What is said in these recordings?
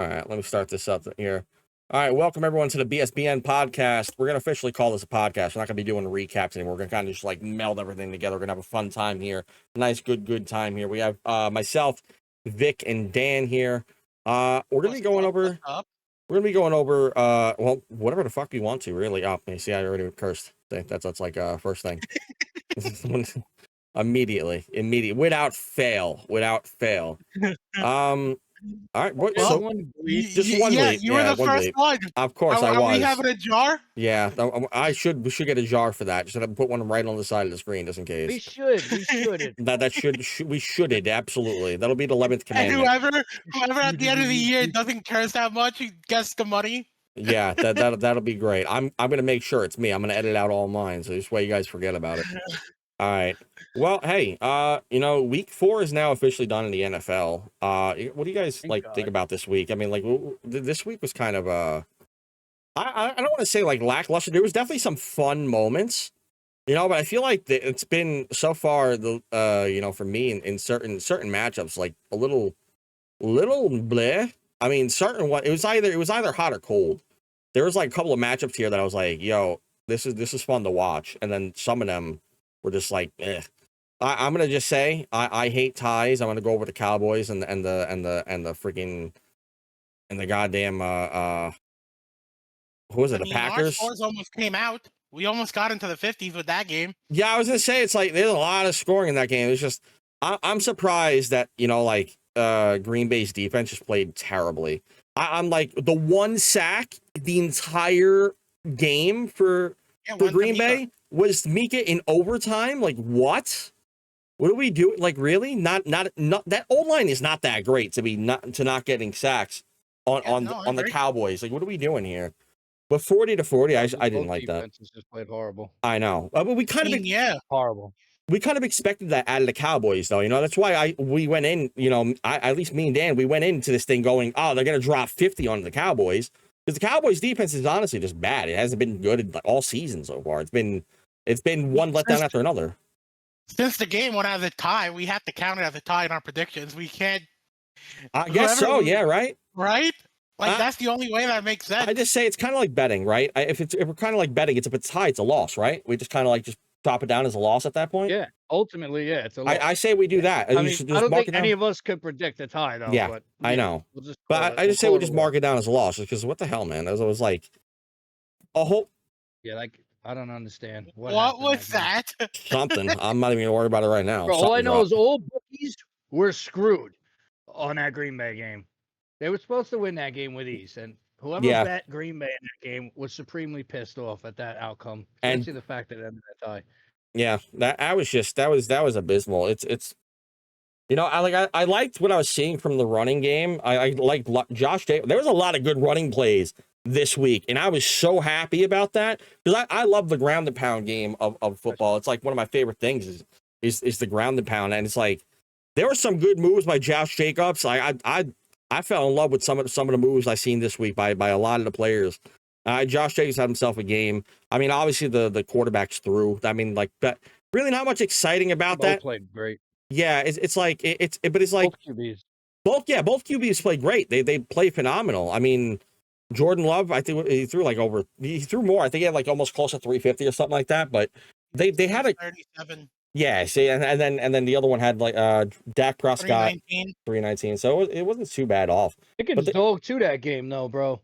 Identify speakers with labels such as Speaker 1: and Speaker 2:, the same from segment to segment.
Speaker 1: All right, let me start this up here. All right, welcome everyone to the BSBN podcast. We're going to officially call this a podcast. We're not going to be doing recaps anymore. We're going to kind of just like meld everything together. We're going to have a fun time here. A nice, good time here. We have myself, Vic, and Dan here. We're going to be going over... We're going to be going over, well, whatever the fuck we want to, really. Oh, you see, I already cursed. That's like first thing. Immediately, without fail. All right, what,
Speaker 2: Well,
Speaker 1: so just one bleep.
Speaker 2: You were the first one.
Speaker 1: Of course, I was.
Speaker 2: Are we having a jar?
Speaker 1: Yeah, we should get a jar for that. Just have to put one right on the side of the screen, just in case.
Speaker 3: We should.
Speaker 1: We should absolutely. That'll be the 11th commandment.
Speaker 2: And whoever at the end of the year doesn't curse that much, gets the money.
Speaker 1: Yeah, that'll be great. I'm gonna make sure it's me. I'm gonna edit out all mine, so this way you guys forget about it. All right. Well, hey, week 4 is now officially done in the NFL. What do you guys think about this week? I mean, like, this week was kind of I don't want to say like lackluster. There was definitely some fun moments, but I feel like it's been so far for me in certain matchups like a little bleh. I mean, it was either hot or cold. There was like a couple of matchups here that I was like, yo, this is fun to watch, and then some of them we're just like, eh. I'm gonna just say I hate ties. I'm gonna go over the Cowboys and the freaking and the goddamn who was it? The Packers.
Speaker 2: Our scores almost came out. We almost got into the 50s with that game.
Speaker 1: Yeah, I was gonna say it's like there's a lot of scoring in that game. It's just I'm surprised that Green Bay's defense just played terribly. I'm like the one sack the entire game for Green Bay was Mika in overtime. Like what do we do? Like really? Not that old line is not that great to not getting sacks on the Cowboys. Like what are we doing here? But 40-40, I didn't like that.
Speaker 3: Just played horrible.
Speaker 1: I know, but we kind of
Speaker 3: horrible.
Speaker 1: We kind of expected that out of the Cowboys, though. That's why we went in. At least me and Dan, we went into this thing going, oh, they're going to drop 50 on the Cowboys, because the Cowboys' defense is honestly just bad. It hasn't been good all season so far. It's been one letdown after another.
Speaker 2: Since the game went as a tie, we have to count it as a tie in our predictions. We can't.
Speaker 1: I guess so. Yeah. Right.
Speaker 2: Right. Like that's the only way that makes sense.
Speaker 1: I just say it's kind of like betting, right? If we're kind of like betting, if it's tie, it's a loss, right? We just kind of like just drop it down as a loss at that point.
Speaker 3: Yeah, ultimately, yeah, it's a loss.
Speaker 1: I say we do that.
Speaker 3: I don't think any of us could predict a tie, though.
Speaker 1: Yeah,
Speaker 3: but,
Speaker 1: I know. I just say we just mark it down as a loss, because what the hell, man? It was like a whole.
Speaker 3: Yeah, like I don't understand.
Speaker 2: What was that?
Speaker 1: Something. I'm not even gonna worry about it right now.
Speaker 3: Bro, all I know is all bookies were screwed on that Green Bay game. They were supposed to win that game with ease, and whoever bet Green Bay in that game was supremely pissed off at that outcome, especially the fact that it ended that tie.
Speaker 1: Yeah, that was abysmal. It's I liked what I was seeing from the running game. I liked Josh Jacobs. There was a lot of good running plays this week, and I was so happy about that, because I love the ground and pound game of football. It's like one of my favorite things is the ground and pound, and it's like there were some good moves by Josh Jacobs. I fell in love with some of the moves I seen this week by a lot of the players. Josh Jacobs had himself a game. I mean, obviously the quarterback's through. I mean, like, but really not much exciting about that.
Speaker 3: Both played great.
Speaker 1: Yeah, it's like but it's like
Speaker 3: both QBs.
Speaker 1: Both QBs played great. They play phenomenal. I mean, Jordan Love, I think he threw more. I think he had like almost close to 350 or something like that. But they had a
Speaker 2: 37.
Speaker 1: Yeah, see, and then the other one had like Dak Prescott 319. So it wasn't too bad off.
Speaker 3: Pickens dog to that game though, bro.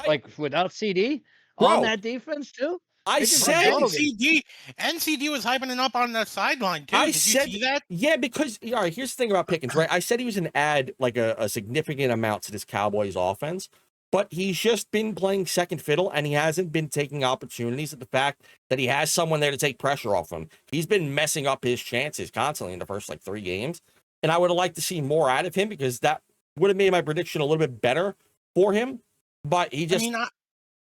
Speaker 3: Like without CD on that defense too.
Speaker 1: I said
Speaker 2: NCD was hyping it up on the sideline too. Did you see that?
Speaker 1: Yeah, because all right, here's the thing about Pickens, right? I said he was an add like a significant amount to this Cowboys offense, but he's just been playing second fiddle, and he hasn't been taking opportunities at the fact that he has someone there to take pressure off him. He's been messing up his chances constantly in the first 3 games, and I would have liked to see more out of him, because that would have made my prediction a little bit better for him. But he just,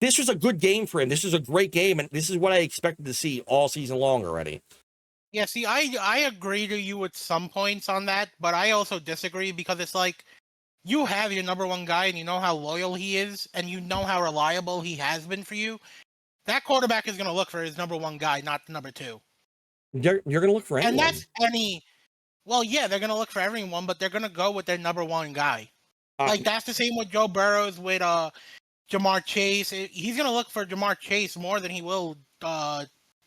Speaker 1: this was a good game for him. This is a great game, and this is what I expected to see all season long already.
Speaker 2: Yeah, see, I agree to you with some points on that, but I also disagree, because it's like, you have your number one guy, and you know how loyal he is, and you know how reliable he has been for you. That quarterback is going to look for his number one guy, not the number 2.
Speaker 1: You're going to look for anyone.
Speaker 2: And that's well, yeah, they're going to look for everyone, but they're going to go with their number one guy. Like that's the same with Joe Burrows with Jamar Chase. He's gonna look for Jamar Chase more than he will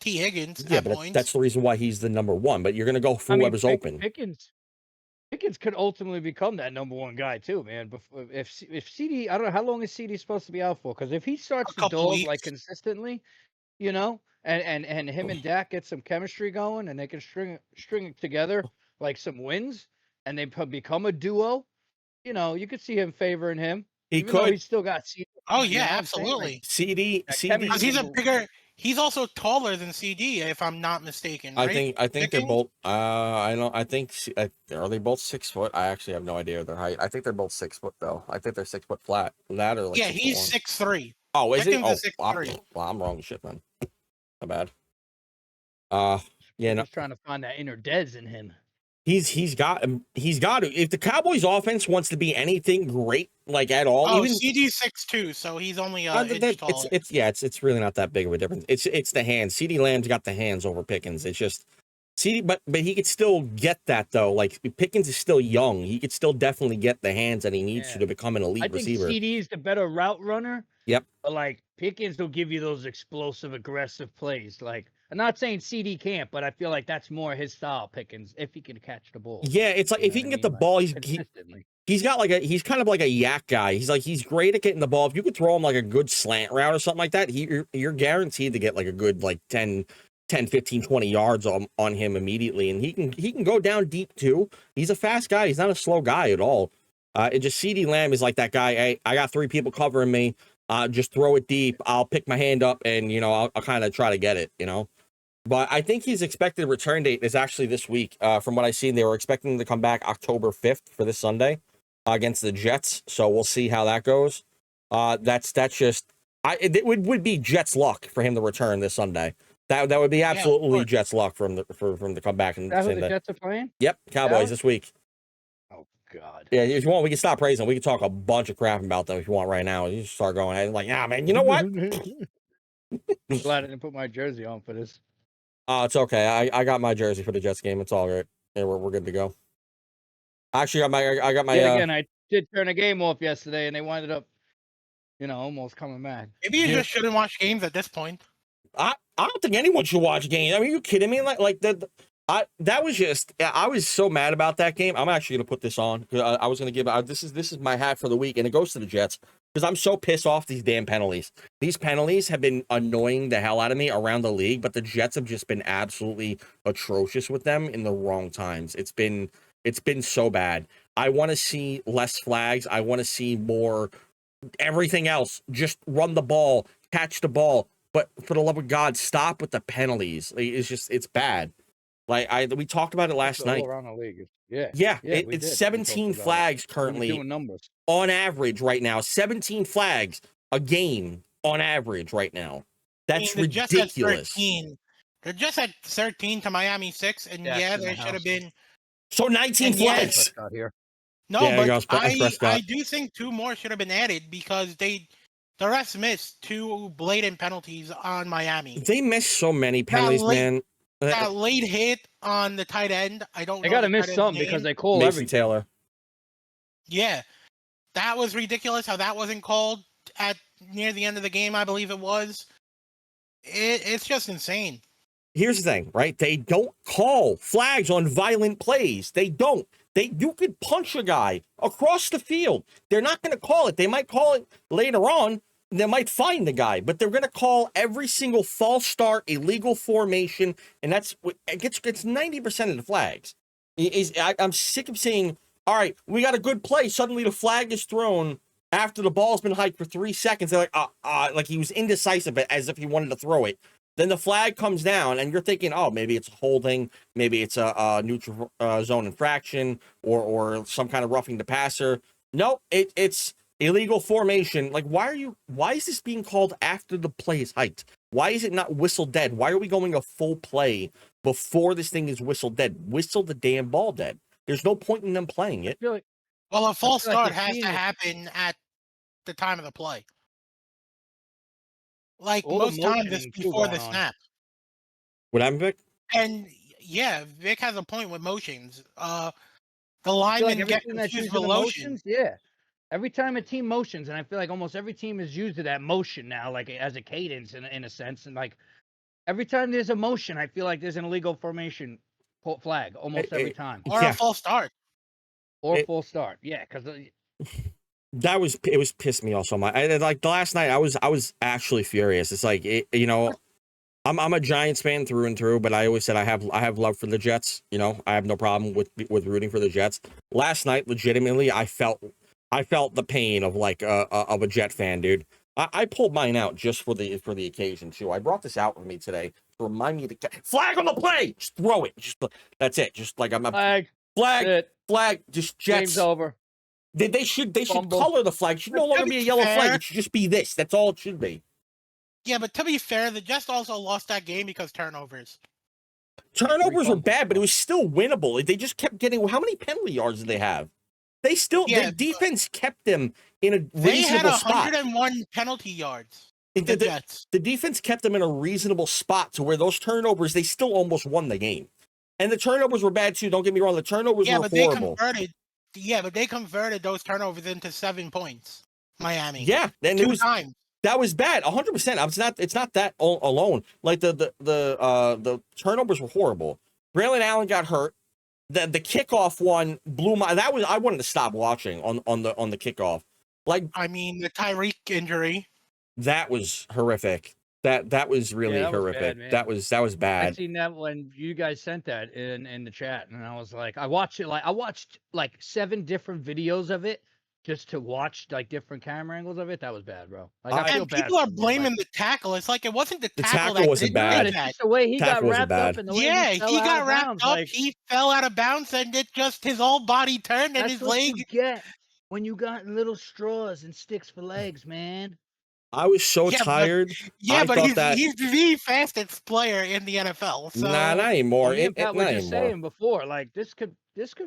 Speaker 2: T. Higgins
Speaker 1: Yeah,
Speaker 2: at
Speaker 1: but
Speaker 2: points.
Speaker 1: that's the reason why he's the number one. But you're gonna go for
Speaker 3: I mean,
Speaker 1: whoever's open.
Speaker 3: Pickens could ultimately become that number one guy too, man. Before, if CD, I don't know how long is CD supposed to be out for? Because if he starts
Speaker 2: A
Speaker 3: to
Speaker 2: couple
Speaker 3: dog
Speaker 2: weeks.
Speaker 3: like consistently, you know, and him and Dak get some chemistry going, and they can string it together like some wins, and they become a duo. You know, you could see him favoring him,
Speaker 1: He
Speaker 3: even though
Speaker 1: could.
Speaker 3: he's still got CD.
Speaker 2: Oh
Speaker 3: You
Speaker 2: yeah,
Speaker 3: know what I'm saying? Like
Speaker 2: absolutely.
Speaker 1: CD
Speaker 3: that
Speaker 1: CD.
Speaker 2: Because
Speaker 3: chemistry
Speaker 2: he's a
Speaker 3: will-
Speaker 2: bigger. He's also taller than CD, if I'm not mistaken, right?
Speaker 1: I think they're
Speaker 2: Pickens?
Speaker 1: both. I don't. I think are they both 6 foot? I actually have no idea their height. I think they're both 6 foot though. I think they're 6 foot flat. That or like
Speaker 2: Yeah,
Speaker 1: 6'1".
Speaker 2: he's 6'3".
Speaker 1: Oh, is he?
Speaker 2: Pickens
Speaker 1: Oh,
Speaker 2: is 6'3".
Speaker 1: I'm wrong as shit then. My bad. Yeah,
Speaker 3: They're
Speaker 1: no,
Speaker 3: just trying to find that inner Dez in him.
Speaker 1: he's got to. If the Cowboys offense wants to be anything great, like at all,
Speaker 2: Oh,
Speaker 1: even
Speaker 2: CD's 6'2", so he's only an inch taller.
Speaker 1: it's really not that big of a difference. It's the hands. CD Lamb's got the hands over Pickens. It's just CD, but he could still get that though. Like Pickens is still young. He could still definitely get the hands that he needs
Speaker 3: Yeah.
Speaker 1: to become an
Speaker 3: I
Speaker 1: elite
Speaker 3: think
Speaker 1: receiver.
Speaker 3: CD is the better route runner.
Speaker 1: Yep.
Speaker 3: But like Pickens will give you those explosive, aggressive plays. Like I'm not saying CD can't, but I feel like that's more his style, Pickens, if he can catch the ball.
Speaker 1: Yeah, it's like
Speaker 3: You
Speaker 1: if
Speaker 3: know
Speaker 1: he
Speaker 3: what
Speaker 1: can
Speaker 3: I
Speaker 1: get the
Speaker 3: mean? Like,
Speaker 1: ball,
Speaker 3: consistently.
Speaker 1: he's got like he's kind of like a yak guy. He's great at getting the ball. If you could throw him like a good slant route or something like that, you're guaranteed to get like a good like 10, 15, 20 yards on him immediately. And he can go down deep too. He's a fast guy. He's not a slow guy at all. It just CD Lamb is like that guy. Hey, I got 3 people covering me. Just throw it deep. I'll pick my hand up and I'll kind of try to get it, But I think his expected return date is actually this week. From what I've seen, they were expecting him to come back October 5th for this Sunday against the Jets. So we'll see how that goes. That's just it would be Jets luck for him to return this Sunday. That would be absolutely Jets luck for him to come back and
Speaker 3: Is that
Speaker 1: say
Speaker 3: who the Jets are playing?
Speaker 1: Yep, Cowboys this week.
Speaker 3: Oh God.
Speaker 1: Yeah, if you want, we can stop praising them. We can talk a bunch of crap about them if you want right now. You just start going ahead and like, yeah, man, you know what?
Speaker 3: Glad I didn't put my jersey on for this.
Speaker 1: It's okay. I got my jersey for the Jets game. It's all right. Yeah, we're good to go. Actually, I got my.
Speaker 3: Yet again, I did turn a game off yesterday, and they winded up, almost coming back.
Speaker 2: Maybe you just shouldn't watch games at this point.
Speaker 1: I don't think anyone should watch games. I mean, are you kidding me? Like that. That was just. I was so mad about that game. I'm actually gonna put this on because I was gonna give. This is my hat for the week, and it goes to the Jets because I'm so pissed off these damn penalties. These penalties have been annoying the hell out of me around the league, but the Jets have just been absolutely atrocious with them in the wrong times. It's been so bad. I want to see less flags. I want to see more everything else. Just run the ball, catch the ball. But for the love of God, stop with the penalties. It's bad. Like we talked about it last night.
Speaker 3: All around the league. Yeah.
Speaker 1: Yeah,
Speaker 3: we
Speaker 1: it's
Speaker 3: did.
Speaker 1: 17 flags currently
Speaker 3: doing numbers
Speaker 1: on average right now. 17 flags a game on average right now. That's ridiculous.
Speaker 2: They're just at 13 to Miami 6, and yeah, there should have been.
Speaker 1: So 19 flags.
Speaker 2: No,
Speaker 1: yeah,
Speaker 2: but I do think 2 more should have been added because the refs missed 2 blatant penalties on Miami.
Speaker 1: They missed so many penalties, man.
Speaker 2: That late hit on the tight end, I don't know.
Speaker 3: They got to miss some because they call
Speaker 1: Mason
Speaker 3: everything.
Speaker 1: Taylor.
Speaker 2: Yeah, that was ridiculous how that wasn't called at near the end of the game, I believe it was. It's just insane.
Speaker 1: Here's the thing, right? They don't call flags on violent plays. They don't. You could punch a guy across the field. They're not going to call it. They might call it later on. They might find the guy, but they're going to call every single false start, illegal formation, and that's what gets 90% of the flags. I'm sick of seeing, all right, we got a good play. Suddenly the flag is thrown after the ball's been hiked for 3 seconds. They're like he was indecisive as if he wanted to throw it. Then the flag comes down, and you're thinking, oh, maybe it's holding, maybe it's a neutral zone infraction, or some kind of roughing the passer. Nope, it's illegal formation. Like, why is this being called after the play is hiked? Why is it not whistle dead? Why are we going a full play before this thing is whistle dead? Whistle the damn ball dead. There's no point in them playing it.
Speaker 2: Well, a false start has to happen at the time of the play. Like most times it's before the snap.
Speaker 1: What happened, Vic?
Speaker 2: And yeah, Vic has a point with motions. The linemen get confused with motions.
Speaker 3: Yeah. every time a team motions, and I feel like almost every team is used to that motion now, like as a cadence in a sense, and like every time there's a motion, I feel like there's an illegal formation flag almost every time,
Speaker 2: Or a
Speaker 1: Yeah,
Speaker 2: false start.
Speaker 3: or
Speaker 1: it,
Speaker 3: full start. Yeah, because
Speaker 1: it was pissed me off so much. Like the last night, I was actually furious. It's like you know, I'm a Giants fan through and through, but I always said I have love for the Jets. You know, I have no problem with rooting for the Jets. Last night, legitimately, I felt the pain of like of a Jet fan, dude. I pulled mine out just for the occasion too. I brought this out with me today to remind me to get flag on the play. Just throw it. Just that's it. Just like I'm a
Speaker 3: flag,
Speaker 1: flag,
Speaker 3: sit,
Speaker 1: flag. Just
Speaker 3: game's
Speaker 1: Jets.
Speaker 3: over,
Speaker 1: They should
Speaker 3: fumble.
Speaker 1: color the flag. It should
Speaker 2: But
Speaker 1: no
Speaker 2: to
Speaker 1: longer
Speaker 2: be
Speaker 1: be a yellow flag.
Speaker 2: fair,
Speaker 1: It should just be this. That's all it should be.
Speaker 2: yeah, but to be fair, the Jets also lost that game because turnovers.
Speaker 1: Turnovers were
Speaker 3: fumbles,
Speaker 1: bad, but it
Speaker 3: bro.
Speaker 1: was still winnable. They just kept getting. How many penalty yards did they have? They still
Speaker 2: Yeah,
Speaker 1: their defense kept them in a
Speaker 2: they had
Speaker 1: reasonable spot.
Speaker 2: 101 penalty yards.
Speaker 1: The,
Speaker 2: The
Speaker 1: the,
Speaker 2: Jets.
Speaker 1: the defense kept them in a reasonable spot to where those turnovers they still almost won the game. And the turnovers were bad too. Don't get me wrong. The turnovers
Speaker 2: Yeah,
Speaker 1: were
Speaker 2: but they
Speaker 1: horrible.
Speaker 2: converted. Yeah, but they converted those turnovers into 7 points. Miami.
Speaker 1: Yeah, and it
Speaker 2: 2
Speaker 1: was
Speaker 2: times.
Speaker 1: that was bad. 100%. It's not that alone. Like the turnovers were horrible. Braylon Allen got hurt. The kickoff one blew my. That was I wanted to stop watching on the kickoff. Like
Speaker 2: I mean, the Tyreek injury.
Speaker 1: that was horrific. That was
Speaker 3: Yeah,
Speaker 1: really
Speaker 3: that was
Speaker 1: horrific.
Speaker 3: bad, man.
Speaker 1: That was
Speaker 3: I
Speaker 1: bad.
Speaker 3: seen that when you guys sent that in the chat, and I was like, I watched like 7 different videos of it just to watch like different camera angles of it. That was bad, bro. Like I feel
Speaker 2: And
Speaker 3: bad
Speaker 2: people are
Speaker 3: for him, bro.
Speaker 2: blaming
Speaker 3: Like,
Speaker 2: the tackle. It's like it wasn't the
Speaker 1: The
Speaker 2: tackle
Speaker 1: tackle
Speaker 2: that
Speaker 1: wasn't
Speaker 2: did
Speaker 1: bad.
Speaker 3: it's
Speaker 2: that.
Speaker 3: just the way he got
Speaker 1: Tackle wasn't
Speaker 3: wrapped up
Speaker 1: bad.
Speaker 3: and the way
Speaker 2: Yeah,
Speaker 3: he fell
Speaker 2: he
Speaker 3: out
Speaker 2: got
Speaker 3: of
Speaker 2: wrapped
Speaker 3: bounds.
Speaker 2: up.
Speaker 3: Like
Speaker 2: He fell out of bounds, and it just his whole body turned and
Speaker 3: that's
Speaker 2: his
Speaker 3: what
Speaker 2: leg.
Speaker 3: you get when you got little straws and sticks for legs, man.
Speaker 1: I was so
Speaker 2: Yeah, but
Speaker 1: tired.
Speaker 2: yeah,
Speaker 1: I
Speaker 2: but
Speaker 1: thought that
Speaker 2: he's the fastest player in the NFL. So
Speaker 1: not
Speaker 3: Well,
Speaker 1: anymore.
Speaker 3: me and Pat were
Speaker 1: Not
Speaker 3: just
Speaker 1: anymore.
Speaker 3: saying before, like this could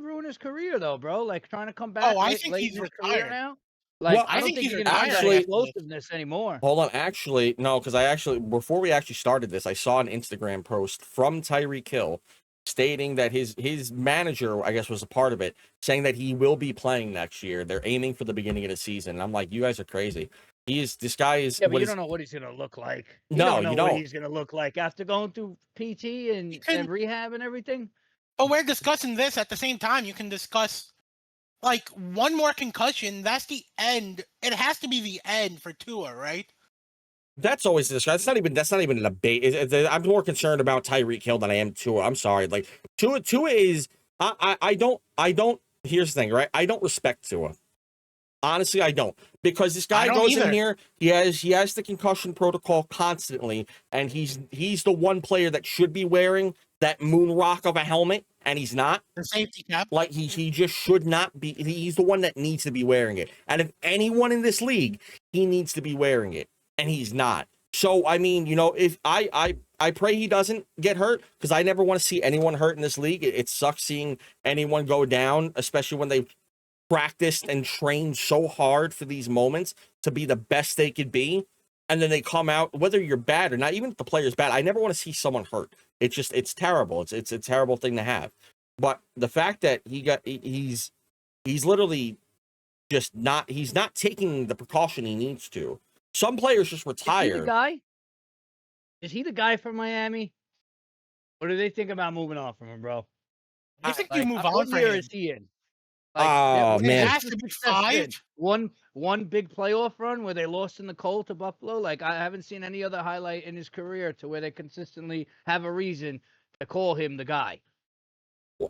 Speaker 3: ruin his career though, bro. Like trying to come back
Speaker 2: I
Speaker 3: late
Speaker 2: think
Speaker 3: in
Speaker 2: he's
Speaker 3: his career
Speaker 2: retired.
Speaker 3: now.
Speaker 1: Well,
Speaker 3: Like I
Speaker 2: I
Speaker 3: don't
Speaker 2: think
Speaker 3: think
Speaker 2: he's
Speaker 3: you're gonna have that
Speaker 2: retired after this.
Speaker 3: explosiveness anymore.
Speaker 1: hold on. Actually, no, because I actually before we actually started this, I saw an Instagram post from Tyreek Hill stating that his manager, I guess, was a part of it, saying that he will be playing next year. They're aiming for the beginning of the season. And I'm like, you guys are crazy. This guy is
Speaker 3: Yeah, but
Speaker 1: what
Speaker 3: you
Speaker 1: is
Speaker 3: don't know what he's gonna look like. You
Speaker 1: no,
Speaker 3: don't know
Speaker 1: you
Speaker 3: what
Speaker 1: don't.
Speaker 3: he's gonna look like after going through PT
Speaker 2: You can,
Speaker 3: and rehab and everything.
Speaker 2: but we're discussing this at the same time. You can discuss like one more concussion. That's the end. It has to be the end for Tua, right?
Speaker 1: That's always this. That's not even a debate. I'm more concerned about Tyreek Hill than I am Tua. I'm sorry. Like Tua is. I don't. Here's the thing, right? I don't respect Tua. Honestly, I don't, because this
Speaker 2: I
Speaker 1: guy
Speaker 2: don't
Speaker 1: goes in
Speaker 2: either.
Speaker 1: here. He has the concussion protocol constantly, and he's the one player that should be wearing that moon rock of a helmet, and he's not.
Speaker 2: The safety cap.
Speaker 1: Like he just should not be. He's the one that needs to be wearing it. And if anyone in this league, he needs to be wearing it, and he's not. So I mean, you know, if I pray he doesn't get hurt, because I never want to see anyone hurt in this league. It sucks seeing anyone go down, especially when they practiced and trained so hard for these moments to be the best they could be, and then they come out, whether you're bad or not, even if the player's bad. I never want to see someone hurt. It's terrible. It's a terrible thing to have. But the fact that he's literally just not he's not taking the precaution he needs to. Some players just
Speaker 3: Is he the
Speaker 1: retire.
Speaker 3: guy? Is he the guy from Miami? What do they think about moving on from him, bro?
Speaker 2: I think you move
Speaker 3: What
Speaker 2: on for
Speaker 3: year
Speaker 2: him.
Speaker 3: is he in?
Speaker 1: Oh,
Speaker 3: What
Speaker 2: It
Speaker 1: man.
Speaker 2: has
Speaker 3: is
Speaker 2: to
Speaker 3: the
Speaker 2: be
Speaker 3: success
Speaker 2: 5.
Speaker 3: been? One big playoff run where they lost in the cold to Buffalo. Like I haven't seen any other highlight in his career to where they consistently have a reason to call him the guy.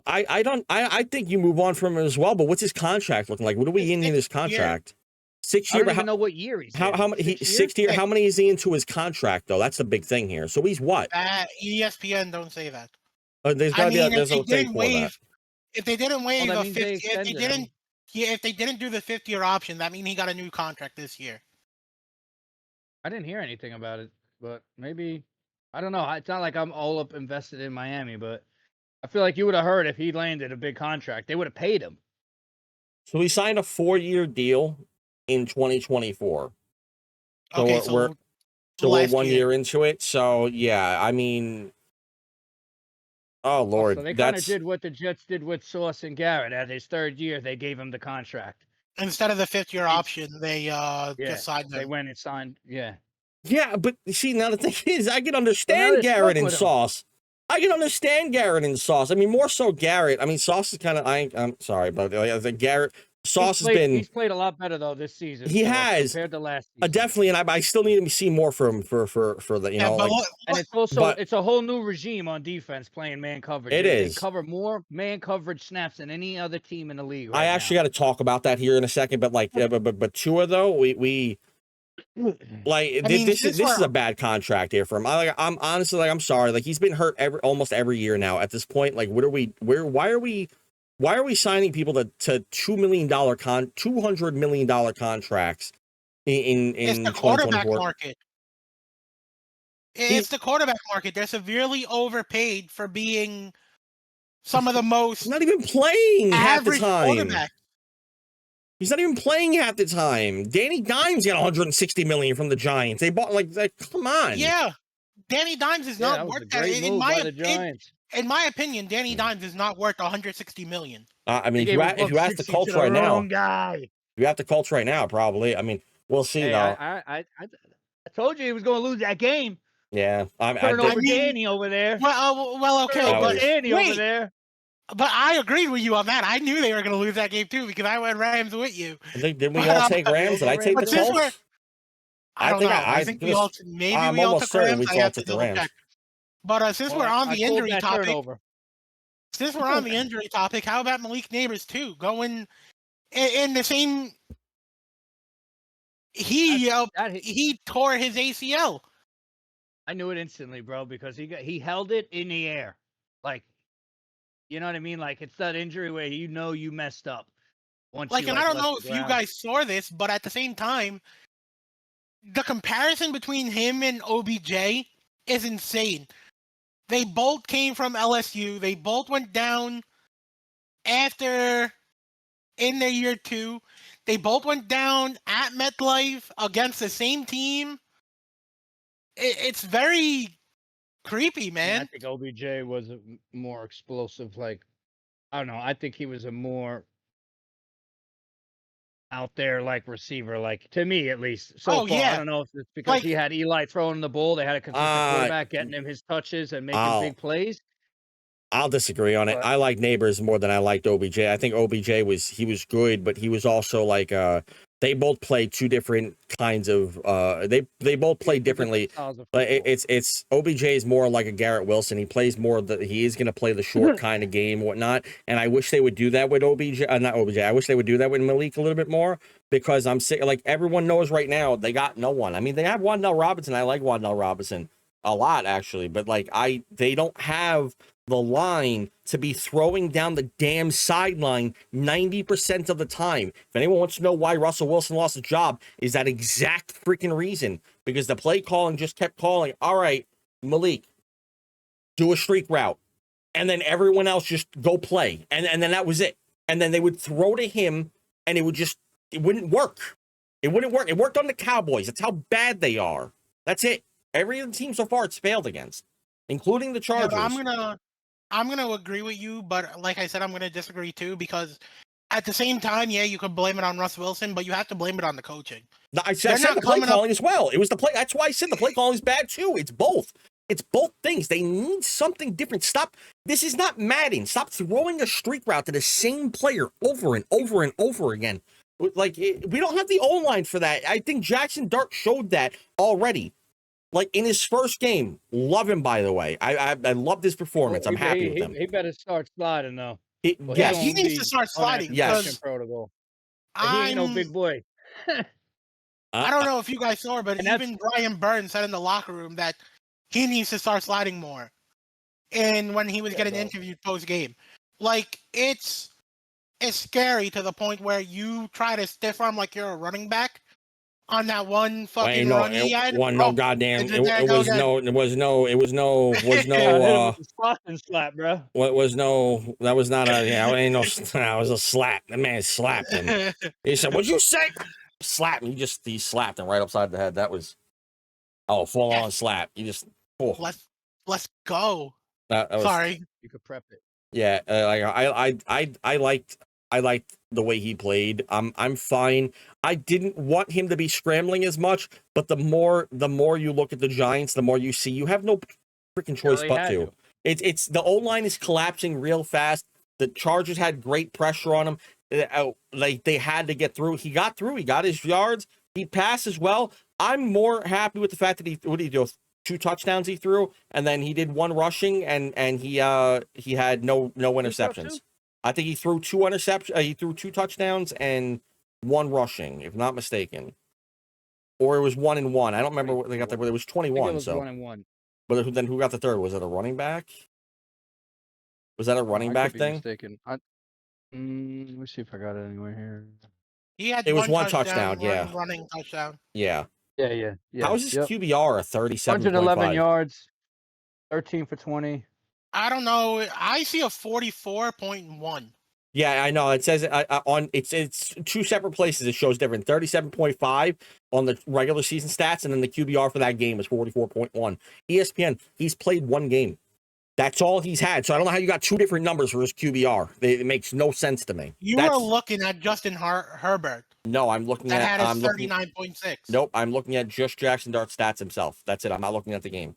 Speaker 1: I think you move on from him as well. But what's his contract looking like? What are we in his
Speaker 2: 6 year.
Speaker 1: contract? 6
Speaker 3: I
Speaker 1: year.
Speaker 3: don't
Speaker 1: But
Speaker 3: even know what year he's
Speaker 1: how
Speaker 3: in.
Speaker 1: many?
Speaker 3: 6 years?
Speaker 1: 60 year. How many is he into his contract though? That's the big thing here. So he's what?
Speaker 2: ESPN don't say that.
Speaker 1: There's
Speaker 2: I
Speaker 1: gotta be
Speaker 2: mean,
Speaker 1: there's a thing for that.
Speaker 2: if they didn't
Speaker 3: Well,
Speaker 2: waive
Speaker 3: that
Speaker 2: a
Speaker 3: means they
Speaker 2: 50, if they
Speaker 3: extended him.
Speaker 2: didn't, yeah, if they didn't do the 50-year option, that means he got a new contract this year.
Speaker 3: I didn't hear anything about it, but maybe I don't know. It's not like I'm all up invested in Miami, but I feel like you would have heard if he landed a big contract. They would have paid him.
Speaker 1: So he signed a 4-year deal in 2024. So
Speaker 2: Okay,
Speaker 1: we're
Speaker 2: so
Speaker 1: we're
Speaker 2: last
Speaker 1: 1
Speaker 2: year.
Speaker 1: year into it. So yeah, I mean, oh
Speaker 3: So
Speaker 1: Lord,
Speaker 3: they kind of
Speaker 1: that's
Speaker 3: did what the Jets did with Sauce and Garrett. At his 3rd year, they gave him the contract.
Speaker 2: Instead of the 5th-year option, they
Speaker 3: Yeah,
Speaker 2: just signed
Speaker 3: they
Speaker 2: him.
Speaker 3: went and signed. Yeah.
Speaker 1: Yeah, but see, now the thing is, I can
Speaker 3: So now
Speaker 1: understand
Speaker 3: they're
Speaker 1: Garrett
Speaker 3: stuck
Speaker 1: and
Speaker 3: with him.
Speaker 1: Sauce. I can understand Garrett and Sauce. I mean, more so Garrett. I mean, Sauce is kind of. I'm sorry, but I think Garrett Sauce has been.
Speaker 3: He's played a lot better though this season.
Speaker 1: He
Speaker 3: for us
Speaker 1: has
Speaker 3: compared to last season.
Speaker 1: definitely, and I still need to see more from for the
Speaker 2: Yeah, but
Speaker 3: And it's also
Speaker 1: but-
Speaker 3: it's a whole new regime on defense playing man coverage.
Speaker 1: It
Speaker 3: They
Speaker 1: is.
Speaker 3: cover more man coverage snaps than any other team in the league.
Speaker 1: I actually got to talk about that here in a second. But but Tua though, we like
Speaker 2: I mean,
Speaker 1: this is a bad contract here for him. I'm honestly I'm sorry. Like he's been hurt almost every year now. At this point, like why are we signing people to $200 million contracts in
Speaker 2: it's the quarterback
Speaker 1: 2024?
Speaker 2: market. It's the quarterback market. They're severely overpaid for being some of the most
Speaker 1: He's not even playing half the
Speaker 2: average
Speaker 1: time.
Speaker 2: quarterbacks.
Speaker 1: He's not even playing half the time. Danny Dimes got $160 million from the Giants. They bought like come on.
Speaker 2: Yeah, Danny Dimes is not worth that. In my opinion, Danny Dimes is not worth $160 million.
Speaker 1: I mean, if you ask the Colts right now, you have the Colts right now, probably. I mean, we'll see though.
Speaker 3: I told you he was going to lose that game.
Speaker 1: Yeah,
Speaker 3: Danny over there.
Speaker 2: Well, okay, but
Speaker 3: Danny over there.
Speaker 2: But I agreed with you on that. I knew they were going to lose that game too because I went Rams with you.
Speaker 1: Did we all take Rams? Did I take the Colts?
Speaker 2: I don't know. I think we all took Rams. I have to double check. But since we're on the injury topic, how about Malik Neighbors too? Going in the same. He tore his ACL.
Speaker 3: I knew it instantly, bro, because he held it in the air, like, you know what I mean? Like it's that injury where you messed up.
Speaker 2: And I don't know if you guys saw this, but at the same time, the comparison between him and OBJ is insane. They both came from LSU. They both went down in their year 2. They both went down at MetLife against the same team. It's very creepy, man.
Speaker 3: I think OBJ was a more explosive, like, I don't know. I think he was a more out there, like, receiver, like, to me at least. So far, I don't know if it's because he had Eli throwing the ball. They had a consistent quarterback getting him his touches and making big plays.
Speaker 1: I'll disagree on it. I like Neighbors more than I liked OBJ. I think OBJ was good, but he was also like they both play two different kinds of they both play differently. It's OBJ is more like a Garrett Wilson. He plays more he is going to play the short kind of game, whatnot. And I wish they would do that with OBJ, not OBJ. I wish they would do that with Malik a little bit more because I'm sick. Like everyone knows right now, they got no one. I mean, they have Wan'Dale Robinson. I like Wan'Dale Robinson a lot actually, but like they don't have the line to be throwing down the damn sideline 90% of the time. If anyone wants to know why Russell Wilson lost his job, is that exact freaking reason. Because the play calling just kept calling, all right, Malik, do a streak route. And then everyone else just go play. And then that was it. And then they would throw to him and it wouldn't work. It wouldn't work. It worked on the Cowboys. That's how bad they are. That's it. Every other team so far it's failed against, including the Chargers.
Speaker 2: Yeah, I'm gonna agree with you, but like I said, I'm gonna disagree too because at the same time, yeah, you could blame it on Russ Wilson, but you have to blame it on the coaching.
Speaker 1: I said the play calling as well. It was the play. That's why I said the play calling is bad too. It's both. It's both things. They need something different. Stop. This is not Madden. Stop throwing a streak route to the same player over and over and over again. Like we don't have the O-line for that. I think Jackson Dart showed that already. Like in his first game, love him by the way. I love his performance. I'm happy with him.
Speaker 3: He better start sliding though.
Speaker 2: He needs to start sliding.
Speaker 1: Yes.
Speaker 3: Protocol. He ain't no big boy.
Speaker 2: I don't know if you guys saw, but even Brian Burns said in the locker room that he needs to start sliding more. And when he was getting interviewed post game, like it's scary to the point where you try to stiff arm like you're a running back. On that one fucking run he had.
Speaker 1: It was no
Speaker 3: slap, bro.
Speaker 1: That was not a that was a slap. The man slapped him. He said, "What'd you say?" Slap him. He slapped him right upside the head. That was full on slap. You just
Speaker 2: let's go.
Speaker 1: That was,
Speaker 2: sorry.
Speaker 3: You could prep it.
Speaker 1: Yeah, I liked I liked the way he played. I'm fine. I didn't want him to be scrambling as much, but the more you look at the Giants, the more you see you have no freaking choice
Speaker 3: Really
Speaker 1: but
Speaker 3: had
Speaker 1: to.
Speaker 3: to.
Speaker 1: It's the O line is collapsing real fast. The Chargers had great pressure on him. Like they had to get through. He got through. He got his yards. He passed as well. I'm more happy with the fact that what did he do? 2 touchdowns he threw, and then he did 1 rushing, and he had no
Speaker 3: He threw
Speaker 1: interceptions.
Speaker 3: two?
Speaker 1: I think he threw 2 interceptions. He threw 2 touchdowns and 1 rushing, if not mistaken, or it was 1 and 1. I don't remember what they got there, but it was
Speaker 3: I think it
Speaker 1: 21.
Speaker 3: was
Speaker 1: So,
Speaker 3: 1-1.
Speaker 1: but then who got the third? Was it a running back? Was that a running
Speaker 3: I could
Speaker 1: back
Speaker 3: be
Speaker 1: thing?
Speaker 3: mistaken. Let me see if I got it anywhere here.
Speaker 2: He had
Speaker 1: It was 1
Speaker 2: touchdown,
Speaker 1: touchdown. Yeah,
Speaker 2: running touchdown.
Speaker 1: yeah.
Speaker 3: Yeah.
Speaker 1: How is his
Speaker 3: Yep.
Speaker 1: QBR a
Speaker 3: 111
Speaker 1: 37.5?
Speaker 3: yards, 13 for 20.
Speaker 2: I don't know. I see a 44.1.
Speaker 1: Yeah, I know. It says on it's 2 separate places. It shows different. 37.5 on the regular season stats, and then the QBR for that game is 44.1. ESPN. He's played 1 game. That's all he's had. So I don't know how you got 2 different numbers for his QBR. It makes no sense to me.
Speaker 2: You are looking at Justin Herbert.
Speaker 1: No, I'm looking
Speaker 2: That
Speaker 1: at
Speaker 2: had a 39.6.
Speaker 1: Nope, I'm looking at just Jackson Dart stats himself. That's it. I'm not looking at the game.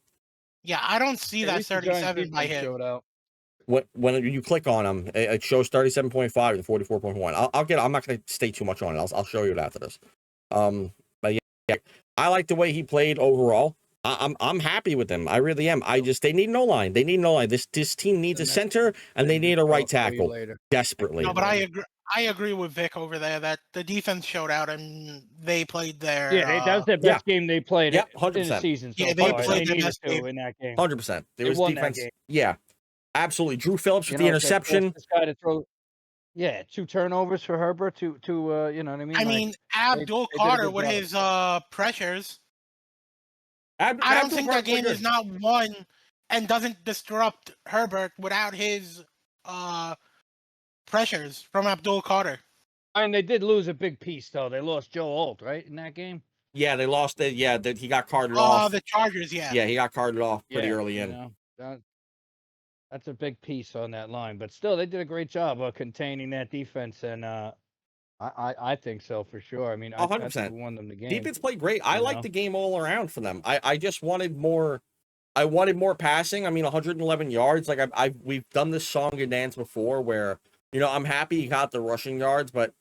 Speaker 2: Yeah, I don't see
Speaker 3: At
Speaker 2: that
Speaker 3: least the Giants
Speaker 2: 37 by
Speaker 3: defense
Speaker 2: him.
Speaker 3: showed out.
Speaker 1: When you click on him, it shows 37.5 to 44.1. I'm not going to stay too much on it. I'll show you it after this. But yeah, I like the way he played overall. I'm happy with him. I really am. They need no line. They need no line. This team needs a center and they need a right tackle desperately.
Speaker 2: No, but I agree with Vic over there that the defense showed out and they played their
Speaker 3: Yeah, that was the best game they played in
Speaker 1: 100%.
Speaker 3: the season. So
Speaker 2: Yeah,
Speaker 3: far.
Speaker 2: they played
Speaker 3: They
Speaker 2: their
Speaker 3: needed
Speaker 2: best game.
Speaker 3: to in that game.
Speaker 1: 100%. It was
Speaker 3: won that
Speaker 1: defense.
Speaker 3: game.
Speaker 1: Yeah, absolutely. Drew Phillips with the interception.
Speaker 3: This guy to throw. Yeah, 2 turnovers for Herbert. To you know what I mean?
Speaker 2: I mean, Abdul
Speaker 3: they did a
Speaker 2: Carter
Speaker 3: good
Speaker 2: with
Speaker 3: job.
Speaker 2: his pressures. I don't
Speaker 1: Abdul
Speaker 2: think that game is not won and doesn't disrupt Herbert without his pressures from Abdul Carter.
Speaker 3: And they did lose a big piece though. They lost Joe Alt, right, in that game.
Speaker 1: Yeah, they lost it. Yeah, he got carted off.
Speaker 2: The Chargers, yeah.
Speaker 1: Yeah, he got carted off pretty early in.
Speaker 3: That's a big piece on that line, but still, they did a great job of containing that defense, and I think so for sure. I mean,
Speaker 1: 100%.
Speaker 3: Won them the game.
Speaker 1: Defense played great. I like the game all around for them. I just wanted more. I wanted more passing. I mean, 111 yards. Like we've done this song and dance before, where I'm happy he got the rushing yards, but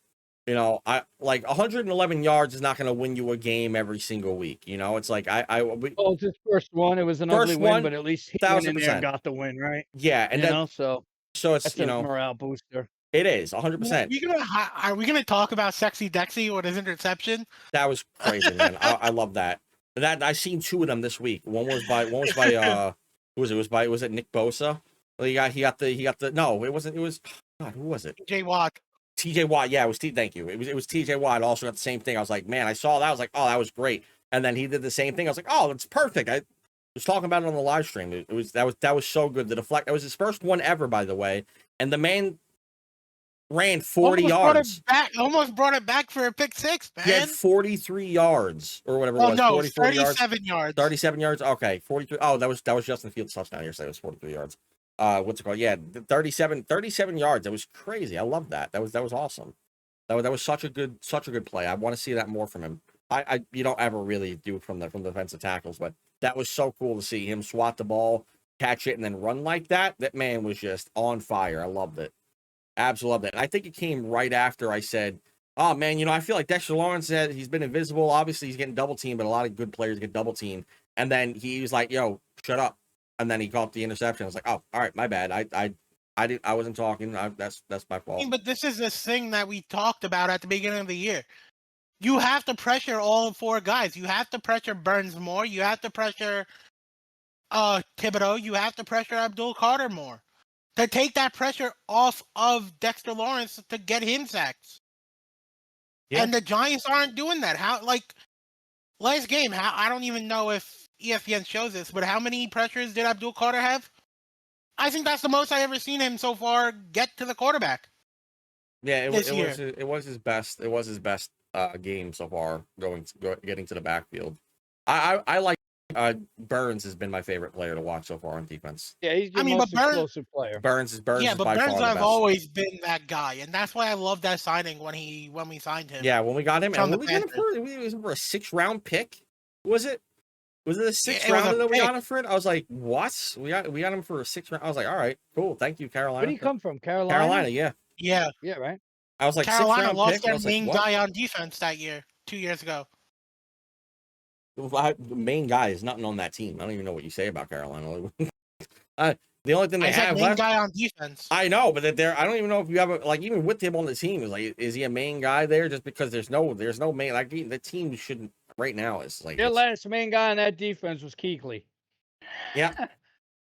Speaker 1: I like 111 yards is not going to win you a game every single week. It's like
Speaker 3: it's his first one. It was an ugly win, but at least he went in there and got the win, right?
Speaker 1: Yeah, and
Speaker 3: so
Speaker 1: it's
Speaker 3: that's a morale booster.
Speaker 1: It is 100%.
Speaker 2: Are we gonna talk about Sexy Dexy with his interception?
Speaker 1: That was crazy, man. I love that. That I've seen 2 of them this week. One was by who was it? Was it Nick Bosa? Well, he got the no, it wasn't. It was God, who was it?
Speaker 2: TJ Watt.
Speaker 1: TJ Watt, yeah, it was thank you. It was TJ Watt also got the same thing. I was like, man, I saw that. I was like, oh, that was great. And then he did the same thing. I was like, oh, that's perfect. I was talking about it on the live stream. That was so good. The deflect. That was his first one ever, by the way. And the man ran 40 yards.
Speaker 2: Almost brought it back for a pick 6, man.
Speaker 1: He had 43 yards or whatever it was.
Speaker 2: No, 37 yards.
Speaker 1: 37 yards. Okay, 43. Oh, that was Justin Fields' touchdown. You're saying it was 43 yards. What's it called? Yeah, 37 yards. That was crazy. I love that. That was awesome. That was such a good play. I want to see that more from him. You don't ever really do from the defensive tackles, but that was so cool to see him swat the ball, catch it, and then run like that. That man was just on fire. I loved it. Absolutely loved it. And I think it came right after I said, oh man, I feel like Dexter Lawrence said he's been invisible. Obviously he's getting double teamed, but a lot of good players get double teamed. And then he was like, yo, shut up. And then he caught the interception. I was like, oh, all right, my bad. I wasn't talking. That's my fault.
Speaker 2: But this is this thing that we talked about at the beginning of the year. You have to pressure all 4 guys. You have to pressure Burns more. You have to pressure Thibodeau. You have to pressure Abdul Carter more to take that pressure off of Dexter Lawrence to get him sacks. Yeah. And the Giants aren't doing that. Last game, I don't even know if ESPN shows this, but how many pressures did Abdul Carter have? I think that's the most I ever seen him so far get to the quarterback.
Speaker 1: Yeah, it was his best. It was his best game so far getting to the backfield. I like Burns has been my favorite player to watch so far on defense.
Speaker 3: Yeah, he's the
Speaker 2: I mean,
Speaker 3: most
Speaker 2: but Burns,
Speaker 3: explosive player.
Speaker 1: Burns is by
Speaker 2: but
Speaker 1: far
Speaker 2: Burns
Speaker 1: the
Speaker 2: have
Speaker 1: best.
Speaker 2: always been that guy, and that's why I love that signing when we signed him.
Speaker 1: Yeah, when we got him, and
Speaker 2: from the
Speaker 1: when we got him
Speaker 2: Panthers.
Speaker 1: it was for a 6th-round pick. Was it? Was it a 6th
Speaker 2: It was
Speaker 1: rounder
Speaker 2: a
Speaker 1: that we
Speaker 2: pick.
Speaker 1: got him for it? I was like, what? We got him for a 6th round. I was like, all right, cool, thank you, Carolina.
Speaker 3: Where did he come from? Carolina.
Speaker 1: Carolina, yeah.
Speaker 2: Yeah,
Speaker 3: Yeah, right.
Speaker 1: I was like,
Speaker 2: Carolina
Speaker 1: 6th-round
Speaker 2: lost
Speaker 1: pick.
Speaker 2: their
Speaker 1: I was like,
Speaker 2: main
Speaker 1: what?
Speaker 2: guy on defense that year, 2 years ago.
Speaker 1: The main guy is nothing on that team. I don't even know what you say about Carolina. The only thing they
Speaker 2: I said
Speaker 1: have
Speaker 2: main
Speaker 1: left,
Speaker 2: guy on defense.
Speaker 1: I know, but that I don't even know if you have even with him on the team, is he a main guy there? Just because there's no main, like, the team shouldn't right now is like
Speaker 3: Their last main guy on that defense was Kuechly.
Speaker 1: Yeah,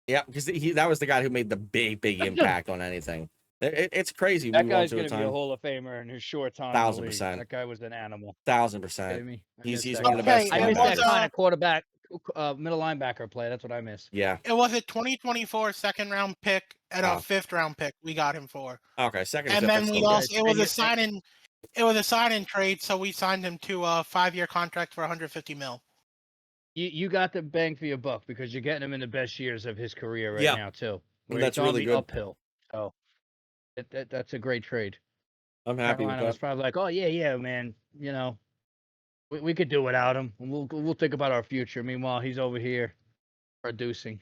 Speaker 1: yeah, because that was the guy who made the big impact on anything. It's crazy.
Speaker 3: That
Speaker 1: we won
Speaker 3: guy's
Speaker 1: to
Speaker 3: going
Speaker 1: a
Speaker 3: to be a
Speaker 1: time.
Speaker 3: Hall of Famer in his short time.
Speaker 1: 1000%.
Speaker 3: That guy was an animal.
Speaker 1: 1000%.
Speaker 3: Kidding me?
Speaker 1: He's
Speaker 3: that
Speaker 1: one of the
Speaker 3: guy.
Speaker 1: best.
Speaker 3: I miss
Speaker 2: linebackers.
Speaker 3: that kind of quarterback, middle linebacker play. That's what I miss.
Speaker 1: Yeah.
Speaker 2: It was a 2024 second-round pick and a
Speaker 1: Wow.
Speaker 2: 5th-round pick we got him for.
Speaker 1: Okay, second.
Speaker 2: And
Speaker 1: is
Speaker 2: then
Speaker 1: that's
Speaker 2: we
Speaker 1: still
Speaker 2: also
Speaker 1: good.
Speaker 2: it was a sign-in. It was a sign-in trade, so we signed him to a 5-year contract for $150 million.
Speaker 3: You got the bang for your buck because you're getting him in the best years of his career right now too. Where
Speaker 1: That's
Speaker 3: he's on
Speaker 1: really
Speaker 3: the
Speaker 1: good.
Speaker 3: uphill. So that's a great trade.
Speaker 1: I'm happy
Speaker 3: Carolina
Speaker 1: with
Speaker 3: was
Speaker 1: that.
Speaker 3: probably like, oh yeah, man. You know, we could do without him. We'll think about our future. Meanwhile, he's over here producing.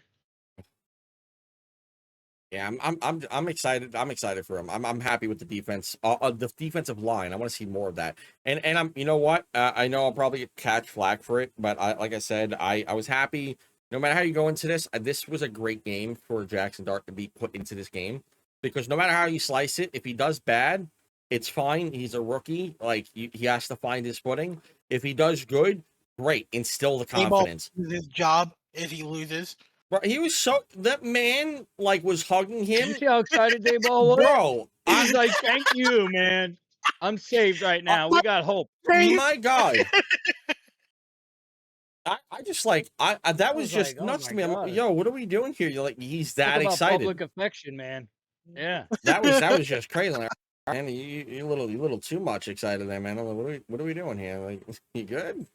Speaker 1: Yeah, I'm excited. I'm excited for him. I'm happy with the defense. The defensive line. I want to see more of that. And I'm, you know what? I know I'll probably catch flack for it, but like I said, I was happy. No matter how you go into this, this was a great game for Jackson Dart to be put into this game, because no matter how you slice it, if he does bad, it's fine. He's a rookie. Like, he has to find his footing. If he does good, great. Instill the confidence.
Speaker 2: His job if he loses.
Speaker 1: Bro, he was that man was hugging
Speaker 3: Did
Speaker 1: him.
Speaker 3: you see how excited Dayball was?
Speaker 1: Bro,
Speaker 3: He's like, thank you, man. I'm saved right now. We got hope.
Speaker 1: My God. I just that was just
Speaker 3: like, oh
Speaker 1: nuts to
Speaker 3: my
Speaker 1: me. I'm,
Speaker 3: God.
Speaker 1: yo, what are we doing here? You're like, he's that
Speaker 3: Talk about
Speaker 1: excited.
Speaker 3: public affection, man. Yeah.
Speaker 1: That was just crazy. Like, man, you little too much excited there, man. I'm like, what are we doing here? Like, you good?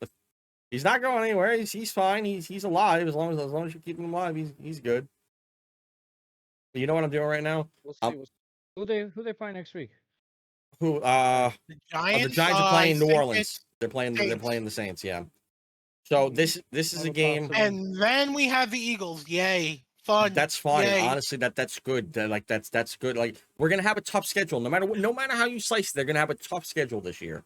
Speaker 1: He's not going anywhere. He's fine. He's alive as long as you're keeping him alive. He's good. You know what I'm doing right now?
Speaker 3: We'll see. Who they find next week?
Speaker 1: Who
Speaker 2: The Giants.
Speaker 1: the Giants are playing
Speaker 2: I
Speaker 1: New
Speaker 2: think
Speaker 1: Orleans.
Speaker 2: it's
Speaker 1: They're playing
Speaker 2: Saints.
Speaker 1: the Saints, yeah. So this is a game.
Speaker 2: And then we have the Eagles. Yay. Fun.
Speaker 1: That's fine.
Speaker 2: Yay.
Speaker 1: Honestly, that's good. That's good. Like, we're gonna have a tough schedule. No matter how you slice it, they're gonna have a tough schedule this year.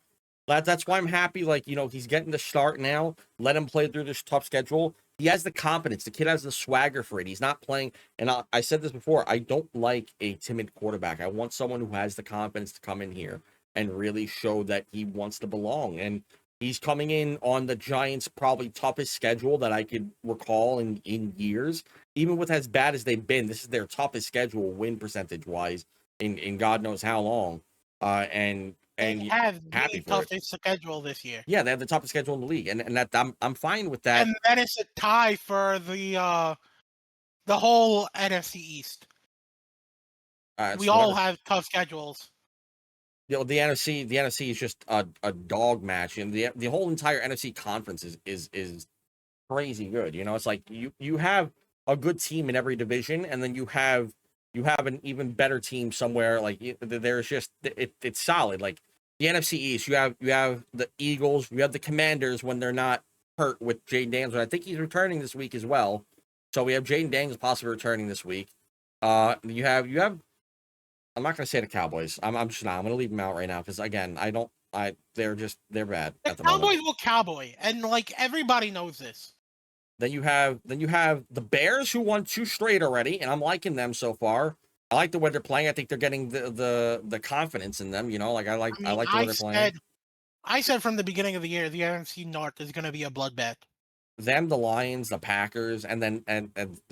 Speaker 1: That's why I'm happy. Like, he's getting the start now. Let him play through this tough schedule. He has the confidence. The kid has the swagger for it. He's not playing. And I said this before. I don't like a timid quarterback. I want someone who has the confidence to come in here and really show that he wants to belong. And he's coming in on the Giants' probably toughest schedule that I could recall in years. Even with as bad as they've been, this is their toughest schedule win percentage wise in God knows how long. And
Speaker 2: they have
Speaker 1: happy
Speaker 2: the
Speaker 1: for it.
Speaker 2: toughest schedule this year.
Speaker 1: Yeah, they have the toughest schedule in the league, and that I'm fine with that.
Speaker 2: And then it's a tie for the whole NFC East. We all have tough schedules.
Speaker 1: The NFC is just a dog match, and the whole entire NFC conference is crazy good. It's like you have a good team in every division, and then you have an even better team somewhere. Like, there's just it's solid. Like, the NFC East, you have the Eagles, you have the Commanders when they're not hurt with Jaden Daniels. I think he's returning this week as well. So we have Jaden Daniels possibly returning this week. You have. I'm not gonna say the Cowboys. I'm just not. I'm gonna leave them out right now because, again, they're bad.
Speaker 2: The Cowboys will cowboy, and like everybody knows this.
Speaker 1: Then you have the Bears, who won 2 straight already, and I'm liking them so far. I like the way they're playing. I think they're getting the confidence in them. I like the way they're playing.
Speaker 2: I said from the beginning of the year, the NFC North is going to be a bloodbath.
Speaker 1: Them, the Lions, the Packers, and then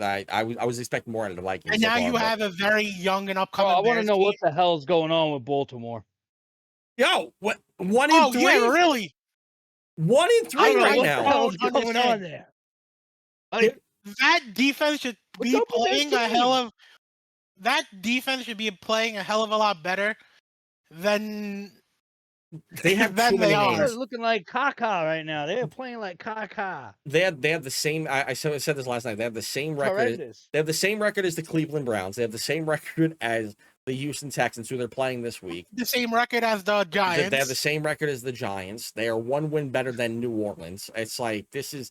Speaker 1: I was expecting more out of the Vikings.
Speaker 2: And now you have a very young and upcoming.
Speaker 3: I want to know what the hell's going on with Baltimore.
Speaker 1: Yo, what 1 in 3?
Speaker 2: Yeah, really?
Speaker 1: 1 in 3 right now.
Speaker 3: What the hell's going on there?
Speaker 2: Like, that defense should be playing a hell of. That defense should be playing a hell of a lot better than
Speaker 1: They have
Speaker 2: Then
Speaker 1: too many
Speaker 2: they are.
Speaker 3: They're
Speaker 1: names.
Speaker 3: looking like Kaka right now. They're playing like Kaka.
Speaker 1: They have the same. I said this last night. They have the same record.
Speaker 3: Horrendous.
Speaker 1: They have the same record as the Cleveland Browns. They have the same record as the Houston Texans, who they're playing this week.
Speaker 2: The same record as the Giants.
Speaker 1: They have the same record as the Giants. They are one win better than New Orleans. It's like, this is,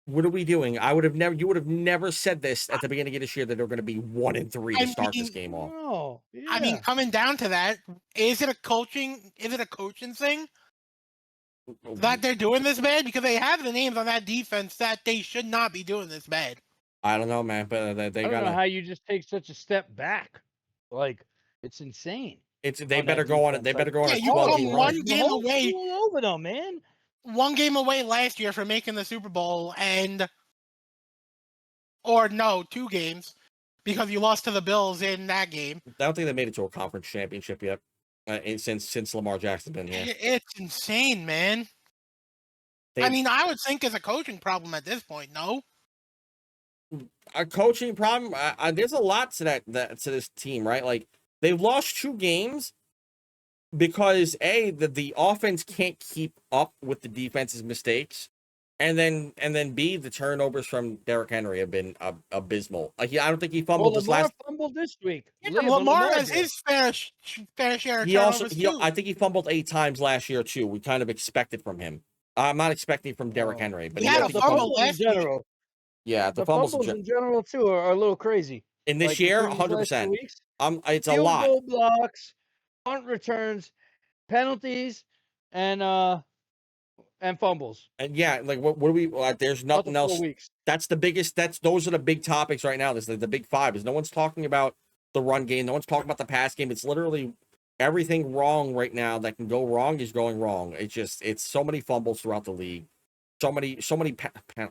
Speaker 1: what are we doing? You would have never said this at the beginning of this year, that they're going to be 1-3 to start this game off.
Speaker 3: Oh, yeah.
Speaker 2: I mean, coming down to that, is it a coaching thing that they're doing this bad? Because they have the names on that defense that they should not be doing this bad.
Speaker 1: I don't know, man, but they
Speaker 3: I don't know
Speaker 1: gotta.
Speaker 3: how you just take such a step back. Like, it's insane.
Speaker 1: They better go on it. They better go on a
Speaker 2: you
Speaker 1: 12
Speaker 2: come
Speaker 1: game
Speaker 2: one
Speaker 1: run.
Speaker 2: game
Speaker 3: whole
Speaker 2: away.
Speaker 3: school over them, man.
Speaker 2: One game away last year from making the Super Bowl, or no, 2 games, because you lost to the Bills in that game.
Speaker 1: I don't think they made it to a conference championship yet, since Lamar Jackson's been here.
Speaker 2: It's insane, man. I mean, I would think it's a coaching problem at this point. No,
Speaker 1: a coaching problem. There's a lot to that to this team, right? Like, they've lost 2 games because the offense can't keep up with the defense's mistakes, and then B, the turnovers from Derrick Henry have been abysmal. Like, I don't think he fumbled this
Speaker 3: Lamar
Speaker 1: last.
Speaker 3: fumbled this week.
Speaker 2: yeah, Lamar has his fair share of turnovers too.
Speaker 1: I think he fumbled 8 times last year too. We kind of expected from him. I'm not expecting from Derrick Henry, but
Speaker 2: he had a fumble
Speaker 3: in
Speaker 2: last
Speaker 3: general.
Speaker 1: Yeah, the
Speaker 3: fumbles in general too are a little crazy.
Speaker 1: In this year, 100%. It's a lot.
Speaker 3: Field goal blocks, punt returns, penalties, and fumbles.
Speaker 1: And yeah, like what do we? There's nothing else.
Speaker 3: Weeks.
Speaker 1: That's the biggest. Those are the big topics right now. This the big 5 is no one's talking about the run game. No one's talking about the pass game. It's literally everything wrong right now that can go wrong is going wrong. It's so many fumbles throughout the league. So many.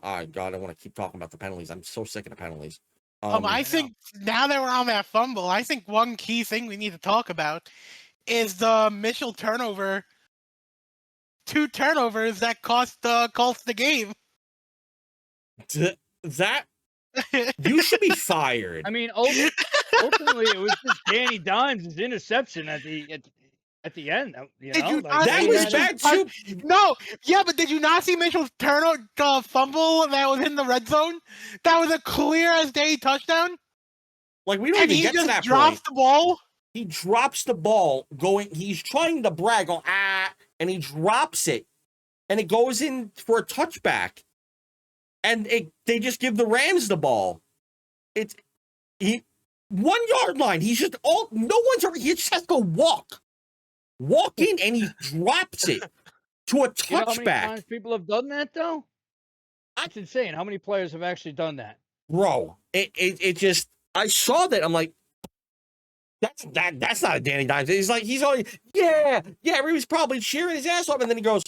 Speaker 1: Oh God, I want to keep talking about the penalties. I'm so sick of the penalties.
Speaker 2: I think now that we're on that fumble, I think one key thing we need to talk about is the Mitchell turnover. 2 turnovers that cost the game.
Speaker 1: That you should be fired.
Speaker 3: I mean, ultimately, it was just Danny Dimes' interception at the end. You know,
Speaker 1: that was bad too.
Speaker 2: No, yeah, but did you not see Mitchell's fumble that was in the red zone? That was a clear as day touchdown.
Speaker 1: Like, we don't even get to that point.
Speaker 2: He just drops the ball.
Speaker 1: He drops the ball he's trying to brag on, and he drops it, and it goes in for a touchback. And they just give the Rams the ball. 1 yard line. He's just he just has to go walk in, and he drops it to a touchback. You know how many
Speaker 3: times people have done that though? That's insane. How many players have actually done that?
Speaker 1: Bro, it just, I saw that. I'm like, that's not a Danny Dimes. He's only, yeah. He was probably cheering his ass off, and then he goes,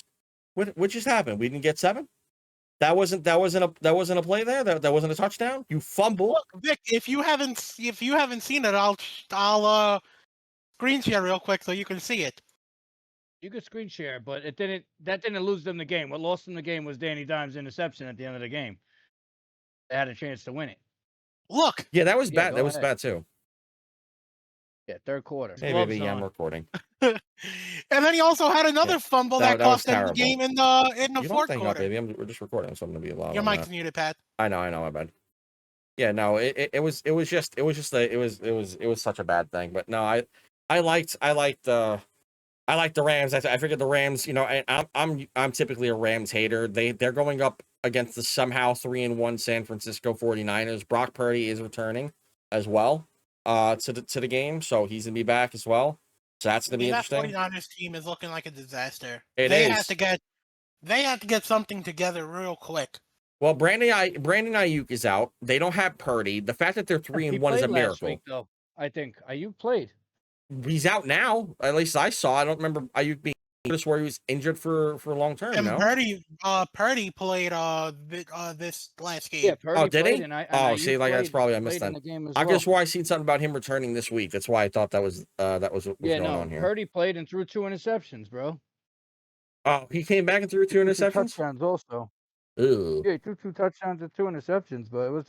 Speaker 1: what just happened? We didn't get 7? That wasn't a play there. That wasn't a touchdown. You fumbled.
Speaker 2: Look, Vic, if you haven't seen it, I'll screen share real quick so you can see it.
Speaker 3: You could screen share, but that didn't lose them the game. What lost them the game was Danny Dimes' interception at the end of the game. They had a chance to win it.
Speaker 2: Look.
Speaker 1: Yeah, that was bad. That was bad too.
Speaker 3: Yeah, 3rd quarter.
Speaker 1: Hey, baby, I'm recording.
Speaker 2: And then he also had another fumble that cost them the game in the 4th quarter.
Speaker 1: Up, baby. We're just recording, so I'm gonna be loud.
Speaker 2: Your mic's muted, Pat.
Speaker 1: I know, my bad. Yeah, no, it was such a bad thing. But no, I liked the Rams. I figured the Rams, you know, I'm typically a Rams hater. They're going up against the somehow 3-1 San Francisco 49ers. Brock Purdy is returning as well to the game, so he's gonna be back as well. So that's gonna be interesting.
Speaker 2: That 49ers team is looking like a disaster.
Speaker 1: They
Speaker 2: have to get something together real quick.
Speaker 1: Well, Brandon Ayuk is out. They don't have Purdy. The fact that they're 3-1 is a miracle.
Speaker 3: Week, though, I think Ayuk played.
Speaker 1: He's out now. At least I saw. I don't remember Ayuk being where he was injured for long term.
Speaker 2: And
Speaker 1: no?
Speaker 2: Purdy played this last game.
Speaker 3: Yeah, Purdy
Speaker 1: did
Speaker 3: played,
Speaker 1: he?
Speaker 3: And
Speaker 1: see, like that's probably I missed that. I guess I seen something about him returning this week. That's why I thought that was what was going on here.
Speaker 3: Purdy played and threw 2 interceptions, bro.
Speaker 1: Oh, he came back and threw 2 interceptions.
Speaker 3: Touchdowns also.
Speaker 1: Ew.
Speaker 3: Yeah, he threw 2 touchdowns and 2 interceptions, but it was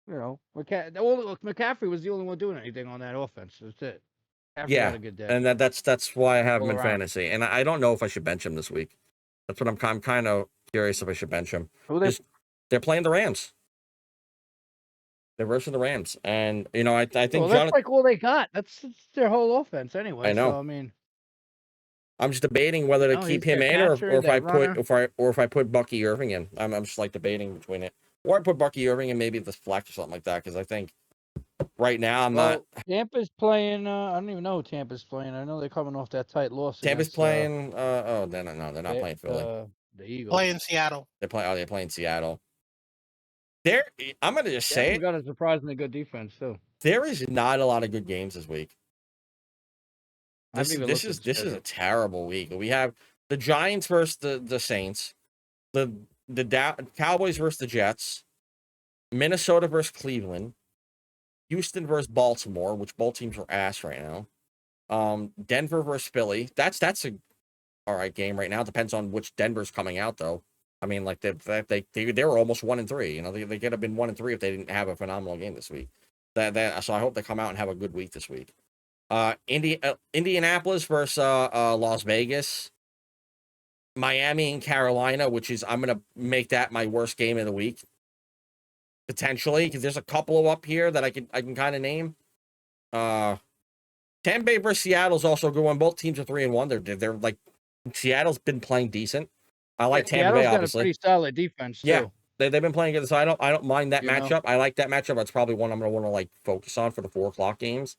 Speaker 3: McCaffrey was the only one doing anything on that offense. That's it. Stafford had
Speaker 1: Yeah,
Speaker 3: a good day.
Speaker 1: and that's why I have him
Speaker 3: All
Speaker 1: in
Speaker 3: around.
Speaker 1: fantasy, and I don't know if I should bench him this week. That's what I'm kind of curious if I should bench him.
Speaker 3: Who they?
Speaker 1: Just they're playing the Rams. They're versus the Rams, and I think
Speaker 3: Well, that's
Speaker 1: Jonathan.
Speaker 3: like all they got. That's their whole offense anyway.
Speaker 1: I know.
Speaker 3: So I mean,
Speaker 1: I'm just debating whether to keep
Speaker 3: he's
Speaker 1: him
Speaker 3: their
Speaker 1: in
Speaker 3: catcher,
Speaker 1: or if
Speaker 3: their
Speaker 1: I put
Speaker 3: runner.
Speaker 1: if I put Bucky Irving in. I'm just like debating between it, or I put Bucky Irving in maybe the flex or something like that because I think right now I'm not.
Speaker 3: Well, Tampa's playing. I don't even know who Tampa's playing. I know they're coming off that tight loss
Speaker 1: Tampa's
Speaker 3: against
Speaker 1: playing. Oh, they're not playing Philly.
Speaker 3: the Eagles.
Speaker 2: Play in Seattle.
Speaker 1: They're playing Seattle. There, I'm gonna just say
Speaker 3: Seattle's
Speaker 1: it.
Speaker 3: got a surprisingly good defense too.
Speaker 1: There is not a lot of good games this week.
Speaker 3: I haven't even looked at the
Speaker 1: This is a
Speaker 3: schedule.
Speaker 1: terrible week. We have the Giants versus the Saints, the Cowboys versus the Jets, Minnesota versus Cleveland, Houston versus Baltimore, which both teams are ass right now. Denver versus Philly. That's a all right game right now. Depends on which Denver's coming out though. I mean, like they were almost 1-3. They could have been 1-3 if they didn't have a phenomenal game this week. So I hope they come out and have a good week this week. Indianapolis versus Las Vegas, Miami and Carolina, which is I'm gonna make that my worst game of the week potentially because there's a couple of up here that I can kind of name. Tampa Bay versus Seattle is also a good one. Both teams are 3-1. They're like Seattle's been playing decent. I like Tampa Bay,
Speaker 3: Seattle's got a
Speaker 1: obviously.
Speaker 3: pretty solid defense too.
Speaker 1: Yeah, they've been playing good, so I don't mind that
Speaker 3: You know?
Speaker 1: matchup. I like that matchup. It's probably one I'm gonna want to like focus on for the 4:00 games.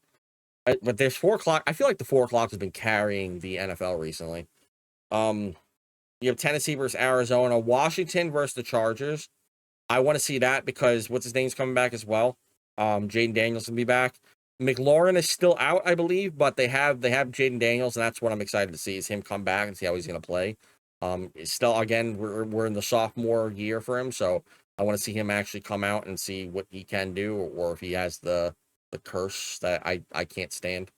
Speaker 1: But there's 4:00. I feel like the 4:00 has been carrying the NFL recently. You have Tennessee versus Arizona, Washington versus the Chargers. I want to see that because what's his name's coming back as well. Jaden Daniels will be back. McLaurin is still out, I believe, but they have Jaden Daniels, and that's what I'm excited to see is him come back and see how he's going to play. It's still again we're in the sophomore year for him, so I want to see him actually come out and see what he can do, or if he has the curse that I can't stand.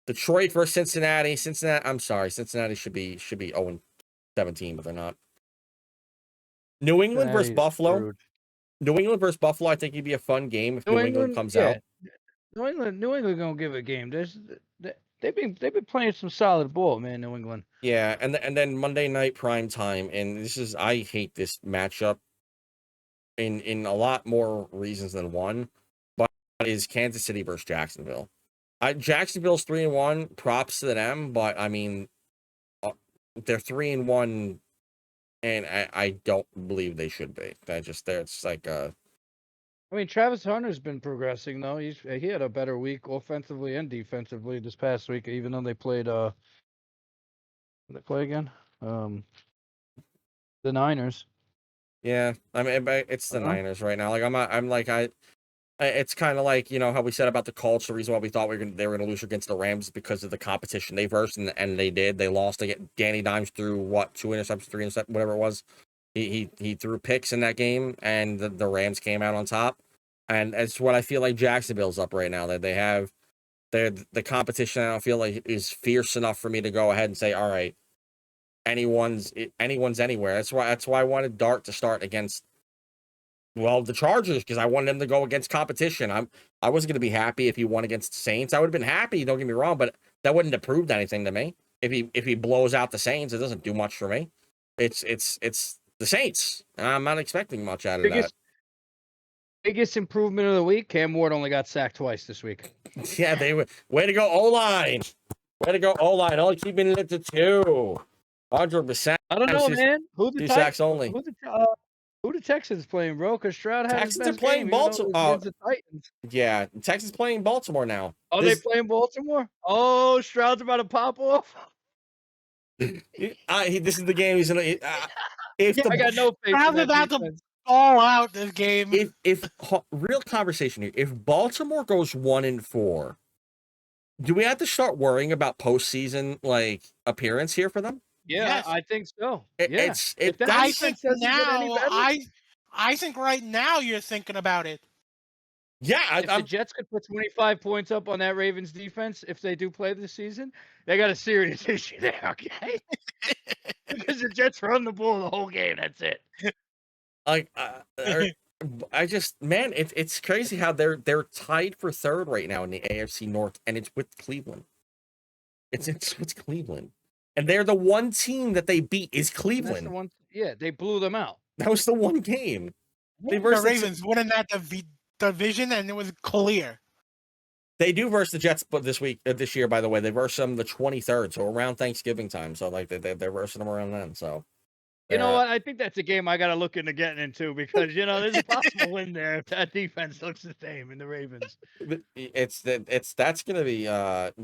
Speaker 1: Detroit versus Cincinnati. I'm sorry, Cincinnati should be 0-17, but they're not. New England versus Buffalo.
Speaker 3: Screwed.
Speaker 1: New England versus Buffalo, I think it'd be a fun game if New England comes out.
Speaker 3: New England gonna give a game. They've been playing some solid ball, man. New England.
Speaker 1: Yeah, and then Monday night prime time, and I hate this matchup in a lot more reasons than one, but is Kansas City versus Jacksonville. Jacksonville's 3-1. Props to them, but I mean, they're 3-1, and I don't believe they should be. It's like
Speaker 3: I mean, Travis Hunter's been progressing though. He had a better week offensively and defensively this past week, even though they played did they play again? The Niners.
Speaker 1: Yeah, I mean, it's the Niners right now. Like it's kind of like how we said about the Colts. The reason why we thought they were gonna lose against the Rams is because of the competition they versed, and they did. They lost. They get Danny Dimes threw 2 interceptions, 3 interceptions, whatever it was. He threw picks in that game, and the Rams came out on top. And it's what I feel like Jacksonville's up right now. That they have the competition. I don't feel like is fierce enough for me to go ahead and say, all right, anyone's anywhere. That's why I wanted Dart to start against the Chargers, because I wanted him to go against competition. I wasn't going to be happy if he won against the Saints. I would have been happy, don't get me wrong, but that wouldn't have proved anything to me. If he blows out the Saints, it doesn't do much for me. It's the Saints. I'm not expecting much out of that.
Speaker 3: Biggest improvement of the week, Cam Ward only got sacked twice this week.
Speaker 1: Yeah, they were. Way to go, O-line. Way to go, O-line. Only keeping it to 2. 100%.
Speaker 3: I don't know, man. Who the
Speaker 1: 2 sacks only.
Speaker 3: Who the Texans playing, bro? Because Stroud has
Speaker 1: Texans
Speaker 3: his best
Speaker 1: are playing
Speaker 3: game,
Speaker 1: Baltimore.
Speaker 3: the Titans.
Speaker 1: Yeah, Texans playing Baltimore now.
Speaker 3: Oh, they playing Baltimore? Oh, Stroud's about to pop off.
Speaker 1: This is the game he's gonna.
Speaker 3: I got no faith.
Speaker 2: Stroud's about to all out this game.
Speaker 1: If real conversation here, if Baltimore goes 1-4, do we have to start worrying about postseason appearance here for them?
Speaker 3: Yeah, yes. I think so.
Speaker 2: I think right now you're thinking about it.
Speaker 1: Yeah,
Speaker 3: if the Jets could put 25 points up on that Ravens defense, if they do play this season, they got a serious issue there. Okay, because the Jets run the ball the whole game. That's it.
Speaker 1: man, it's crazy how they're tied for third right now in the AFC North, and it's with Cleveland. It's Cleveland, and they're the one team that they beat is
Speaker 3: That's
Speaker 1: Cleveland.
Speaker 3: the one. Yeah, they blew them out.
Speaker 1: That was the one game. They
Speaker 2: The
Speaker 1: versed
Speaker 2: Ravens winning that division, and it was clear.
Speaker 1: They do verse the Jets, but this year, by the way, they verse them the 23rd, so around Thanksgiving time. So like they're versing them around then. So
Speaker 3: You know what? I think that's a game I got to look into getting into because there's a possible win there if that defense looks the same in the Ravens.
Speaker 1: That's gonna be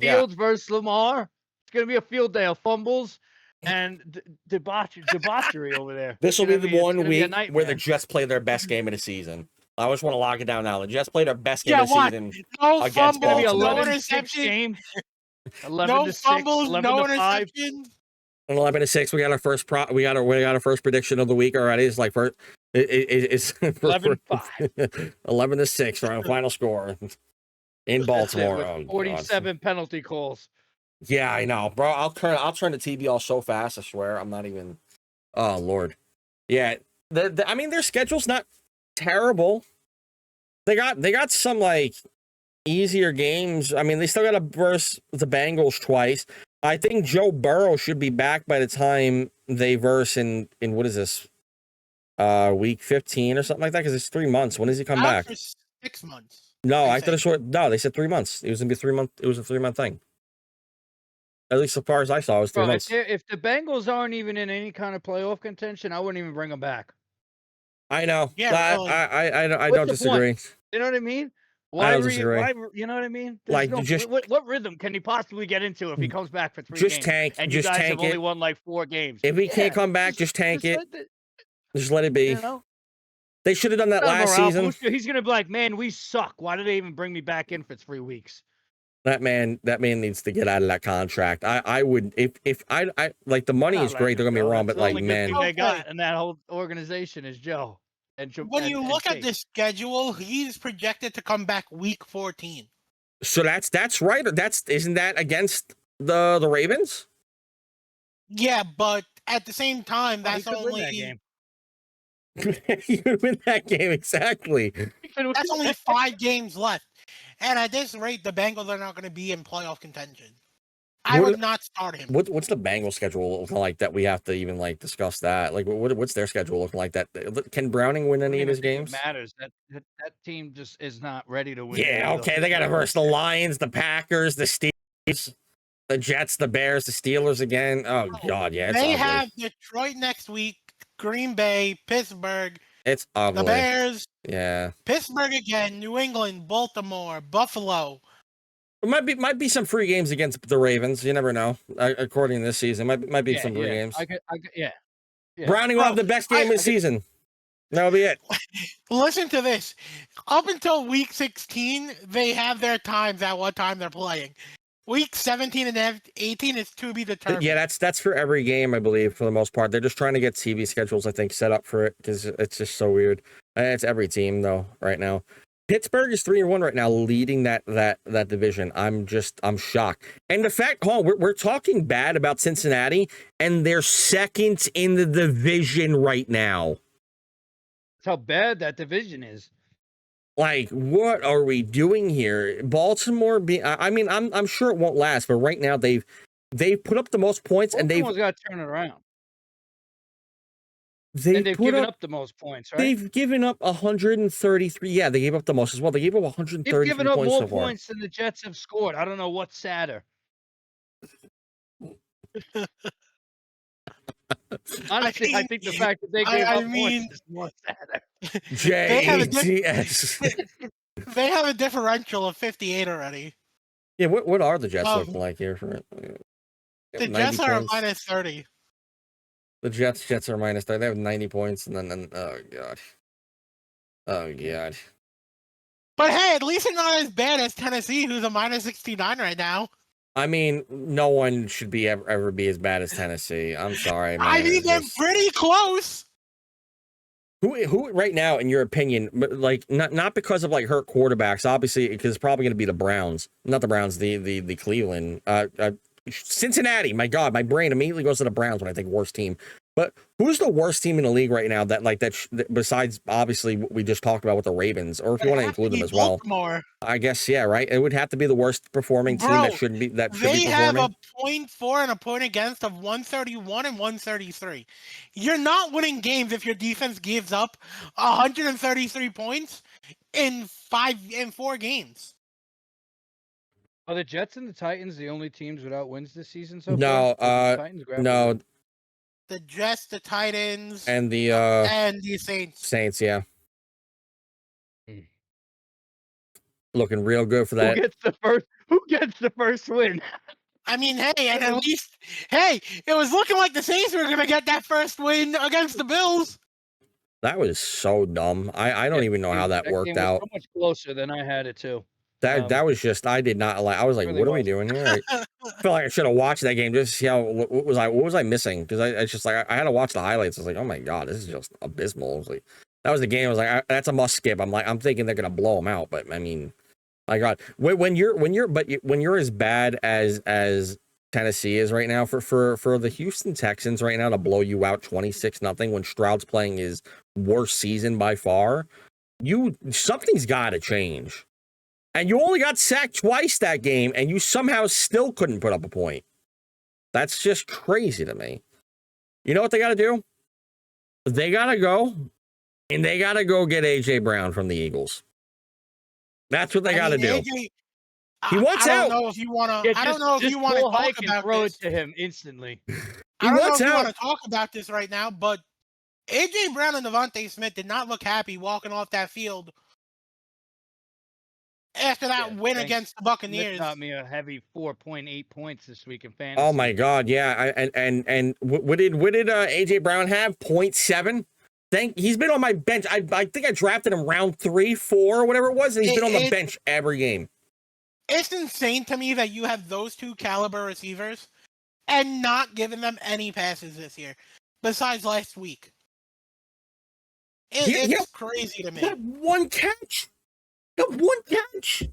Speaker 3: Fields versus Lamar. It's gonna be a field day of fumbles and debauchery over there.
Speaker 1: This will be the one week where the
Speaker 3: nightmare.
Speaker 1: Jets play their best game of the season. I just want to lock it down now. The Jets play their best game of the season
Speaker 2: No
Speaker 1: against
Speaker 2: fumbles, no
Speaker 1: Baltimore.
Speaker 3: 11-6 game. 11-6,
Speaker 2: No fumbles,
Speaker 3: 11-5.
Speaker 2: no interceptions.
Speaker 1: 11-6. We got our first we got our first prediction of the week already. It's like first. It's
Speaker 3: 11-5.
Speaker 1: 11-6 for our final score in Baltimore.
Speaker 3: With
Speaker 1: Oh,
Speaker 3: 47 penalty calls.
Speaker 1: Yeah, I know, bro. I'll turn the TV off so fast. I swear, I'm not even. Oh Lord, yeah. I mean, their schedule's not terrible. They got some like easier games. I mean, they still got to verse the Bengals twice. I think Joe Burrow should be back by the time they verse in what is this? Week 15 or something like that, because it's 3 months. When does he come back?
Speaker 2: For 6 months.
Speaker 1: No, I thought they said 3 months. It was gonna be 3 month. It was a 3 month thing. At least as far as I saw, it was 3 months.
Speaker 3: If the Bengals aren't even in any kind of playoff contention, I wouldn't even bring them back.
Speaker 1: I know.
Speaker 2: Yeah,
Speaker 1: I don't disagree.
Speaker 3: You know what I mean?
Speaker 1: I don't disagree.
Speaker 3: You know what I mean?
Speaker 1: Like,
Speaker 3: what rhythm can he possibly get into if he comes back for 3 games?
Speaker 1: Just tank.
Speaker 3: And
Speaker 1: just
Speaker 3: you guys
Speaker 1: tank
Speaker 3: have
Speaker 1: it.
Speaker 3: only won like 4 games.
Speaker 1: If he can't come back, just tank it. Just let it be.
Speaker 3: You know?
Speaker 1: They should have done that last season.
Speaker 3: He's gonna be like, man, we suck. Why did they even bring me back in for 3 weeks?
Speaker 1: That man needs to get out of that contract. I would if I like the money is great. Don't get me wrong, but like, man,
Speaker 3: they got and that whole organization is Joe.
Speaker 2: When you look at the schedule, he's projected to come back week 14.
Speaker 1: So that's right. Isn't that against the Ravens?
Speaker 2: Yeah, but at the same time, that's only
Speaker 3: that game.
Speaker 1: You win that game exactly.
Speaker 2: That's only 5 games left, and at this rate, the Bengals are not going to be in playoff contention. I would not start him.
Speaker 1: What's the Bengals schedule looking like that we have to even like discuss that? Like, what's their schedule looking like that? Can Browning win any of his games?
Speaker 3: It matters. That team just is not ready to win.
Speaker 1: Yeah, okay. They got to verse the Lions, the Packers, the Steelers, the Jets, the Bears, the Steelers again. Oh God, yeah.
Speaker 2: They have Detroit next week, Green Bay, Pittsburgh.
Speaker 1: It's ugly.
Speaker 2: The Bears.
Speaker 1: Yeah.
Speaker 2: Pittsburgh again, New England, Baltimore, Buffalo.
Speaker 1: It might be some free games against the Ravens. You never know. According to this season, might be some free games.
Speaker 3: Yeah.
Speaker 1: Browning will have the best game of the season. That'll be it.
Speaker 2: Listen to this. Up until week 16, they have their times at what time they're playing. Week 17 and 18 is to be determined.
Speaker 1: Yeah, that's for every game, I believe, for the most part. They're just trying to get TV schedules, I think, set up for it because it's just so weird. It's every team though right now. Pittsburgh is 3-1 right now, leading that division. I'm shocked. And the fact, we're talking bad about Cincinnati, and they're second in the division right now.
Speaker 3: That's how bad that division is.
Speaker 1: Like, what are we doing here? Baltimore, I mean, I'm sure it won't last, but right now they've put up the most points, and they've
Speaker 3: got to turn it around. They've given up the most points, right?
Speaker 1: They've given up 133. Yeah, they gave up the most as well. They gave up 133
Speaker 3: They've given up
Speaker 1: points
Speaker 3: more
Speaker 1: so far.
Speaker 3: points than the Jets have scored. I don't know what's sadder. Honestly, I think the fact that they gave up points is more sadder.
Speaker 1: JTS.
Speaker 2: They have a differential of 58 already.
Speaker 1: Yeah, what are the Jets looking like here for it?
Speaker 2: The Jets are minus 30.
Speaker 1: The Jets are minus 30. They have 90 points, and then oh god.
Speaker 2: But hey, at least it's not as bad as Tennessee, who's a minus 69 right now.
Speaker 1: I mean, no one should be ever be as bad as Tennessee. I'm sorry, man.
Speaker 2: I mean, they're pretty close.
Speaker 1: Who right now, in your opinion, like not because of like hurt quarterbacks, obviously, because it's probably going to be the Browns, not the Browns, the Cleveland, Cincinnati. My God, my brain immediately goes to the Browns when I think worst team. But who's the worst team in the league right now besides obviously what we just talked about with the Ravens, or if you want to include them as well?
Speaker 2: Baltimore.
Speaker 1: I guess, yeah, right. It would have to be the worst performing team that should be
Speaker 2: They have
Speaker 1: performing.
Speaker 2: a 0.4 and a point against of 131 and 133. You're not winning games if your defense gives up 133 points in 4 games.
Speaker 3: Are the Jets and the Titans the only teams without wins this season so
Speaker 1: No,
Speaker 3: far? The Titans
Speaker 1: no.
Speaker 2: The Jets, the Titans,
Speaker 1: and the
Speaker 2: Saints.
Speaker 1: Saints, yeah. Looking real good for that.
Speaker 3: Who gets the first win?
Speaker 2: I mean, hey, and at least, it was looking like the Saints were going to get that first win against the Bills.
Speaker 1: That was so dumb. I don't even know how that worked out.
Speaker 3: So much closer than I had it too.
Speaker 1: That was just, I did not like. I was like, really, what are we doing here? I feel like I should have watched that game just to see what was I missing? Because it's just like I had to watch the highlights. I was like, oh my god, this is just abysmal. I was like, that was the game. I was like, that's a must skip. I'm thinking they're gonna blow them out, but I mean, my god, when you're as bad as Tennessee is right now, for the Houston Texans right now to blow you out 26-0 when Stroud's playing his worst season by far, something's got to change. And you only got sacked twice that game, and you somehow still couldn't put up a point. That's just crazy to me. You know what they got to do? They got to go, and they got to go get A.J. Brown from the Eagles. That's what they got to do. He wants out.
Speaker 2: I don't know if you want to. I don't know if you want to talk about
Speaker 3: throw
Speaker 2: this.
Speaker 3: it to him instantly.
Speaker 2: I don't know if you want to talk about this right now, but A.J. Brown and Devontae Smith did not look happy walking off that field after that win against the Buccaneers.
Speaker 3: Smith got me a heavy 4.8 points this week in fantasy.
Speaker 1: Oh my god, yeah. And what did AJ Brown have? 0.7? He's been on my bench. I think I drafted him round 3, 4, or whatever it was, and he's been on the bench every game.
Speaker 2: It's insane to me that you have those two caliber receivers and not giving them any passes this year, besides last week. It's crazy to me.
Speaker 1: One catch. One catch.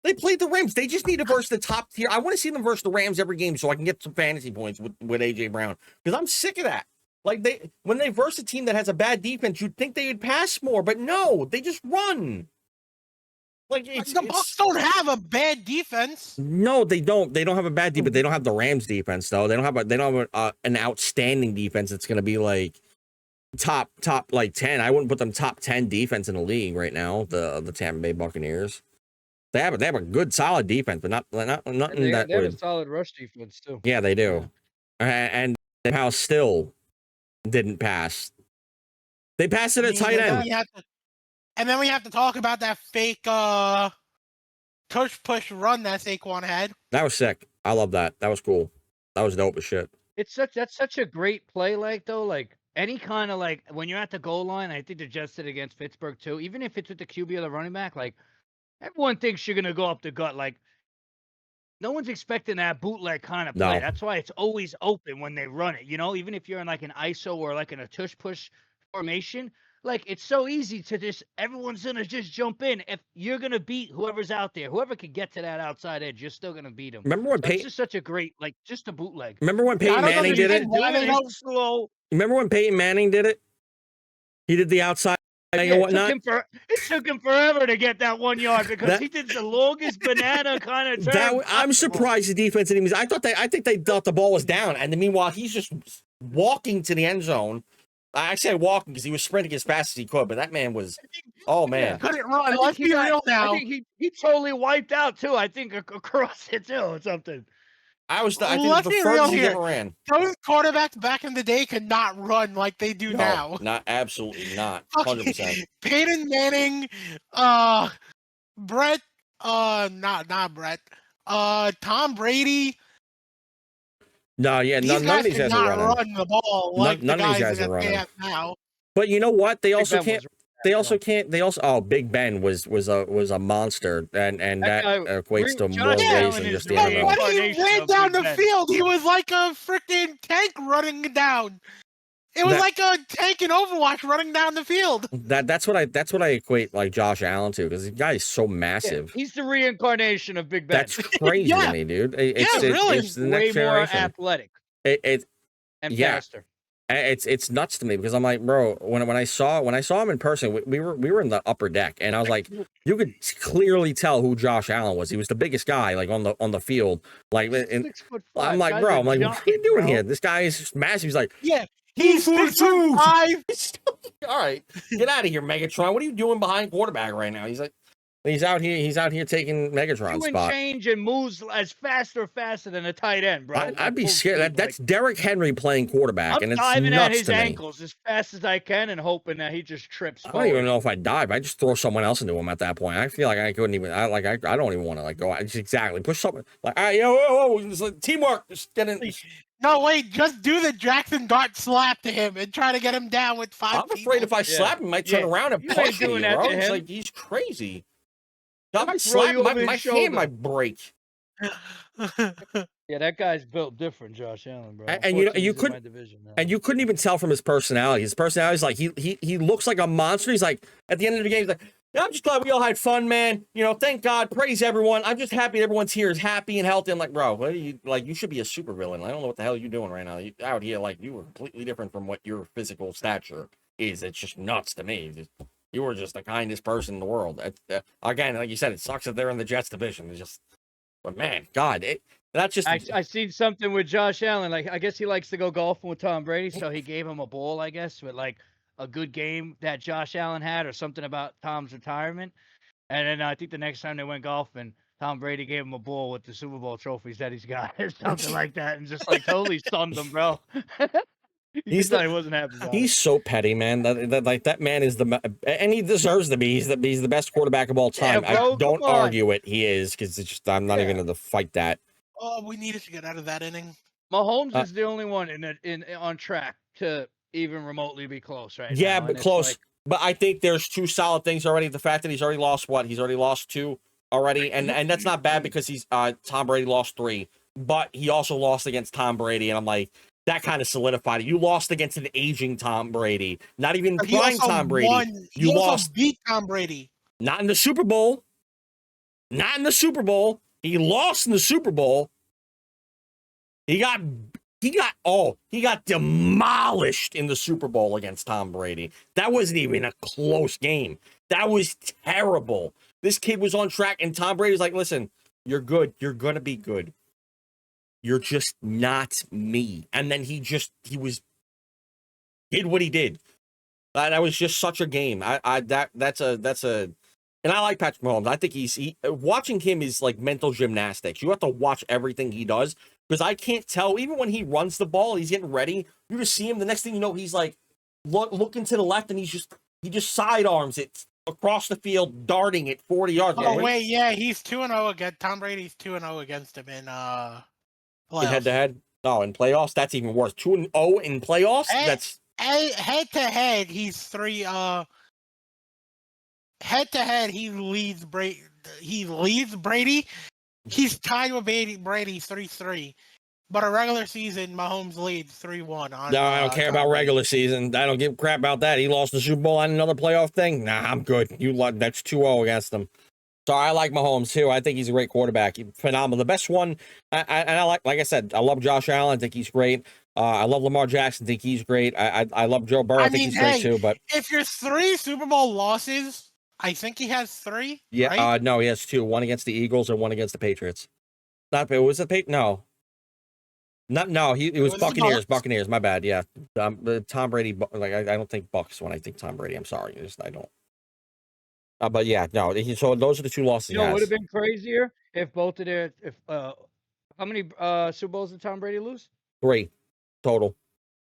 Speaker 1: They played the Rams. They just need to verse the top tier. I want to see them verse the Rams every game so I can get some fantasy points with AJ Brown, because I'm sick of that. Like when they verse a team that has a bad defense, you'd think they would pass more, but no, they just run. Like
Speaker 2: the Bucs don't have a bad defense.
Speaker 1: No, they don't. They don't have a bad defense. They don't have the Rams defense though. They don't have an outstanding defense that's going to be like top like 10. I wouldn't put them top 10 defense in the league right now. The Tampa Bay Buccaneers. They have a good solid defense, but nothing that
Speaker 3: they have a solid rush defense too.
Speaker 1: Yeah, they do. And how still didn't pass. They passed it at tight end.
Speaker 2: And then we have to talk about that fake push run that Saquon had.
Speaker 1: That was sick. I love that. That was cool. That was dope as shit.
Speaker 3: That's such a great play, like any kind of when you're at the goal line. I think the Jets did against Pittsburgh too. Even if it's with the QB or the running back, everyone thinks you're gonna go up the gut. No one's expecting that bootleg kind of play. No. That's why it's always open when they run it. Even if you're in an ISO or in a tush push formation. It's so easy to everyone's going to just jump in. If you're going to beat whoever's out there, whoever can get to that outside edge, you're still going to beat them.
Speaker 1: Remember when
Speaker 3: It's just such a great, just a bootleg.
Speaker 1: Remember when Peyton Manning did it?
Speaker 3: Slow.
Speaker 1: Remember when Peyton Manning did it? He did the outside and whatnot.
Speaker 3: It took him forever to get that 1 yard because he did the longest banana kind of turn.
Speaker 1: I'm surprised the defense didn't even. I think they thought the ball was down, and then meanwhile he's just walking to the end zone. I say walking because he was sprinting as fast as he could, but that man was, oh man,
Speaker 2: couldn't run. Let's be real now.
Speaker 3: I think he totally wiped out too. I think across it too or something.
Speaker 1: I think it was the furthest he ever ran.
Speaker 2: Those quarterbacks back in the day could not run like they do now.
Speaker 1: Not absolutely not. 100%.
Speaker 2: Peyton Manning, Brett, not Brett, Tom Brady.
Speaker 1: No, yeah, none of these guys are
Speaker 2: run the ball like
Speaker 1: none of these guys are running
Speaker 2: now.
Speaker 1: But you know what? They also can't. They also can't. They also. Oh, Big Ben was a monster, and that equates to more ways than just the NFL.
Speaker 2: When he ran down the field, he was like a freaking tank running down. It was like a tank in Overwatch running down the field.
Speaker 1: That's what I equate Josh Allen to, because the guy is so massive.
Speaker 3: Yeah, he's the reincarnation of Big Ben.
Speaker 1: That's crazy to me, dude.
Speaker 2: Really.
Speaker 1: It's the next
Speaker 3: way more
Speaker 1: generation.
Speaker 3: athletic. and
Speaker 1: Yeah.
Speaker 3: faster.
Speaker 1: It's nuts to me because I'm like, bro, when I saw him in person, we were in the upper deck, and I was like, you could clearly tell who Josh Allen was. He was the biggest guy like on the field. Like, and
Speaker 3: 6'5".
Speaker 1: I'm like,
Speaker 3: Guy's
Speaker 1: bro,
Speaker 3: a
Speaker 1: I'm like, what are you
Speaker 3: giant,
Speaker 1: doing
Speaker 3: bro.
Speaker 1: here? This guy is just massive. He's like,
Speaker 2: Yeah, he's
Speaker 1: 242.
Speaker 2: 6'5".
Speaker 1: All right, get out of here, Megatron. What are you doing behind quarterback right now? He's like, he's out here taking Megatron's
Speaker 3: Doing
Speaker 1: spot.
Speaker 3: change and moves as faster than a tight end, bro.
Speaker 1: I'd be
Speaker 3: full
Speaker 1: scared.
Speaker 3: speed,
Speaker 1: That's Derrick Henry playing quarterback,
Speaker 3: I'm
Speaker 1: and it's
Speaker 3: diving at
Speaker 1: nuts
Speaker 3: his
Speaker 1: to me.
Speaker 3: ankles as fast as I can and hoping that he just trips
Speaker 1: I
Speaker 3: forward.
Speaker 1: don't even know if I dive. I just throw someone else into him at that point. I feel like I couldn't even. I don't even want to like go. Just exactly push someone. Like, all right, whoa, it's like teamwork. Just get in.
Speaker 2: No, wait, just do the Jackson Dart slap to him and try to get him down with 5
Speaker 1: I'm afraid if I
Speaker 3: Yeah.
Speaker 1: slap him, he might turn
Speaker 3: Yeah.
Speaker 1: around and
Speaker 3: You ain't
Speaker 1: punch me,
Speaker 3: doing that
Speaker 1: bro.
Speaker 3: to
Speaker 1: It's
Speaker 3: him.
Speaker 1: like he's crazy. I might
Speaker 3: throw
Speaker 1: slap
Speaker 3: you
Speaker 1: my
Speaker 3: over his
Speaker 1: hand
Speaker 3: shoulder.
Speaker 1: might break.
Speaker 3: Yeah, that guy's built different, Josh Allen, bro.
Speaker 1: And you know,
Speaker 3: Unfortunately,
Speaker 1: you
Speaker 3: he's in
Speaker 1: could-
Speaker 3: my division now.
Speaker 1: And you couldn't even tell from his personality. His personality is like he looks like a monster. He's like at the end of the game, he's like, yeah, I'm just glad we all had fun, man. You know, thank God, praise everyone. I'm just happy everyone's here is happy and healthy. I'm like, bro, what are you like? You should be a supervillain. I don't know what the hell you're doing right now. You out here like you were completely different from what your physical stature is. It's just nuts to me. You were just the kindest person in the world. Again, like you said, it sucks that they're in the Jets division. It's just, but man, God, that's just.
Speaker 3: I seen something with Josh Allen. Like, I guess he likes to go golfing with Tom Brady, so he gave him a ball, I guess, with like a good game that Josh Allen had, or something about Tom's retirement. And then I think the next time they went golfing, Tom Brady gave him a ball with the Super Bowl trophies that he's got, or something like that, and just like totally stunned him, bro. He wasn't happy about
Speaker 1: He's
Speaker 3: it.
Speaker 1: so petty, man. That man is and he deserves to be. He's the best quarterback of all time.
Speaker 3: Yeah, bro,
Speaker 1: I don't
Speaker 3: come on.
Speaker 1: argue it. He is because it's just I'm not even going to fight that.
Speaker 2: Oh, we needed to get out of that inning.
Speaker 3: Mahomes is the only one on track to even remotely be close right now.
Speaker 1: Yeah,
Speaker 3: and
Speaker 1: but
Speaker 3: it's
Speaker 1: close.
Speaker 3: like-
Speaker 1: But I think there's two solid things already. The fact that he's already lost He's already lost 2 already, and that's not bad because he's Tom Brady lost 3, but he also lost against Tom Brady, and I'm like, that kind of solidified it. You lost against an aging Tom Brady, not even
Speaker 2: But he
Speaker 1: prime
Speaker 2: also
Speaker 1: Tom Brady.
Speaker 2: won. He
Speaker 1: You
Speaker 2: also
Speaker 1: lost.
Speaker 2: beat Tom Brady.
Speaker 1: Not in the Super Bowl. Not in the Super Bowl. He lost in the Super Bowl. He got demolished in the Super Bowl against Tom Brady. That wasn't even a close game. That was terrible. This kid was on track, and Tom Brady's like, listen, you're good. You're going to be good. You're just not me. And then he did what he did. That was just such a game. That's a, and I like Patrick Mahomes. I think watching him is like mental gymnastics. You have to watch everything he does because I can't tell. Even when he runs the ball, he's getting ready. You just see him. The next thing you know, he's like looking to the left, and he just sidearms it across the field, darting it 40 yards.
Speaker 2: Oh wait, yeah, he's 2-0 against Tom Brady's 2-0 against him in playoffs.
Speaker 1: Head to head. No, in playoffs, that's even worse. 2-0 in playoffs. That's
Speaker 2: head to head. He's 3. Head to head, he leads Brady. He's tied with Brady 3-3. But a regular season, Mahomes leads 3-1.
Speaker 1: No, I don't care about regular season. I don't give a crap about that. He lost the Super Bowl on another playoff thing. Nah, I'm good. That's 2-0 against him. So I like Mahomes too. I think he's a great quarterback. Phenomenal. The best one. I like I said, I love Josh Allen. I think he's great. I love Lamar Jackson. I think he's great. I love Joe Burrow. I think he's great too. But
Speaker 2: if you're 3 Super Bowl losses, I think he has 3.
Speaker 1: Yeah.
Speaker 2: Right?
Speaker 1: No, he has 2. One against the Eagles and one against the Patriots. Was the Patriots? No. No. It was Buccaneers. Buccaneers. My bad. Yeah. Tom Brady. Like I don't think Bucks when I think Tom Brady. I'm sorry. I don't. But yeah, no. So those are the 2 losses.
Speaker 3: You know, it would have been crazier if both of their. How many Super Bowls did Tom Brady lose?
Speaker 1: 3 total.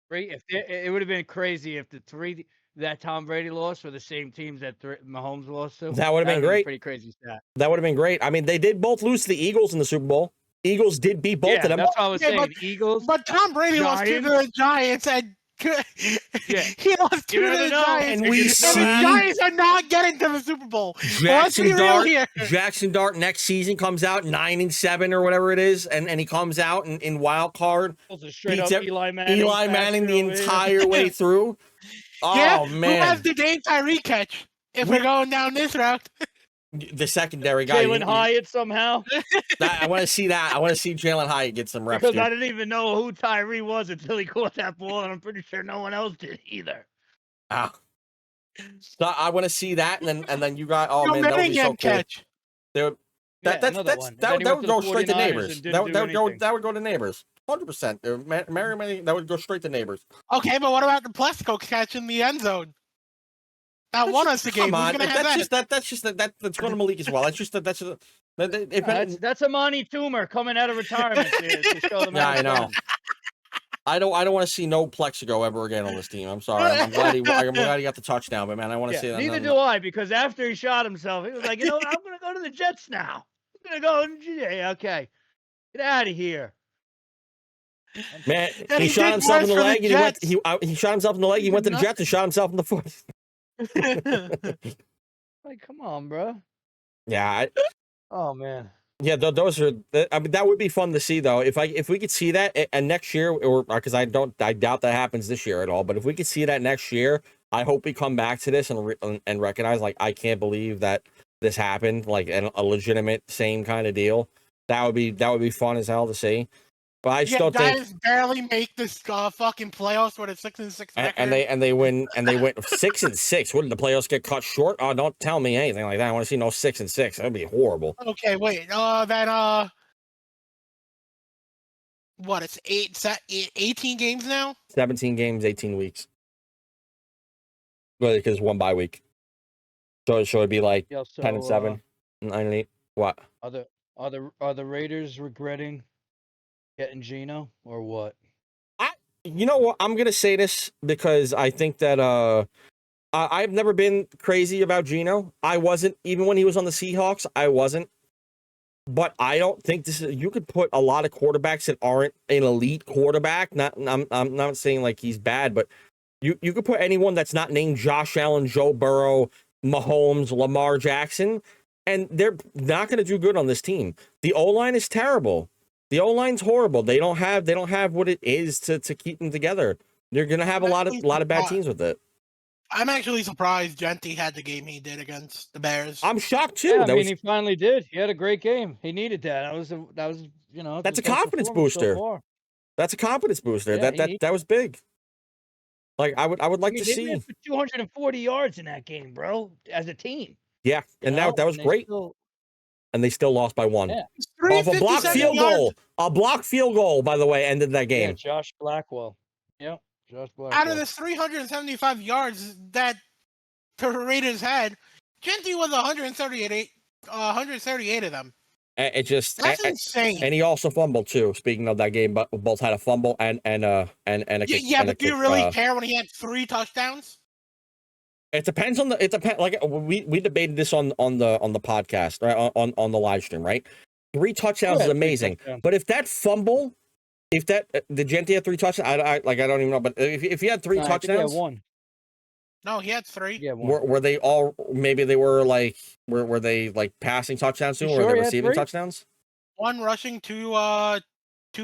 Speaker 3: 3. It would have been crazy if the 3 that Tom Brady lost were the same teams that Mahomes lost to.
Speaker 1: That would have been great.
Speaker 3: Pretty crazy stat.
Speaker 1: That would have been great. I mean, they did both lose to the Eagles in the Super Bowl. Eagles did beat both of them.
Speaker 3: That's what I was saying.
Speaker 2: But,
Speaker 3: Eagles.
Speaker 2: But Tom Brady lost to the Giants and he lost to the Giants.
Speaker 1: And we see
Speaker 2: the Giants are not getting to the Super Bowl.
Speaker 1: Jackson Dart next season comes out 9-7 or whatever it is, and he comes out in wild card.
Speaker 3: Straight up Eli Manning
Speaker 1: the entire way through. Oh man!
Speaker 2: Who has the Dave Tyree catch? If we're going down this route.
Speaker 1: The secondary guy.
Speaker 3: Jalen Hyatt somehow.
Speaker 1: I want to see that. I want to see Jalen Hyatt get some reps.
Speaker 3: Because I didn't even know who Tyree was until he caught that ball, and I'm pretty sure no one else did either.
Speaker 1: Ah. So I want to see that, and then you got. Oh man, that would be so cool.
Speaker 2: Catch.
Speaker 1: That would go straight to neighbors. That would go to neighbors. 100%. Mary, that would go straight to neighbors.
Speaker 2: Okay, but what about the Plesko catch in the end zone? That won us the game.
Speaker 1: Come on, that's going to Malik as well.
Speaker 3: That's Amani Toomer coming out of retirement to show them.
Speaker 1: Yeah, I know. I don't want to see no Plexico ever again on this team. I'm sorry. I'm glad he got the touchdown, but man, I want to see that.
Speaker 3: Neither do I, because after he shot himself, he was like, I'm going to go to the Jets now. I'm going to go. Okay, get out of here.
Speaker 1: Man, he shot himself in the leg, and he shot himself in the leg. He went to the Jets and shot himself in the foot.
Speaker 3: Like, come on, bro.
Speaker 1: Yeah.
Speaker 3: Oh man.
Speaker 1: Yeah, those are. I mean, that would be fun to see, though. If we could see that, and next year, or because I doubt that happens this year at all. But if we could see that next year, I hope we come back to this and recognize, like, I can't believe that this happened, like a legitimate same kind of deal. That would be fun as hell to see. But I still think
Speaker 2: guys barely make this fucking playoffs with a 6-6 record.
Speaker 1: And they win 6-6. Wouldn't the playoffs get cut short? Oh, don't tell me anything like that. I want to see no 6-6. That'd be horrible.
Speaker 2: Okay, wait. What? It's 18 games now.
Speaker 1: 17 games, 18 weeks. Well, because one bye week. So it'd be like 10-7, 9-8. What?
Speaker 3: Are the Raiders regretting getting Geno or what?
Speaker 1: You know what? I'm gonna say this because I think that I've never been crazy about Geno. I wasn't, even when he was on the Seahawks. I wasn't. But I don't think this is. You could put a lot of quarterbacks that aren't an elite quarterback. I'm not saying like he's bad, but you could put anyone that's not named Josh Allen, Joe Burrow, Mahomes, Lamar Jackson, and they're not going to do good on this team. The O-line is terrible. The O-line's horrible. They don't have what it is to keep them together. They're going to have a lot of bad teams with it.
Speaker 2: I'm actually surprised Genty had the game he did against the Bears.
Speaker 1: I'm shocked too.
Speaker 3: Yeah, he finally did. He had a great game. He needed that. That was
Speaker 1: that's a confidence booster. That's a confidence booster. Yeah, that was big. Like I would like to see.
Speaker 3: They ran for 240 yards in that game, bro, as a team.
Speaker 1: Yeah, and that was great. And they still lost by one.
Speaker 3: Yeah.
Speaker 1: Off a blocked field goal. A blocked field goal, by the way, ended that game.
Speaker 3: Yeah, Josh Blackwell. Yep. Josh Blackwell.
Speaker 2: Out of the 375 yards that the Raiders had, Genty was 138 of them. That's insane.
Speaker 1: And he also fumbled too. Speaking of that game, but both had a fumble and a kick.
Speaker 2: Yeah, but do you really care when he had 3 touchdowns?
Speaker 1: It depends on like we debated this on the podcast, right? On the live stream, right? 3 touchdowns is amazing. But if that fumble, the Genty had 3 touchdowns, I don't even know, but if he had 3 touchdowns,
Speaker 3: he had 1.
Speaker 2: No, he had 3.
Speaker 3: Yeah,
Speaker 1: were they all, maybe they were like, were they like passing touchdowns too, or were they receiving touchdowns?
Speaker 2: 1 rushing, 2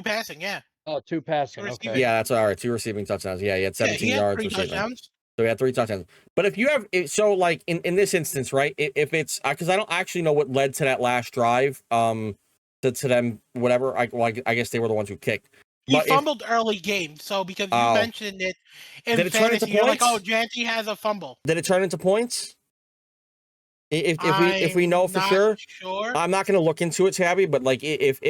Speaker 2: passing, yeah.
Speaker 3: Oh, 2 passing. Okay.
Speaker 1: Yeah, that's all right. 2 receiving touchdowns. Yeah, he had 17 yards receiving.
Speaker 2: Touchdowns.
Speaker 1: So we had 3 touchdowns. But if you have, so like in this instance, right? If it's, because I don't actually know what led to that last drive, to them, whatever. I guess they were the ones who kicked.
Speaker 2: He fumbled early game, so because you mentioned it in fantasy, you're like, oh, Genty has a fumble.
Speaker 1: Did it turn into points? If we know for sure, I'm not going to look into it, Tabby. But like if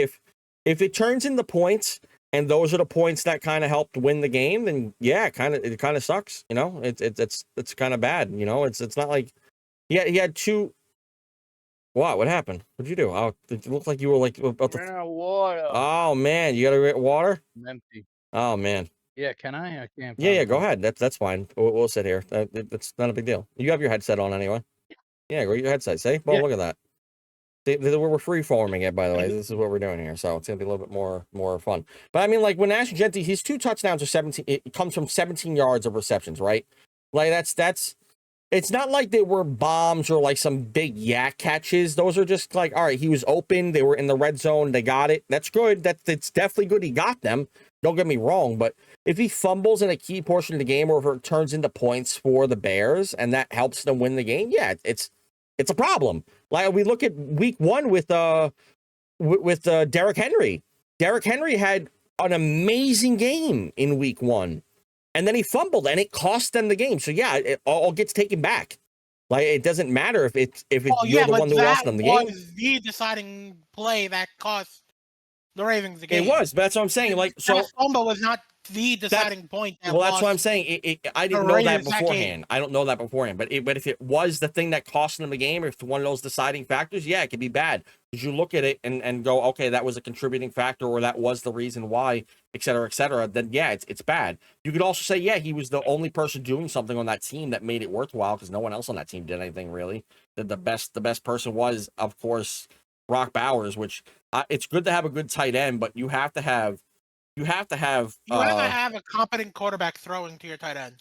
Speaker 1: it turns into points, and those are the points that kind of helped win the game, then yeah, it kind of sucks. You know, it's kind of bad. You know, it's not like he had 2. What happened? What'd you do? Oh, it looked like you were like about to.
Speaker 3: Ran out of water.
Speaker 1: Oh man, you gotta get water.
Speaker 3: I'm empty.
Speaker 1: Oh man.
Speaker 3: Yeah, can I? I can't.
Speaker 1: Yeah, go ahead. That's fine. We'll sit here. That's not a big deal. You have your headset on anyway. Yeah, go get your headset. See? Well, look at that. We're free forming it, by the way. This is what we're doing here, so it's gonna be a little bit more fun. But I mean, like when Ashton Genty, his 2 touchdowns are 17. It comes from 17 yards of receptions, right? Like that's. It's not like they were bombs or like some big yak catches. Those are just like, all right, he was open. They were in the red zone. They got it. That's good. It's definitely good. He got them. Don't get me wrong. But if he fumbles in a key portion of the game, or if it turns into points for the Bears and that helps them win the game, yeah, it's a problem. Like we look at week 1 with Derrick Henry. Derrick Henry had an amazing game in week 1, and then he fumbled, and it cost them the game. So yeah, it all gets taken back. Like it doesn't matter if you're the one who lost them the game.
Speaker 2: That was the deciding play that cost the Ravens the game.
Speaker 1: It was, but that's what I'm saying. Like, so
Speaker 2: that fumble was not the deciding point.
Speaker 1: Well, that's what I'm saying. I didn't know that beforehand. I don't know that beforehand. But if it was the thing that cost them the game, if it's one of those deciding factors, yeah, it could be bad. Because you look at it and go, okay, that was a contributing factor, or that was the reason why, et cetera, then yeah, it's bad. You could also say, yeah, he was the only person doing something on that team that made it worthwhile, because no one else on that team did anything really. The best person was, of course, Brock Bowers, which it's good to have a good tight end, but you have to have
Speaker 2: a competent quarterback throwing to your tight end.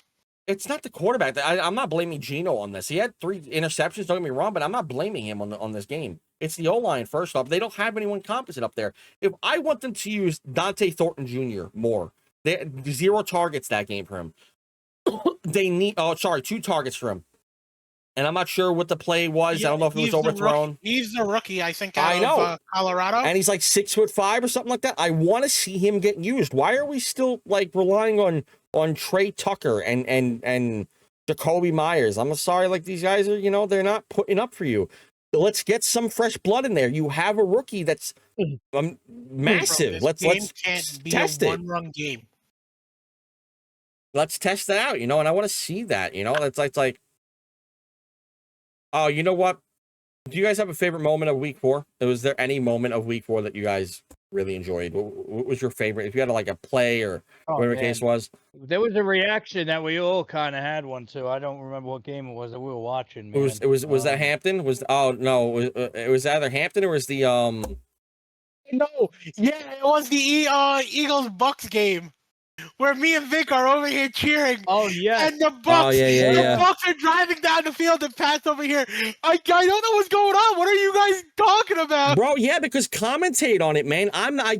Speaker 1: It's not the quarterback. I'm not blaming Geno on this. He had 3 interceptions, don't get me wrong, but I'm not blaming him on this game. It's the O-line, first off. They don't have anyone competent up there. If I want them to use Dante Thornton Jr. more, they had 0 targets that game for him. They need 2 targets for him. And I'm not sure what the play was. I don't know if it was overthrown.
Speaker 2: He's the rookie, I think, out of Colorado.
Speaker 1: And he's like 6'5" or something like that. I want to see him get used. Why are we still like relying on Trey Tucker and Jacoby Myers? I'm sorry, like these guys are, they're not putting up for you. Let's get some fresh blood in there. You have a rookie that's massive.
Speaker 2: Bro,
Speaker 1: let's test it.
Speaker 2: One-run game.
Speaker 1: Let's test that out, and I want to see that. It's like. Oh, you know what? Do you guys have a favorite moment of week 4? Was there any moment of week 4 that you guys really enjoyed? What was your favorite? If you had like a play or whatever the case was.
Speaker 3: There was a reaction that we all kind of had one too. I don't remember what game it was that we were watching. Man.
Speaker 1: Was that Hampton? Was it was either Hampton or was the
Speaker 2: No, yeah, it was the Eagles Bucks game. Where me and Vic are over here cheering.
Speaker 3: Oh yeah.
Speaker 2: And the Bucks, the Bucks are driving down the field and Pat's over here. I don't know what's going on. What are you guys talking about?
Speaker 1: Bro, yeah, because commentate on it, man. I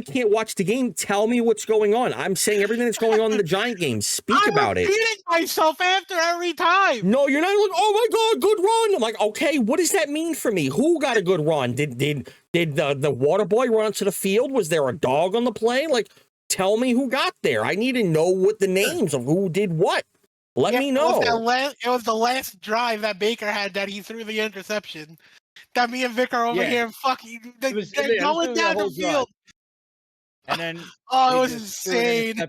Speaker 1: can't watch the game. Tell me what's going on. I'm saying everything that's going on in the Giant game. Speak about it.
Speaker 2: I'm repeating myself after every time.
Speaker 1: No, you're not like, oh my God, good run. I'm like, okay, what does that mean for me? Who got a good run? Did the water boy run onto the field? Was there a dog on the play? Like, tell me who got there. I need to know what the names of who did what. Let me know.
Speaker 2: It was the last drive that Baker had that he threw the interception. That me and Vic are over here fucking going down the field.
Speaker 3: And then
Speaker 2: it was insane.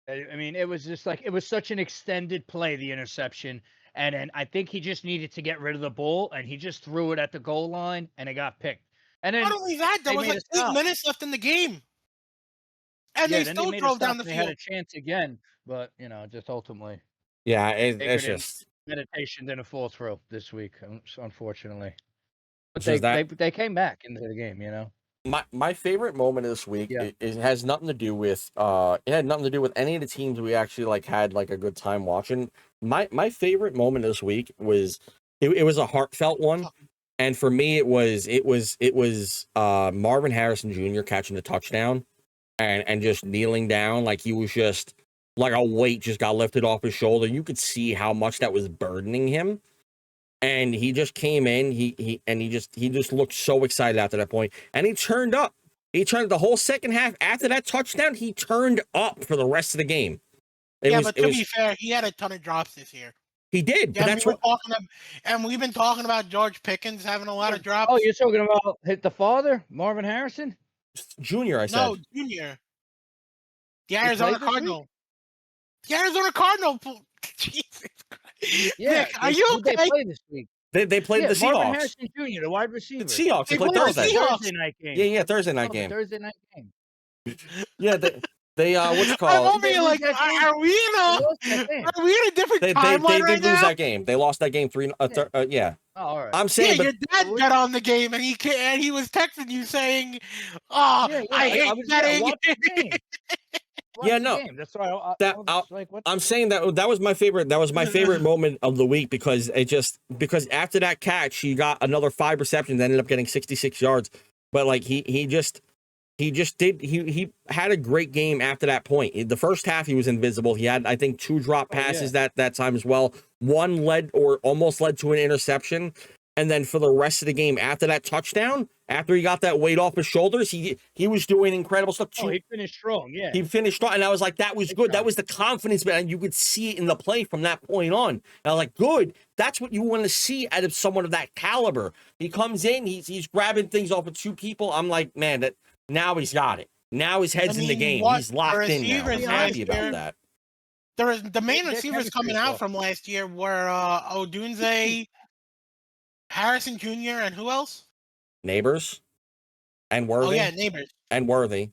Speaker 3: I mean, it was just like, it was such an extended play, the interception. And then I think he just needed to get rid of the ball, and he just threw it at the goal line, and it got picked. And then
Speaker 2: not only that, there was like 8 minutes left in the game. And they still drove down the field.
Speaker 3: They had a chance again, but just ultimately.
Speaker 1: Yeah, it's just
Speaker 3: meditation didn't fall through this week, unfortunately. But they came back into the game,
Speaker 1: My favorite moment of this week it has nothing to do with it had nothing to do with any of the teams we actually had a good time watching. My favorite moment of this week was it was a heartfelt one. And for me it was Marvin Harrison Jr. catching the touchdown. And just kneeling down, like he was just like a weight just got lifted off his shoulder. You could see how much that was burdening him. And he just came in, he just looked so excited after that point. And he turned up. He turned the whole second half after that touchdown, he turned up for the rest of the game.
Speaker 2: But to be fair, he had a ton of drops this year.
Speaker 1: He did, but that's
Speaker 2: and we've been talking about George Pickens having a lot of drops.
Speaker 3: Oh, you're talking about the father, Marvin Harrison?
Speaker 1: Junior, I said.
Speaker 2: No, Junior. The Arizona Cardinal. The Arizona Cardinal. Jesus Christ.
Speaker 3: Yeah.
Speaker 2: Nick, are you okay?
Speaker 3: They play this week.
Speaker 1: They played the Seahawks.
Speaker 3: Marvin Harrison Jr., the wide receiver.
Speaker 1: The Seahawks. They played
Speaker 3: Thursday night game.
Speaker 1: Yeah, Thursday night game.
Speaker 3: Thursday night game.
Speaker 1: Yeah, they what's it called?
Speaker 2: I'm over here like, are we in a different timeline
Speaker 1: They
Speaker 2: right
Speaker 1: did lose
Speaker 2: now?
Speaker 1: that game. They lost that game 3. Yeah.
Speaker 3: Oh, all right.
Speaker 1: I'm saying,
Speaker 2: your dad bet on the game, and he was texting you saying, "Oh, I hate betting."
Speaker 1: Yeah, no.
Speaker 3: That's why
Speaker 1: I'm saying that was my favorite. That was my favorite moment of the week because after that catch, he got another 5 receptions, ended up getting 66 yards. But like he just he just did. He had a great game after that point. The first half, he was invisible. He had, I think, 2 drop passes that time as well. One led or almost led to an interception. And then for the rest of the game, after that touchdown, after he got that weight off his shoulders, he was doing incredible stuff.
Speaker 3: Oh, he finished strong. Yeah,
Speaker 1: he finished strong, and I was like, that was good. That was the confidence, and you could see it in the play from that point on. And I was like, good. That's what you want to see out of someone of that caliber. He comes in, he's grabbing things off of 2 people. I'm like, man, that now he's got it. Now his head's in the game. He's locked in now. I'm happy about that.
Speaker 2: The main receivers coming out from last year were Odunze, Harrison Jr., and who else?
Speaker 1: Neighbors and Worthy.
Speaker 2: Oh yeah, Neighbors
Speaker 1: and Worthy.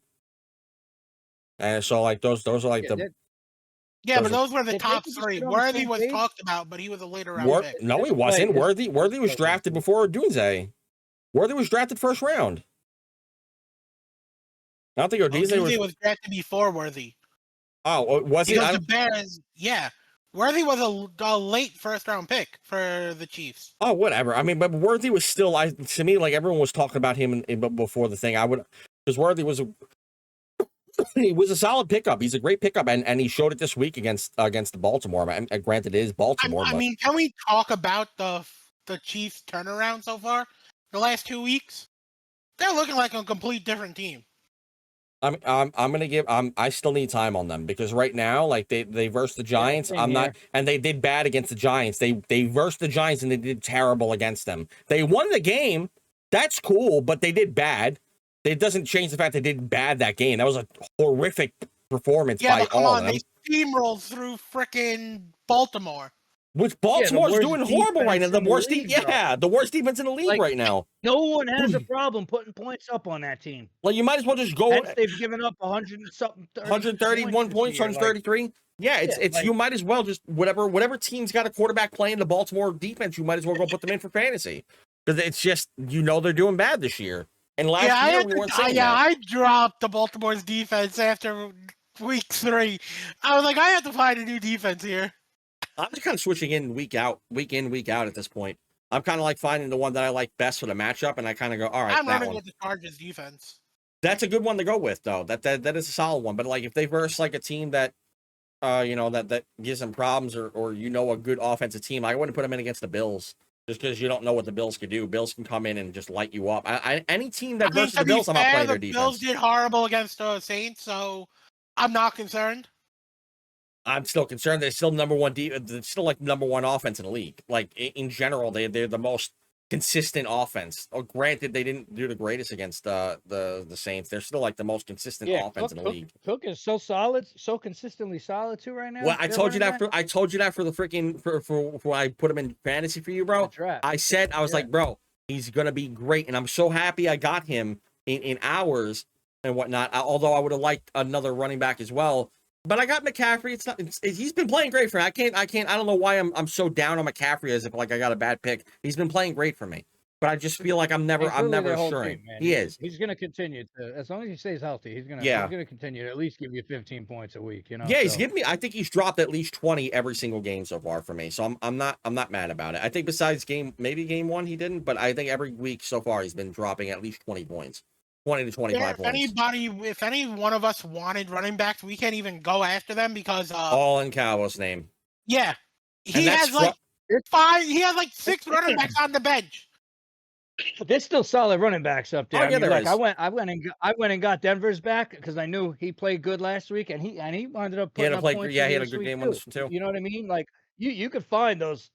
Speaker 1: And so like those are like
Speaker 2: but those were the top 3. Worthy was talked about, but he was a later round pick.
Speaker 1: No, he wasn't. Worthy was drafted before Odunze. Worthy was drafted first round. I don't think Odunze
Speaker 2: was drafted before Worthy.
Speaker 1: Oh, was he?
Speaker 2: Because the Bears, Worthy was a late first round pick for the Chiefs.
Speaker 1: Oh, whatever. I mean, but Worthy was still, to me, like everyone was talking about him before the thing. Because Worthy was he was a solid pickup. He's a great pickup, and he showed it this week against the Baltimore. Granted, it is Baltimore.
Speaker 2: I mean, can we talk about the Chiefs' turnaround so far? The last 2 weeks, they're looking like a complete different team.
Speaker 1: I'm gonna give I still need time on them because right now, like they versed the Giants. And they did bad against the Giants. They versed the Giants and they did terrible against them. They won the game. That's cool, but they did bad. It doesn't change the fact they did bad that game. That was a horrific performance by all of them.
Speaker 2: They steamrolled through frickin' Baltimore.
Speaker 1: Which Baltimore's doing horrible right now. The worst defense in the league right now.
Speaker 3: No one has a problem putting points up on that team.
Speaker 1: Like you might as well just go.
Speaker 3: They've given up 100 and something,
Speaker 1: 131 points, 133. It's you might as well just whatever team's got a quarterback playing the Baltimore defense, you might as well go put them in for fantasy because it's just they're doing bad this year. And last year we weren't saying that.
Speaker 2: I dropped the Baltimore's defense after week 3. I was like, I have to find a new defense here.
Speaker 1: I'm just kind of switching week in, week out at this point. I'm kind of like finding the one that I like best for the matchup, and I kind of go, all right,
Speaker 2: I'm running with the Chargers defense.
Speaker 1: That's a good one to go with, though. That is a solid one. But like, if they verse like a team that, that gives them problems, or a good offensive team, I wouldn't put them in against the Bills just because you don't know what the Bills could do. Bills can come in and just light you up. Any team that versus the Bills, I'm not playing their defense.
Speaker 2: The Bills did horrible against the Saints, so I'm not concerned.
Speaker 1: I'm still concerned. They're still number one. They're still like number 1 offense in the league. Like in general, they're the most consistent offense. Oh, granted, they didn't do the greatest against the Saints. They're still like the most consistent offense in the league.
Speaker 3: Cook is so solid, so consistently solid too right now.
Speaker 1: Well, I told you that for the freaking for when I put him in fantasy for you, bro. I said I was like, bro, he's gonna be great, and I'm so happy I got him in hours and whatnot. Although I would have liked another running back as well. But I got McCaffrey. He's been playing great for me. I don't know why I'm so down on McCaffrey as if like I got a bad pick. He's been playing great for me. But I just feel like I'm never assuring. He is.
Speaker 3: He's going to continue to, as long as he stays healthy, he's going to continue to at least give you 15 points a week,
Speaker 1: Yeah, he's giving me, I think he's dropped at least 20 every single game so far for me. So I'm not mad about it. I think besides maybe game 1 he didn't, but I think every week so far he's been dropping at least 20 points. 20 to 25 points.
Speaker 2: If any one of us wanted running backs, we can't even go after them because
Speaker 1: all in Calvo's name.
Speaker 2: Yeah. He has like 6 running backs on the bench.
Speaker 3: There's still solid running backs up there.
Speaker 1: I
Speaker 3: went and got Denver's back because I knew he played good last week, and he ended up putting up points.
Speaker 1: Yeah, he had a good game on this one too.
Speaker 3: You know what I mean? Like you could find those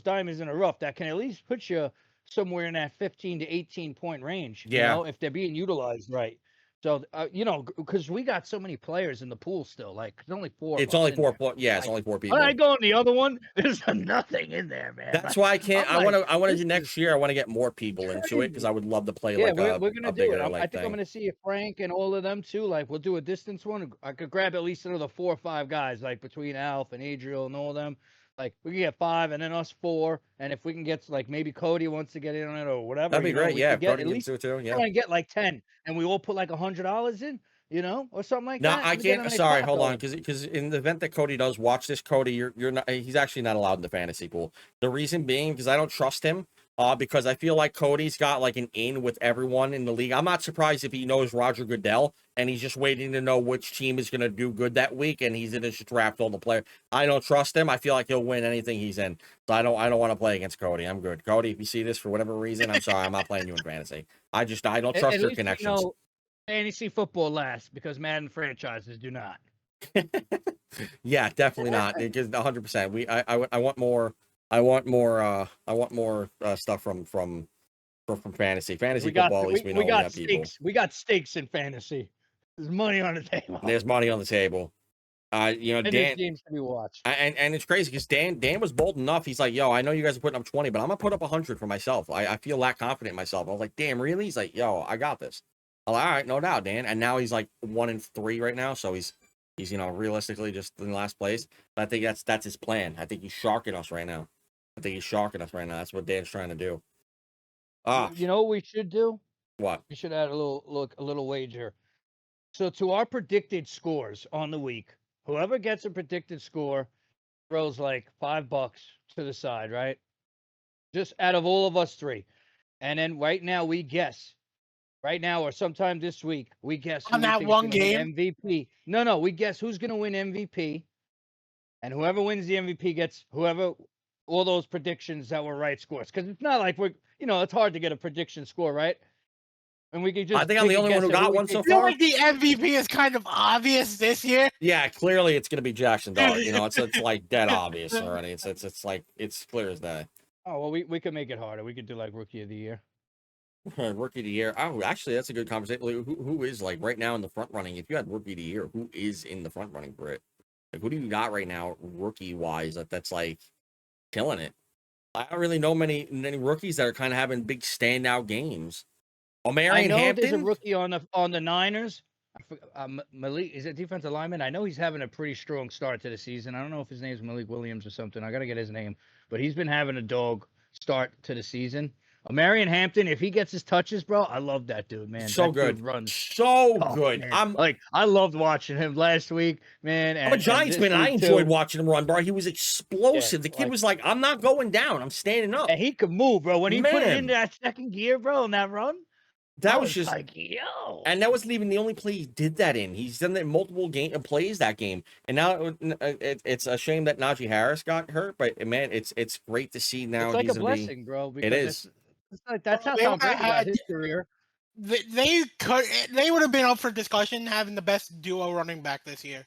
Speaker 3: diamonds in the rough that can at least put you somewhere in that 15 to 18 point range.
Speaker 1: Yeah.
Speaker 3: If they're being utilized right. So because we got so many players in the pool still, like it's only 4.
Speaker 1: It's only 4. It's only 4 people.
Speaker 3: When I go on the other one, there's nothing in there, man.
Speaker 1: That's why I can't. I want to do next year. I want to get more people into it because I would love to play.
Speaker 3: We're gonna do it. I think I'm gonna see if Frank and all of them too. Like we'll do a distance one. I could grab at least another 4 or 5 guys, like between Alf and Adriel and all of them. Like we can get 5 and then us 4, and if we can get like maybe Cody wants to get in on it or whatever,
Speaker 1: that'd be great. Yeah,
Speaker 3: Cody
Speaker 1: at least too. Yeah,
Speaker 3: try and get like 10, and we all put like $100 in, or something like that.
Speaker 1: No, I can't. Sorry, hold on, because in the event that Cody does watch this, Cody, you're not. He's actually not allowed in the fantasy pool. The reason being because I don't trust him because I feel like Cody's got like an in with everyone in the league. I'm not surprised if he knows Roger Goodell and he's just waiting to know which team is going to do good that week, and he's going to just draft all the players. I don't trust him. I feel like he'll win anything he's in. So I don't want to play against Cody. I'm good. Cody, if you see this for whatever reason, I'm sorry. I'm not playing you in fantasy. I don't trust
Speaker 3: At
Speaker 1: your
Speaker 3: least
Speaker 1: connections.
Speaker 3: fantasy football lasts because Madden franchises do not.
Speaker 1: Yeah, definitely not. It just 100%. I want more. I want more stuff from fantasy. Fantasy football, at least we know we have people.
Speaker 3: We got stakes in fantasy. There's money on the table.
Speaker 1: There's money on the table.
Speaker 3: And
Speaker 1: Dan,
Speaker 3: there's games to be watched.
Speaker 1: and it's crazy because Dan was bold enough. He's like, yo, I know you guys are putting up 20, but I'm gonna put up 100 for myself. I feel that confident in myself. I was like, damn, really? He's like, yo, I got this. I'm like, all right, no doubt, Dan. And now he's like 1-3 right now, so he's realistically just in last place. But I think that's his plan. I think he's sharking us right now. That's what Dan's trying to do.
Speaker 3: You know what we should do?
Speaker 1: What?
Speaker 3: We should add a little wager. So to our predicted scores on the week, whoever gets a predicted score throws like $5 to the side, right? Just out of all of us three. And then right now we guess. Right now or sometime this week, we guess
Speaker 2: on that one game
Speaker 3: MVP. No, we guess who's gonna win MVP. And whoever wins the MVP gets all those predictions that were right scores. Because it's not like it's hard to get a prediction score, right? And we could just.
Speaker 1: I think I'm the only one who got one so far.
Speaker 2: I feel like the MVP is kind of obvious this year.
Speaker 1: Yeah, clearly it's gonna be Jackson Dart. It's like dead obvious already. It's like it's clear as day.
Speaker 3: Oh well, we could make it harder. We could do like Rookie of the Year.
Speaker 1: Rookie of the Year. Oh, actually, that's a good conversation. Like, who is like right now in the front running? If you had Rookie of the Year, who is in the front running for it? Like, who do you got right now, rookie wise? That's like killing it. I don't really know many rookies that are kind of having big standout games.
Speaker 3: Marion Hampton. There's a rookie on the Niners. Malik is a defensive lineman. I know he's having a pretty strong start to the season. I don't know if his name's Malik Williams or something. I gotta get his name, but he's been having a dog start to the season. Marion Hampton, if he gets his touches, bro, I love that dude, man.
Speaker 1: So
Speaker 3: that
Speaker 1: good,
Speaker 3: dude runs
Speaker 1: so good.
Speaker 3: Man. I loved watching him last week, man.
Speaker 1: I'm a Giants fan. I enjoyed watching him run, bro. He was explosive. The kid was like, "I'm not going down. I'm standing up."
Speaker 3: And he could move, bro. When he put it into that second gear, bro, on that run,
Speaker 1: that was just
Speaker 3: like, yo.
Speaker 1: And that wasn't even the only play he did that in. He's done that in multiple plays that game. And now it's a shame that Najee Harris got hurt, but man, it's great to see now.
Speaker 3: It's like a blessing, bro.
Speaker 1: It is.
Speaker 3: It's like that's how Tom Brady got his career.
Speaker 2: They would have been up for discussion having the best duo running back this year.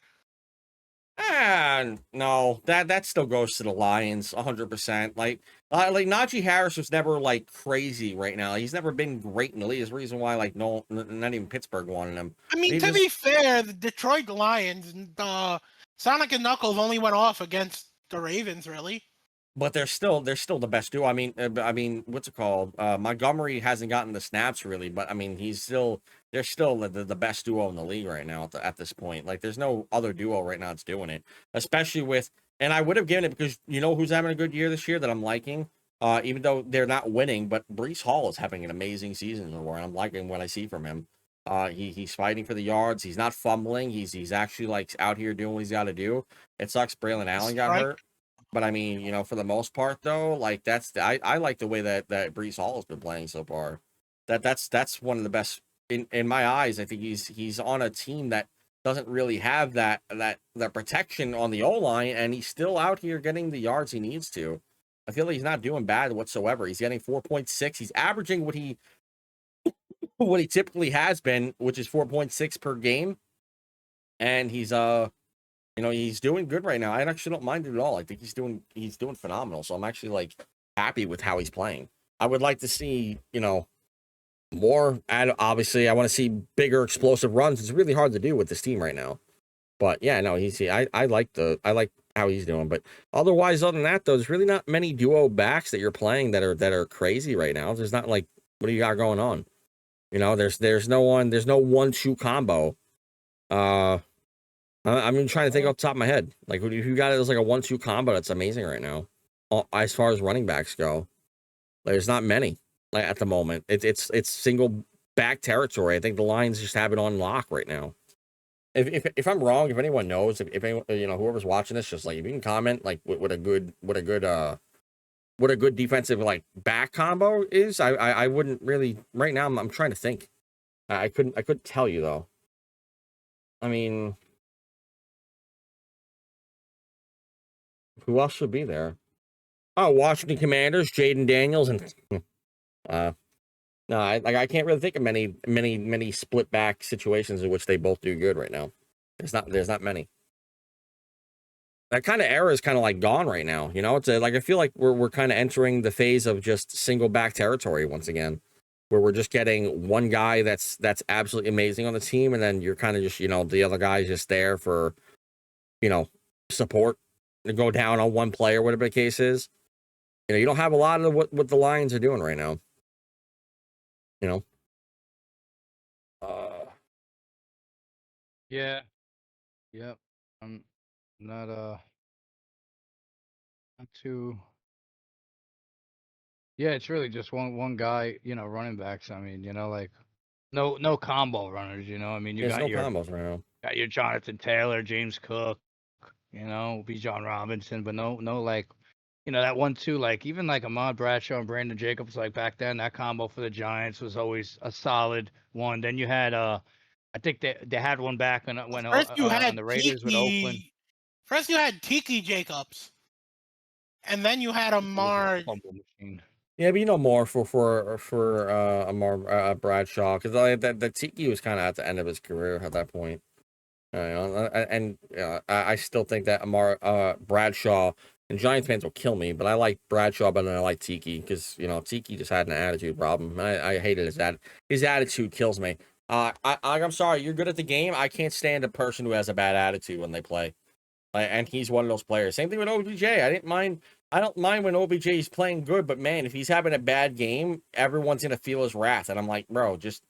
Speaker 1: No, that still goes to the Lions 100%. Like Najee Harris was never like crazy right now. He's never been great in the league. There's a reason why not even Pittsburgh wanted him.
Speaker 2: I mean, to be fair, the Detroit Lions, Sonic and Knuckles only went off against the Ravens, really.
Speaker 1: But they're still the best duo. I mean, what's it called? Montgomery hasn't gotten the snaps really, but I mean, they're still the best duo in the league right now at this point. Like, there's no other duo right now that's doing it, especially with. And I would have given it because who's having a good year this year that I'm liking, even though they're not winning. But Breece Hall is having an amazing season, and I'm liking what I see from him. He's fighting for the yards. He's not fumbling. He's actually like out here doing what he's got to do. It sucks Braylon Allen got hurt. But I mean, for the most part though, like I like the way that Breece Hall has been playing so far. That's one of the best in my eyes. I think he's on a team that doesn't really have that protection on the O-line, and he's still out here getting the yards he needs to. I feel like he's not doing bad whatsoever. He's getting 4.6. He's averaging what he typically has been, which is 4.6 per game. And he's he's doing good right now. I actually don't mind it at all. I think he's doing phenomenal. So I'm actually like happy with how he's playing. I would like to see, more. And obviously I want to see bigger explosive runs. It's really hard to do with this team right now. But yeah, no, I like how he's doing. But other than that though, there's really not many duo backs that you're playing that are crazy right now. There's not like, what do you got going on? There's no 1-2 combo. I'm trying to think off the top of my head. Like, who got it as like a 1-2 combo that's amazing right now, as far as running backs go. Like, there's not many. Like at the moment, it's single back territory. I think the Lions just have it on lock right now. If I'm wrong, if anyone knows, if anyone, whoever's watching this, just like if you can comment, like what a good what a good defensive like back combo is. I wouldn't really right now. I'm trying to think. I couldn't tell you though. I mean, who else should be there? Oh, Washington Commanders, Jaden Daniels, and uh, no, I can't really think of many split back situations in which they both do good right now. There's not many. That kind of era is kind of like gone right now. You know, it's like I feel like we're kind of entering the phase of just single back territory once again, where we're just getting one guy that's absolutely amazing on the team, and then you're kind of just the other guy's just there for you know support to go down on one player, whatever the case is. You don't have a lot of what the Lions are doing right now. You know.
Speaker 3: Yeah. Yep. I'm not not too. Yeah, it's really just one guy, running backs. I mean, like no combo runners, I mean, you
Speaker 1: There's
Speaker 3: got
Speaker 1: no
Speaker 3: your
Speaker 1: combos right now.
Speaker 3: Jonathan Taylor, James Cook, B. John Robinson, but no like that 1-2, like even like Ahmad Bradshaw and Brandon Jacobs, like back then, that combo for the Giants was always a solid one. Then you had I think they had one back when
Speaker 2: First you
Speaker 3: on
Speaker 2: had
Speaker 3: the Raiders with Oakland.
Speaker 2: First you had Tiki Jacobs, and then you had
Speaker 3: He was a
Speaker 2: Amar.
Speaker 3: fumble machine.
Speaker 1: Yeah, but more for Amar Bradshaw because the Tiki was kind of at the end of his career at that point. And I still think that Amar Bradshaw and Giants fans will kill me, but I like Bradshaw better than I like Tiki because Tiki just had an attitude problem. I hated his attitude kills me. I'm sorry, you're good at the game. I can't stand a person who has a bad attitude when they play. And he's one of those players. Same thing with OBJ. I don't mind when OBJ is playing good, but man, if he's having a bad game, everyone's gonna feel his wrath. And I'm like, bro, just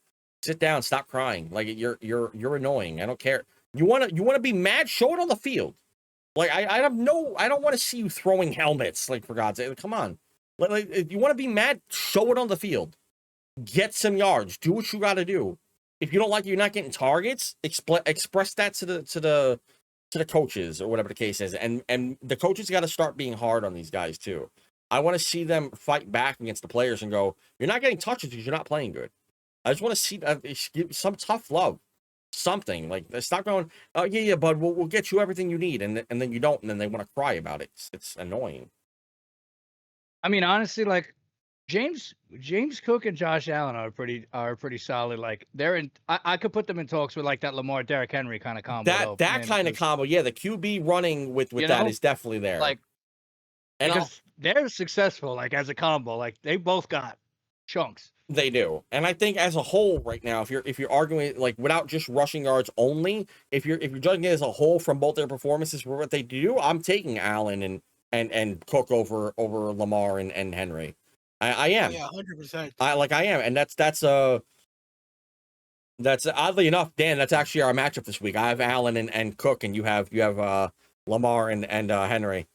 Speaker 1: sit down, stop crying. Like you're annoying. I don't care. You wanna be mad? Show it on the field. Like I don't want to see you throwing helmets. Like for God's sake, come on. Like if you want to be mad, show it on the field. Get some yards. Do what you got to do. If you don't like it, you're not getting targets. Express that to the coaches or whatever the case is, and the coaches got to start being hard on these guys too. I want to see them fight back against the players and go, "You're not getting touches because you're not playing good." I just want to see give some tough love, something like stop going. Oh yeah, bud, we'll get you everything you need, and then you don't, and then they want to cry about it. It's annoying.
Speaker 3: I mean, honestly, like James Cook and Josh Allen are pretty solid. Like they're in. I could put them in talks with like that Lamar Derrick Henry kind of combo though,
Speaker 1: That
Speaker 3: man,
Speaker 1: kind of
Speaker 3: because
Speaker 1: combo, yeah, the QB running with
Speaker 3: you
Speaker 1: that
Speaker 3: know,
Speaker 1: is definitely there.
Speaker 3: like
Speaker 1: And
Speaker 3: because they're successful like as a combo. Like they both got chunks.
Speaker 1: they do. And I think as a whole right now, if you're arguing like without just rushing yards only, if you're judging it as a whole from both their performances for what they do, I'm taking Allen and Cook over Lamar and Henry. I am.
Speaker 2: Yeah, 100%.
Speaker 1: I am. And that's oddly enough, Dan, that's actually our matchup this week. I have Allen and Cook, and you have Lamar and Henry.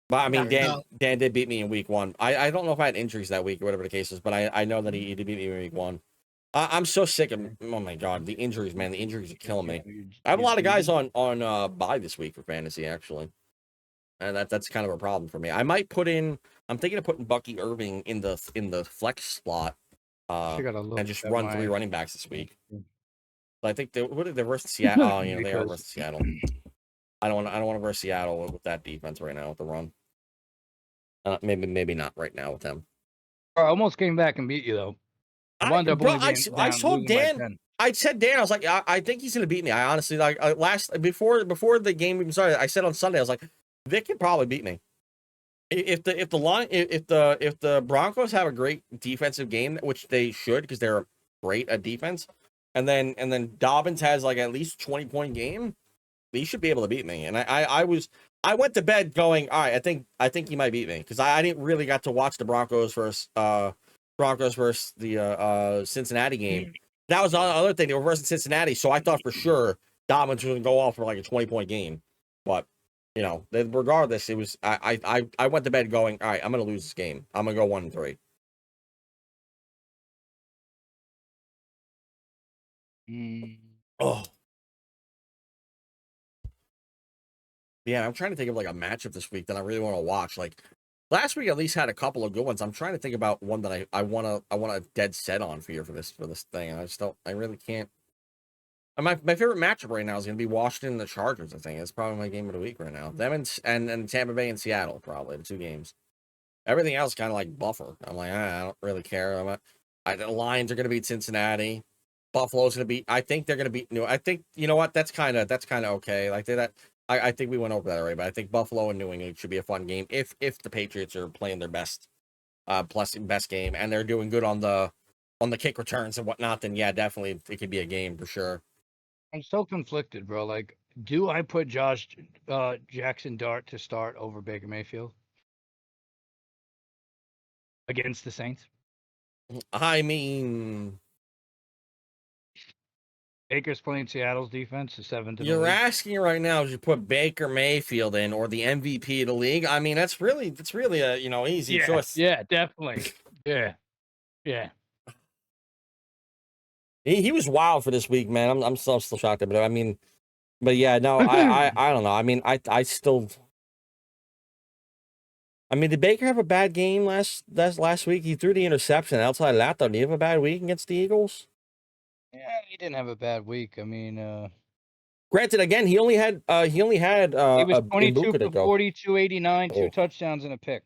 Speaker 1: But I mean,
Speaker 2: There you
Speaker 1: Dan did beat me in week 1. I don't know if I had injuries that week or whatever the case is, but I know that he did beat me in week 1. I'm so sick of oh my god, the injuries, man. The injuries are killing me. I have a lot of guys on bye this week for fantasy actually, and that's kind of a problem for me. I'm thinking of putting Bucky Irving in the flex slot, and just run 3 running backs this week. But I think they're versus Seattle. Oh, they are versus Seattle. I don't want to versus Seattle with that defense right now with the run. Maybe not right now with them.
Speaker 3: I almost came back and beat you though. I
Speaker 1: told Dan. I said Dan. I was like, I think he's gonna beat me. I honestly like before the game even started. I said on Sunday, I was like, Vic could probably beat me. If the Broncos have a great defensive game, which they should because they're great at defense, and then Dobbins has like at least 20-point game, he should be able to beat me. And I went to bed going, all right, I think he might beat me because I didn't really got to watch the Broncos versus the Cincinnati game. That was the other thing. They were versus Cincinnati, so I thought for sure Dobbins was gonna go off for like a 20-point game. But regardless, it was I went to bed going, all right, I'm gonna lose this game. I'm gonna go 1-3. Oh. Yeah, I'm trying to think of like a matchup this week that I really want to watch. Like Last week at least had a couple of good ones. I'm trying to think about one that I want a dead set on for you for this thing. I just don't. I really can't. My favorite matchup right now is going to be Washington and the Chargers. I think it's probably my game of the week right now. Them and Tampa Bay and Seattle, probably the two games. Everything else kind of like buffer. I'm like, I don't really care. The Lions are going to beat Cincinnati. Buffalo's going to beat. I think they're going to beat. I think you know what. That's kind of okay. Like that. I think we went over that already. But I think Buffalo and New England should be a fun game if the Patriots are playing their best game and they're doing good on the kick returns and whatnot. Then yeah, definitely it could be a game for sure.
Speaker 3: I'm so conflicted, bro. Like, do I put Josh Jackson Dart to start over Baker Mayfield against the Saints?
Speaker 1: I mean,
Speaker 3: Baker's playing Seattle's defense, the 7th in the
Speaker 1: you're
Speaker 3: league.
Speaker 1: asking right now if you put Baker Mayfield in or the MVP of the league. I mean, that's really a easy choice.
Speaker 3: Yeah, definitely. Yeah.
Speaker 1: He was wild for this week, man. I'm still shocked, but I mean, but yeah, no, I don't know. I mean, I still. I mean, did Baker have a bad game last week? He threw the interception. Outside of that, though, did he have a bad week against the Eagles?
Speaker 3: Yeah, he didn't have a bad week. I mean,
Speaker 1: granted, again, he only had
Speaker 3: he was 22
Speaker 1: Ibuka to
Speaker 3: for
Speaker 1: go.
Speaker 3: 40, 289, 2
Speaker 1: Oh.
Speaker 3: touchdowns and a pick.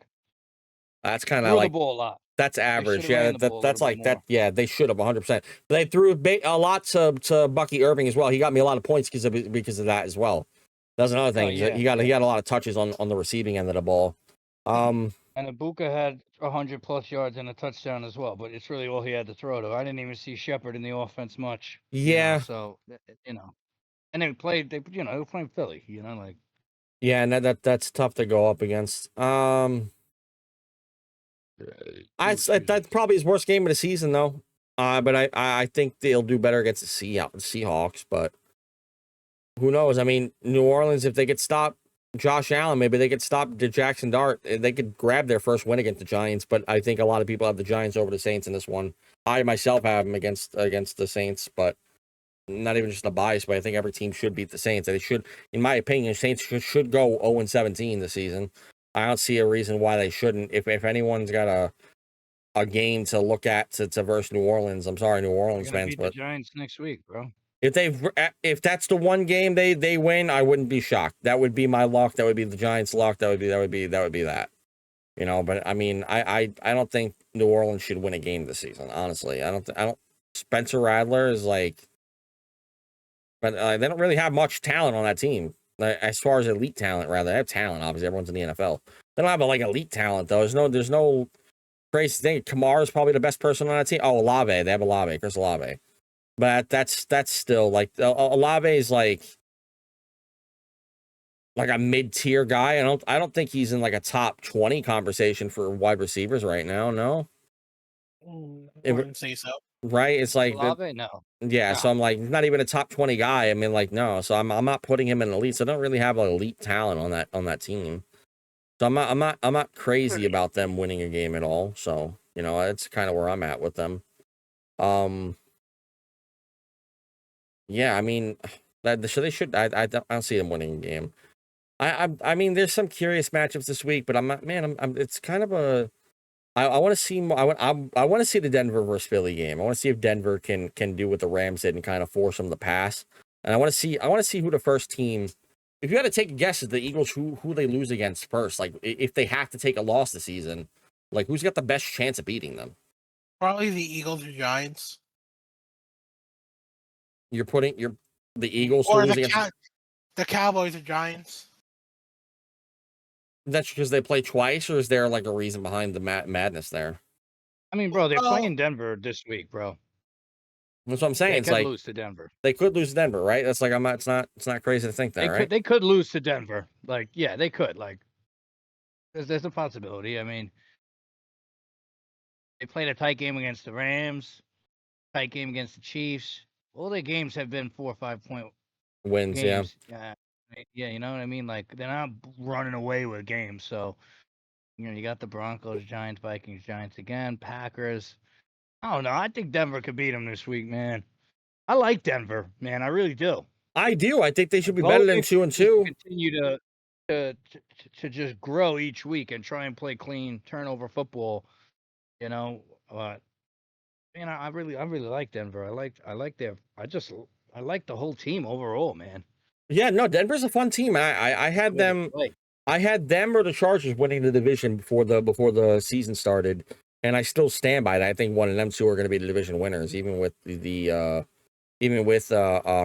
Speaker 1: That's kind of
Speaker 3: Threw
Speaker 1: like
Speaker 3: the ball a lot.
Speaker 1: that's average.
Speaker 3: should've
Speaker 1: Yeah,
Speaker 3: ran the ball a
Speaker 1: that's
Speaker 3: little
Speaker 1: like
Speaker 3: bit
Speaker 1: that.
Speaker 3: more.
Speaker 1: Yeah, they should have 100%. But they threw a lot to Bucky Irving as well. He got me a lot of points because of that as well. That's another thing.
Speaker 3: yeah,
Speaker 1: He got a lot of touches on the receiving end of the ball.
Speaker 3: And Ibuka had 100+ yards and a touchdown as well, but it's really all he had to throw to. I didn't even see Shepard in the offense much.
Speaker 1: Yeah.
Speaker 3: So and they were playing Philly. Like.
Speaker 1: Yeah, and that's tough to go up against. That's probably his worst game of the season though. But I think they'll do better against the Seahawks. But who knows? I mean, New Orleans, if they could stop Josh Allen, maybe they could stop Jackson Dart. They could grab their first win against the Giants. But I think a lot of people have the Giants over the Saints in this one. I myself have them against the Saints, but not even just a bias. But I think every team should beat the Saints. They should, in my opinion, the Saints should go 0-17 this season. I don't see a reason why they shouldn't. If anyone's got a game to look at to versus New Orleans, I'm sorry, New Orleans fans, but
Speaker 3: the Giants next week, bro.
Speaker 1: If that's the one game they win, I wouldn't be shocked. That would be my luck. That would be the Giants' luck. That would be that. But I mean, I don't think New Orleans should win a game this season. Honestly, I don't. Spencer Rattler is like, but they don't really have much talent on that team. As far as elite talent, rather, they have talent. Obviously, everyone's in the NFL. They don't have elite talent though. There's no crazy thing. Kamara is probably the best person on that team. Oh, Olave. They have Olave, Chris Olave. But that's still like Olave is like a mid-tier guy. I don't think he's in like a top 20 conversation for wide receivers right now. No,
Speaker 2: I wouldn't say so.
Speaker 1: Right? It's like
Speaker 3: Olave, no.
Speaker 1: Yeah,
Speaker 3: No.
Speaker 1: so I'm like, he's not even a top 20 guy. I mean, like, no. So I'm not putting him in elite. So I don't really have elite talent on that team. So I'm not crazy about them winning a game at all. So, that's kind of where I'm at with them. Yeah, I mean, so they should. I don't see them winning a game. I mean, there's some curious matchups this week, but I'm not. Man, it's kind of a. I want to see more. I want to see the Denver versus Philly game. I want to see if Denver can do what the Rams did and kind of force them to pass. And I want to see who the first team. If you had to take a guess at the Eagles, who they lose against first, like if they have to take a loss this season, like who's got the best chance of beating them?
Speaker 2: Probably the Eagles or Giants.
Speaker 1: You're putting the Eagles
Speaker 2: Or
Speaker 1: to lose against
Speaker 2: the Cowboys or Giants.
Speaker 1: That's because they play twice, or is there like a reason behind the madness there?
Speaker 3: I mean, bro, they're playing Denver this week, bro.
Speaker 1: That's what I'm saying.
Speaker 3: They
Speaker 1: It's
Speaker 3: could
Speaker 1: like
Speaker 3: lose to Denver.
Speaker 1: They could lose to Denver, right? That's like it's not crazy to think that, right?
Speaker 3: They could lose to Denver. Like, yeah, they could. Like, there's a possibility. I mean, they played a tight game against the Rams, tight game against the Chiefs. All their games have been 4 or 5 point
Speaker 1: wins.
Speaker 3: games. Yeah, you know what I mean. Like, they're not running away with games. So, you got the Broncos, Giants, Vikings, Giants again, Packers. I don't know. I think Denver could beat them this week, man. I like Denver, man. I really do.
Speaker 1: I do. I think they should be better than 2-2.
Speaker 3: to just grow each week and try and play clean turnover football. You know, I really like Denver. I like I like the whole team overall, man.
Speaker 1: Yeah, no, Denver's a fun team. I had them. I had them or the Chargers winning the division before the season started, and I still stand by that. I think one of them two are going to be the division winners, even with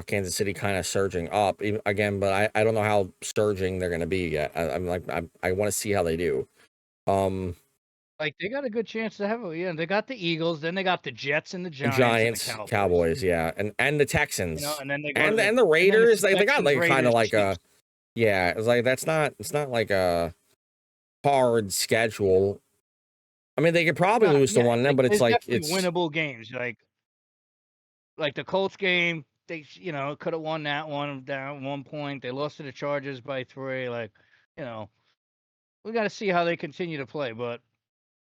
Speaker 1: Kansas City kind of surging up again. But I don't know how surging they're going to be yet. I want to see how they do.
Speaker 3: Like they got a good chance to have they got the Eagles, then they got the Jets and the Giants and the
Speaker 1: Giants, Cowboys, yeah, and the
Speaker 3: You know,
Speaker 1: Texans,
Speaker 3: and then they
Speaker 1: and
Speaker 3: got
Speaker 1: the Raiders. They got
Speaker 3: Texans,
Speaker 1: like kind of
Speaker 3: Raiders,
Speaker 1: like a
Speaker 3: Chiefs.
Speaker 1: yeah. It's like it's not like a hard schedule. I mean, they could probably lose to one of them, but it's
Speaker 3: there's
Speaker 1: like
Speaker 3: definitely winnable games. Like the Colts game, they could have won that one down 1 point. They lost to the Chargers by 3. Like, we got to see how they continue to play. But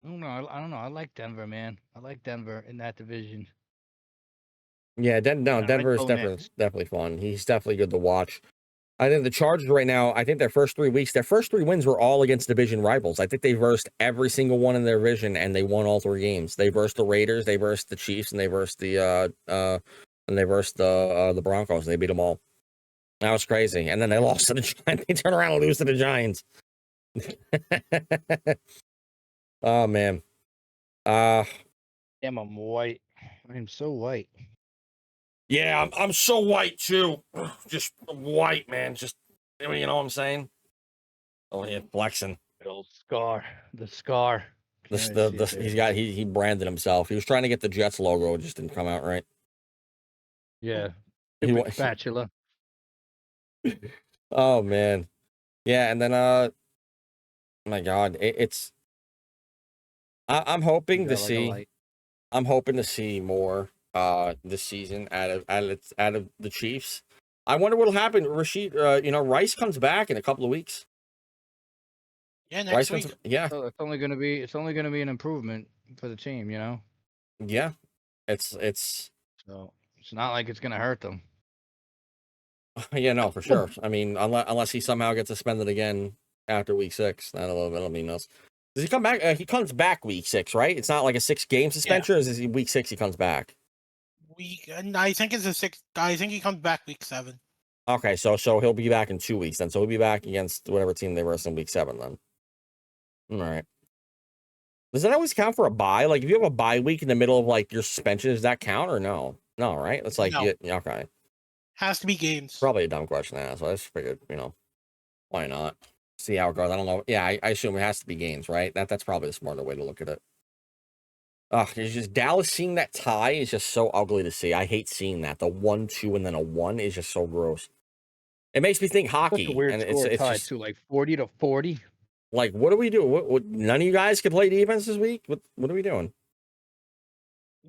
Speaker 3: I don't know. I don't know. I like Denver, man. I like Denver in that division.
Speaker 1: yeah. Denver is
Speaker 3: Bo Nix.
Speaker 1: definitely fun. He's definitely good to watch. I think the Chargers right now, I think their first 3 wins were all against division rivals. I think they versed every single one in their division and they won all 3 games. They versed the Raiders, they versed the Chiefs, and they versed the Broncos. They beat them all. That was crazy. And then they lost to the Giants. They turn around and lose to the Giants. Oh man.
Speaker 3: Damn, I'm white. I'm so white.
Speaker 1: Yeah, I'm so white too. Just white, man. Just you know what I'm saying? Oh yeah, flexing.
Speaker 3: Good old scar. The scar.
Speaker 1: He branded himself. He was trying to get the Jets logo, it just didn't come out right.
Speaker 3: Yeah.
Speaker 1: He
Speaker 3: Spatula.
Speaker 1: Oh man. Yeah, and then my God, I'm hoping to see I'm hoping to see more this season out of the Chiefs. I wonder what'll happen. Rice comes back in a couple of weeks.
Speaker 2: Yeah, next week.
Speaker 1: Yeah.
Speaker 3: So it's only gonna be an improvement for the team,
Speaker 1: Yeah. It's
Speaker 3: So it's not like it's gonna hurt them.
Speaker 1: yeah, no, for sure. I mean, unless he somehow gets suspended again after week 6, that'll be nuts. Does he come back? He comes back week 6, right? It's not like a 6-game suspension. Or is it week 6 he comes back?
Speaker 2: I think it's a 6. I think he comes back week 7.
Speaker 1: Okay, so he'll be back in 2 weeks then. So he'll be back against whatever team they verse in week 7 then. All right. Does that always count for a bye? Like if you have a bye week in the middle of like your suspension, does that count or no? No, right? It's like
Speaker 2: No.
Speaker 1: Okay.
Speaker 2: Has to be games.
Speaker 1: Probably a dumb question to ask. So I just figured, why not? See how it goes. I don't know. Yeah, I assume it has to be games, right? That's probably the smarter way to look at it. It's just Dallas seeing that tie is just so ugly to see. I hate seeing that. The 1-2 and then a 1 is just so gross. It makes me think hockey.
Speaker 3: Such a weird score tied just, to like 40-40.
Speaker 1: Like, what do we do? What none of you guys can play defense this week? What are we doing?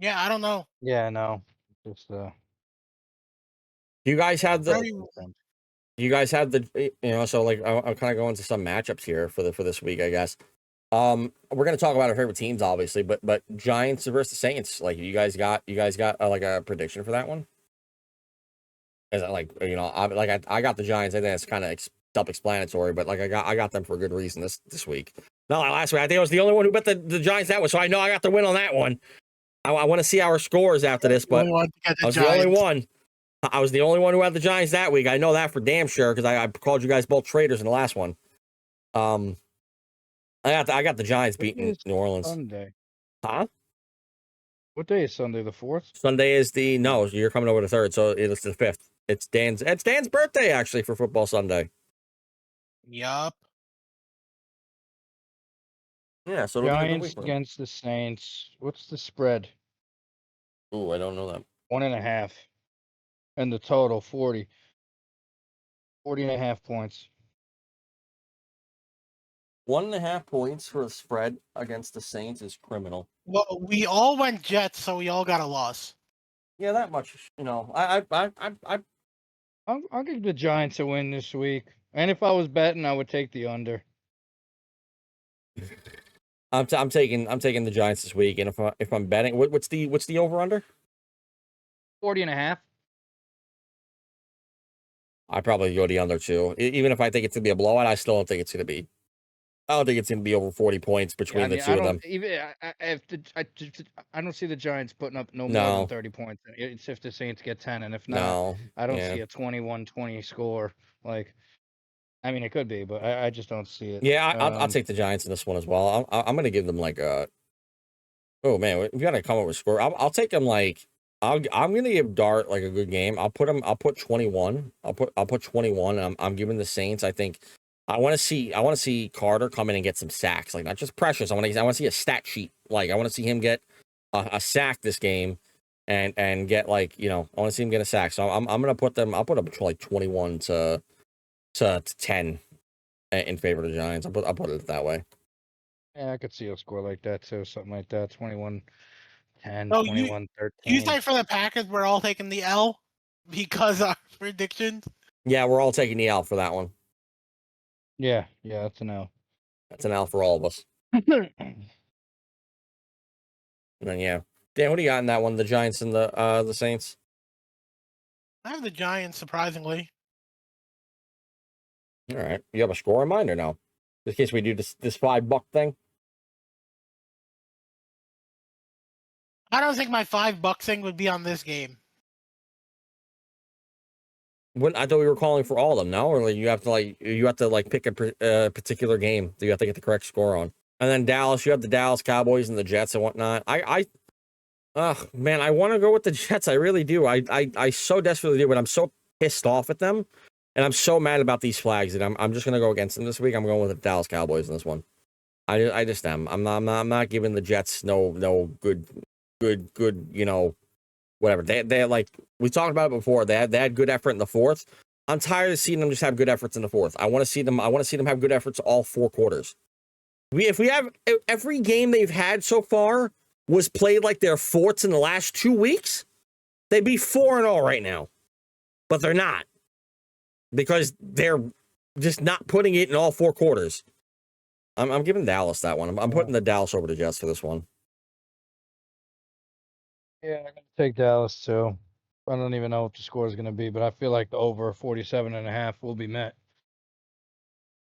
Speaker 2: Yeah, I don't know.
Speaker 3: Yeah, no. Just
Speaker 1: you guys have the so like I'll kind of go into some matchups here for this week, I guess. We're gonna talk about our favorite teams, obviously, but Giants versus Saints. Like, you guys got like a prediction for that one? Is it like I got the Giants. I think it's kind of self-explanatory, but like I got them for a good reason this week. No, last week I think I was the only one who bet the Giants that one, so I know I got the win on that one. I want to see our scores after this, but I was the only one. I was the only one who had the Giants that week. I know that for damn sure because I called you guys both traitors in the last one. I got the Giants beating New Orleans.
Speaker 3: Sunday.
Speaker 1: Huh?
Speaker 3: What day is Sunday? The 4th?
Speaker 1: Sunday is no. You're coming over the 3rd, so it's the 5th. It's Dan's birthday actually for Football Sunday.
Speaker 2: Yup.
Speaker 1: Yeah, so
Speaker 3: Giants against the Saints. What's the spread?
Speaker 1: Ooh, I don't know that.
Speaker 3: 1.5. And the total 40. 40.5 points.
Speaker 1: 1.5 points for a spread against the Saints is criminal.
Speaker 2: Well, we all went Jets, so we all got a loss.
Speaker 1: Yeah, that much. I'll
Speaker 3: give the Giants a win this week. And if I was betting, I would take the under.
Speaker 1: I'm taking the Giants this week, and if I'm betting, what's the over under?
Speaker 3: 40.5.
Speaker 1: I probably go the under too. Even if I think it's gonna be a blowout, I still don't think it's gonna be. I don't think it's gonna be over 40 points
Speaker 3: Yeah, I
Speaker 1: between the
Speaker 3: mean,
Speaker 1: two
Speaker 3: I
Speaker 1: of
Speaker 3: don't
Speaker 1: them.
Speaker 3: even I don't see the Giants putting up no more than
Speaker 1: No,
Speaker 3: 30 points. It's if the Saints get 10, and if not,
Speaker 1: no,
Speaker 3: I don't
Speaker 1: yeah,
Speaker 3: see a 21-20 score. Like, I mean, it could be, but I just don't see it.
Speaker 1: yeah. I'll take the Giants in this one as well. I'm gonna give them like a. Oh man, we gotta come up with a score. I'll take them like. I'm gonna give Dart like a good game. I'll put them. I'll put 21. I'll put 21. And I'm giving the Saints. I think. I want to see Carter come in and get some sacks, like not just pressures. I want to see a stat sheet. Like I want to see him get a sack this game, and get like I want to see him get a sack. So I'm gonna put them. I'll put them like 21 to 10 in favor of the Giants. I'll put it that way.
Speaker 3: Yeah, I could see a score like that too, something like that, 21-10,
Speaker 2: So you
Speaker 3: 21-13.
Speaker 2: say for the Packers, we're all taking the L because our predictions.
Speaker 1: Yeah, we're all taking the L for that one.
Speaker 3: Yeah, that's an L.
Speaker 1: That's an L for all of us. And then Dan, what do you got in that one? The Giants and the Saints.
Speaker 2: I have the Giants, surprisingly.
Speaker 1: All right, you have a score in mind or no? In case we do this $5 thing.
Speaker 2: I don't think my $5 thing would be on this game.
Speaker 1: I thought we were calling for all of them. No, or like you have to pick a particular game that you have to get the correct score on. And then Dallas, you have the Dallas Cowboys and the Jets and whatnot. Man, I want to go with the Jets. I really do. I so desperately do, but I'm so pissed off at them, and I'm so mad about these flags that I'm just gonna go against them this week. I'm going with the Dallas Cowboys in this one. I just am. I'm not giving the Jets no good. Whatever. They like we talked about it before. They had good effort in the fourth. I'm tired of seeing them just have good efforts in the fourth. I want to see them have good efforts all 4 quarters. If we have every game they've had so far was played like their forts in the last 2 weeks, they'd be 4-0 right now. But they're not. Because they're just not putting it in all 4 quarters. I'm giving Dallas that one. I'm putting the Dallas over the Jets for this one.
Speaker 3: Yeah, I'm gonna take Dallas too. I don't even know what the score is gonna be, but I feel like the over 47.5 will be met.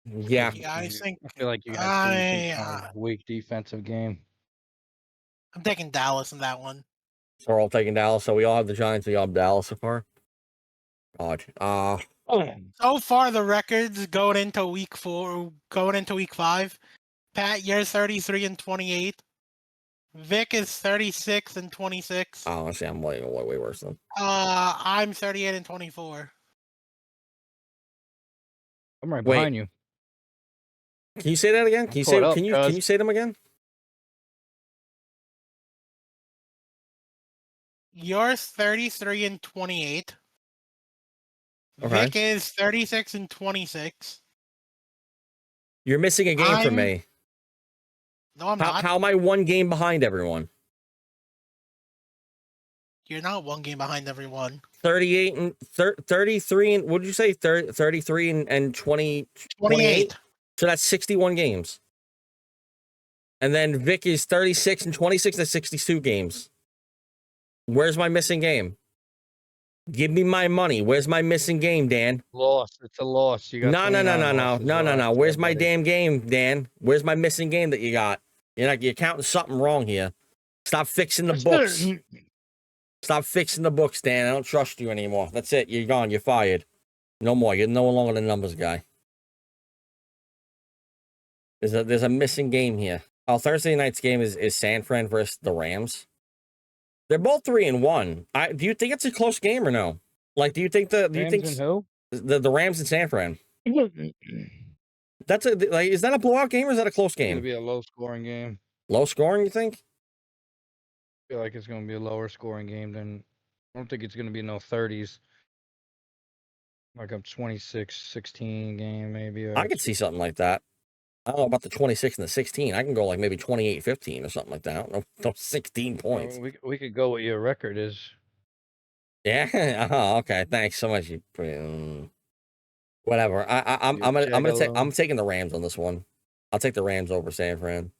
Speaker 1: Yeah.
Speaker 2: Yeah, I think
Speaker 3: I feel like you're gonna see some kind
Speaker 2: I'm
Speaker 3: of weak defensive game.
Speaker 2: taking Dallas in that one.
Speaker 1: So we're all taking Dallas. So we all have the Giants. We all have Dallas so far. God.
Speaker 2: So far, the records going into week 5. Pat, you're 33-28. Vic is 36-26.
Speaker 1: Honestly, I'm way worse than.
Speaker 2: I'm 38-24.
Speaker 3: I'm right
Speaker 1: Wait.
Speaker 3: behind you.
Speaker 1: Can you say that again? Can you say them again?
Speaker 2: You're 33-28.
Speaker 1: Okay.
Speaker 2: Vic is 36-26.
Speaker 1: You're missing a game from me.
Speaker 2: No, I'm not.
Speaker 1: How am I 1 game behind everyone?
Speaker 2: You're not 1 game behind everyone.
Speaker 1: 38 and 33 and what did you say? 33 and 20
Speaker 2: 28.
Speaker 1: So that's 61 games. And then Vic is 36 and 26. That's 62 games. Where's my missing game? Give me my money. Where's my missing game, Dan?
Speaker 3: Loss. It's a loss. You got
Speaker 1: No. Where's my damn game, Dan? Where's my missing game that you got? You're counting something wrong here. Stop fixing the books. Stop fixing the books, Dan. I don't trust you anymore. That's it. You're gone. You're fired. No more. You're no longer the numbers guy. There's a missing game here. Oh, Thursday night's game is San Fran versus the Rams. They're both 3-1. Do you think it's a close game or no? Like, do you think
Speaker 3: and who?
Speaker 1: the Rams and San Fran? That's is that a blowout game or is that a close
Speaker 3: It's
Speaker 1: game?
Speaker 3: gonna be a low scoring game.
Speaker 1: Low scoring, you think?
Speaker 3: I feel like it's gonna be a lower scoring game than. I don't think it's gonna be no 30s. Like a 26-16 game, maybe.
Speaker 1: I could see something like that. I don't know about the 26 and the 16. I can go like maybe 28-15 or something like that. I don't know, no 16 points.
Speaker 3: We could go what your record is.
Speaker 1: Yeah. Okay. Thanks so much. Whatever. I'm taking the Rams on this one. I'll take the Rams over San Fran.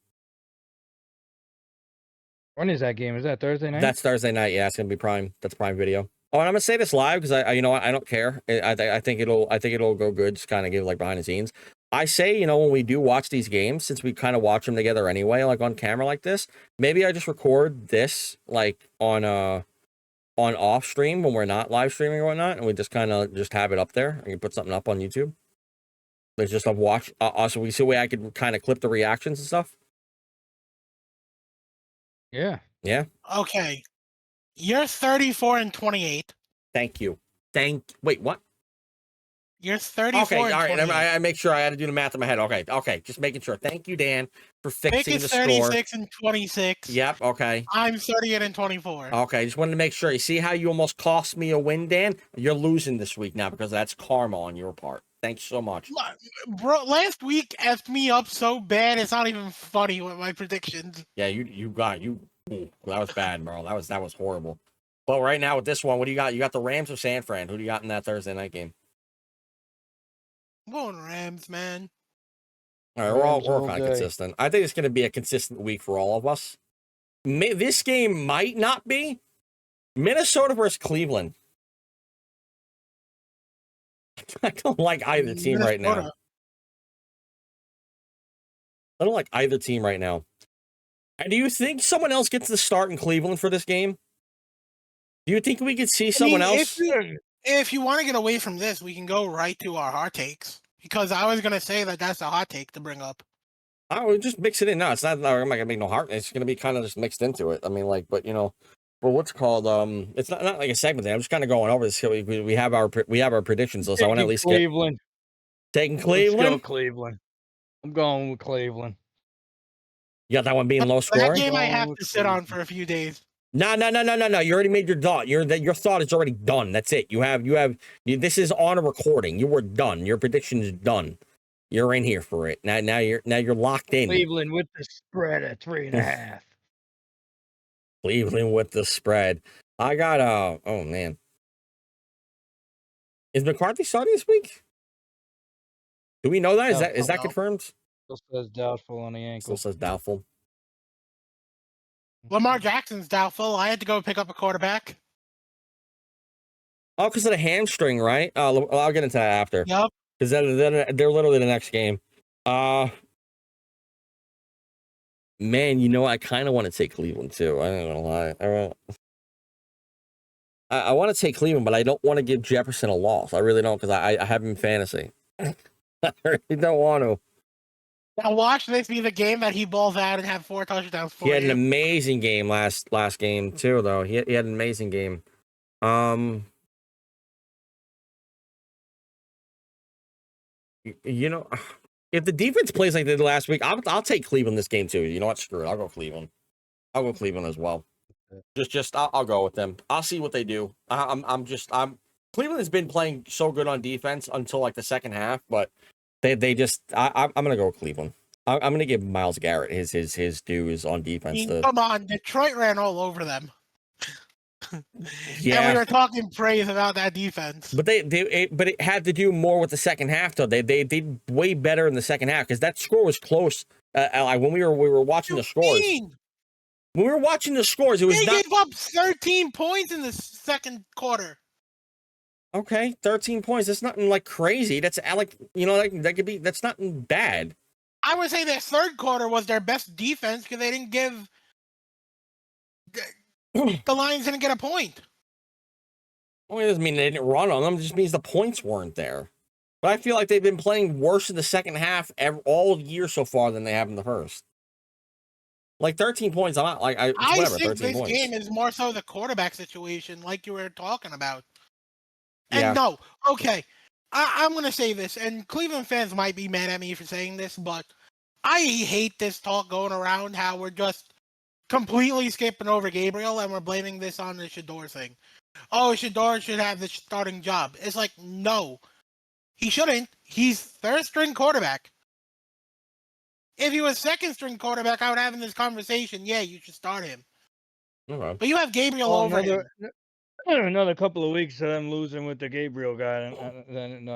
Speaker 3: When is that game? Is that Thursday night?
Speaker 1: That's Thursday night. Yeah, it's gonna be Prime. That's Prime Video. Oh, and I'm gonna say this live because I you know what, I don't care. I think it'll go good. Just kind of give like behind the scenes. I say, you know, when we do watch these games, since we kind of watch them together anyway, like on camera like this, maybe I just record this like on off stream when we're not live streaming or whatnot, and we just kind of just have it up there and you put something up on YouTube. There's just a watch. Also, we see a way I could kind of clip the reactions and stuff.
Speaker 3: Yeah.
Speaker 1: Yeah.
Speaker 2: Okay. You're 34-28.
Speaker 1: Thank you. Wait, what?
Speaker 2: You're 34
Speaker 1: Okay,
Speaker 2: and
Speaker 1: all right.
Speaker 2: 28.
Speaker 1: I make sure I had to do the math in my head. Okay, just making sure. Thank you, Dan, for
Speaker 2: Nick
Speaker 1: fixing
Speaker 2: is
Speaker 1: the score.
Speaker 2: 36-26.
Speaker 1: Yep. Okay.
Speaker 2: I'm 38-24.
Speaker 1: Okay. Just wanted to make sure. You see how you almost cost me a win, Dan? You're losing this week now because that's karma on your part. Thanks so much.
Speaker 2: Bro, last week effed me up so bad it's not even funny with my predictions.
Speaker 1: Yeah, you got you. Ooh, that was bad, bro. That was horrible. But right now with this one, what do you got? You got the Rams or San Fran? Who do you got in that Thursday night game?
Speaker 2: I'm going Rams, man.
Speaker 1: All right, we're all
Speaker 3: Rams all
Speaker 1: kind of
Speaker 3: day.
Speaker 1: consistent. I think it's going to be a consistent week for all of us. This game might not be Minnesota versus Cleveland. I don't like either team right now.
Speaker 2: Minnesota.
Speaker 1: I don't like either team right now. And do you think someone else gets the start in Cleveland for this game? Do you think we could see someone else?
Speaker 2: If you want to get away from this, we can go right to our hot takes. Because I was going to say that that's a hot take to bring up.
Speaker 1: I would just mix it in. No, it's not. I'm not gonna make no heart. It's gonna be kind of just mixed into it. I mean, like, but you know, for what's called it's not like a segment thing. I'm just kind of going over this. We have our predictions, so I want to at least
Speaker 3: Cleveland.
Speaker 1: Taking Cleveland.
Speaker 3: Let's go Cleveland. I'm going with Cleveland.
Speaker 1: You got that one being low scoring.
Speaker 2: That game I have to sit on for a few days.
Speaker 1: No. You already made your thought. Your thought is already done. That's it. You have. This is on a recording. You were done. Your prediction is done. You're in here for it. Now you're locked in.
Speaker 3: Cleveland with the spread at 3.5.
Speaker 1: Cleveland with the spread. I got oh man. Is McCarthy starting this week? Do we know that? Is that confirmed?
Speaker 3: Still says doubtful on the ankle.
Speaker 1: Still says doubtful.
Speaker 2: Lamar Jackson's doubtful. I had to go pick up a quarterback.
Speaker 1: Oh, because of the hamstring, right? I'll get into that after.
Speaker 2: Yep.
Speaker 1: Because they're literally the next game. Man, you know, I kind of want to take Cleveland too. I don't know why. I want to take Cleveland, but I don't want to give Jefferson a loss. I really don't, because I have him in fantasy. I really don't want to.
Speaker 2: Now watch this be the game that he balls out and have 4 touchdowns for
Speaker 1: He had an amazing game last game too, though. He had an amazing game. You know, if the defense plays like they did last week, I'll take Cleveland this game too. You know what? Screw it. I'll go Cleveland. I'll go Cleveland as well. I'll go with them. I'll see what they do. Cleveland has been playing so good on defense until like the second half, but I'm gonna go with Cleveland. I'm gonna give Myles Garrett his dues on defense.
Speaker 2: Come on, Detroit ran all over them.
Speaker 1: Yeah,
Speaker 2: and we were talking praise about that defense.
Speaker 1: But it had to do more with the second half though. They did way better in the second half because that score was close. Like when we were watching the scores. When we were watching the scores, it was
Speaker 2: they gave up 13 points in the second quarter.
Speaker 1: Okay, 13 points. That's nothing like crazy. That's like, you know, that could be. That's nothing bad.
Speaker 2: I would say their third quarter was their best defense because they didn't give. The Lions didn't get a point.
Speaker 1: Well, it doesn't mean they didn't run on them. It just means the points weren't there. But I feel like they've been playing worse in the second half all year so far than they have in the first. Like 13 points, I'm not like whatever.
Speaker 2: Think
Speaker 1: 13
Speaker 2: this
Speaker 1: points.
Speaker 2: game is more so the quarterback situation, like you were talking about. And
Speaker 1: Yeah.
Speaker 2: no, okay, I'm gonna say this, and Cleveland fans might be mad at me for saying this, but I hate this talk going around how we're just completely skipping over Gabriel and we're blaming this on the Shador thing. Oh, Shador should have the starting job. It's like, no, he shouldn't. He's third string quarterback. If he was second string quarterback, I would have in this conversation, yeah, you should start him.
Speaker 1: Okay.
Speaker 2: But you have Gabriel over him.
Speaker 3: Another couple of weeks of them losing with the Gabriel guy, then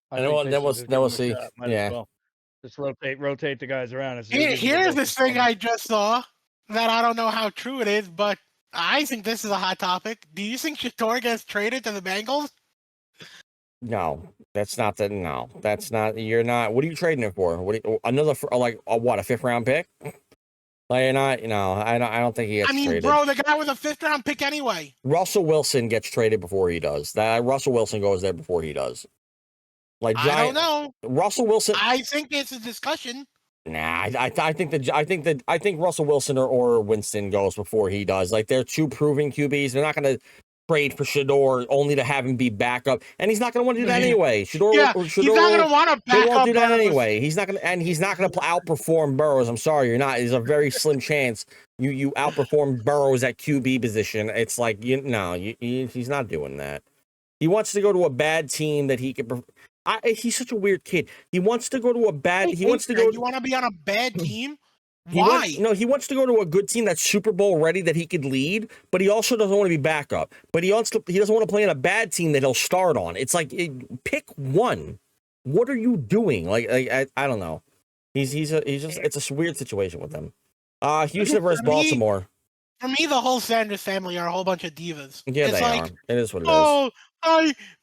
Speaker 1: we'll see. Yeah.
Speaker 3: Well. Just rotate the guys around.
Speaker 2: Here's this thing I just saw that I don't know how true it is, but I think this is a hot topic. Do you think Shador gets traded to the Bengals?
Speaker 1: No, that's not the. No, that's not. You're not. What are you trading it for? Another like what, a 5th-round pick? Like you're not. No, I don't think he gets
Speaker 2: I mean,
Speaker 1: traded.
Speaker 2: bro, the guy was a 5th-round pick anyway.
Speaker 1: Russell Wilson gets traded before he does. That Russell Wilson goes there before he does. Like
Speaker 2: I don't know.
Speaker 1: Russell Wilson.
Speaker 2: I think it's a discussion.
Speaker 1: Nah, I think Russell Wilson or Winston goes before he does. Like they're two proven QBs. They're not going to trade for Shador only to have him be backup, and he's not going to want to do that anyway. Shador,
Speaker 2: Yeah, he's not going to want to
Speaker 1: he
Speaker 2: back
Speaker 1: won't
Speaker 2: up
Speaker 1: do that
Speaker 2: Burrows.
Speaker 1: anyway. He's not going to, and he's not going to outperform Burrows. I'm sorry, you're not. There's a very slim chance you outperform Burrows at QB position. It's like he's not doing that. He wants to go to a bad team that he could. He's such a weird kid. He wants to go to a bad. He wants to go.
Speaker 2: You want to be on a bad team? Why?
Speaker 1: He wants to go to a good team that's Super Bowl ready that he could lead, but he also doesn't want to be backup. But he doesn't want to play in a bad team that he'll start on. It's like pick one. What are you doing? Like I don't know. He's just it's a weird situation with him. Houston versus Baltimore.
Speaker 2: For me, the whole Sanders family are a whole bunch of divas.
Speaker 1: Yeah,
Speaker 2: it's
Speaker 1: they
Speaker 2: like,
Speaker 1: are. It is what it is.
Speaker 2: Oh,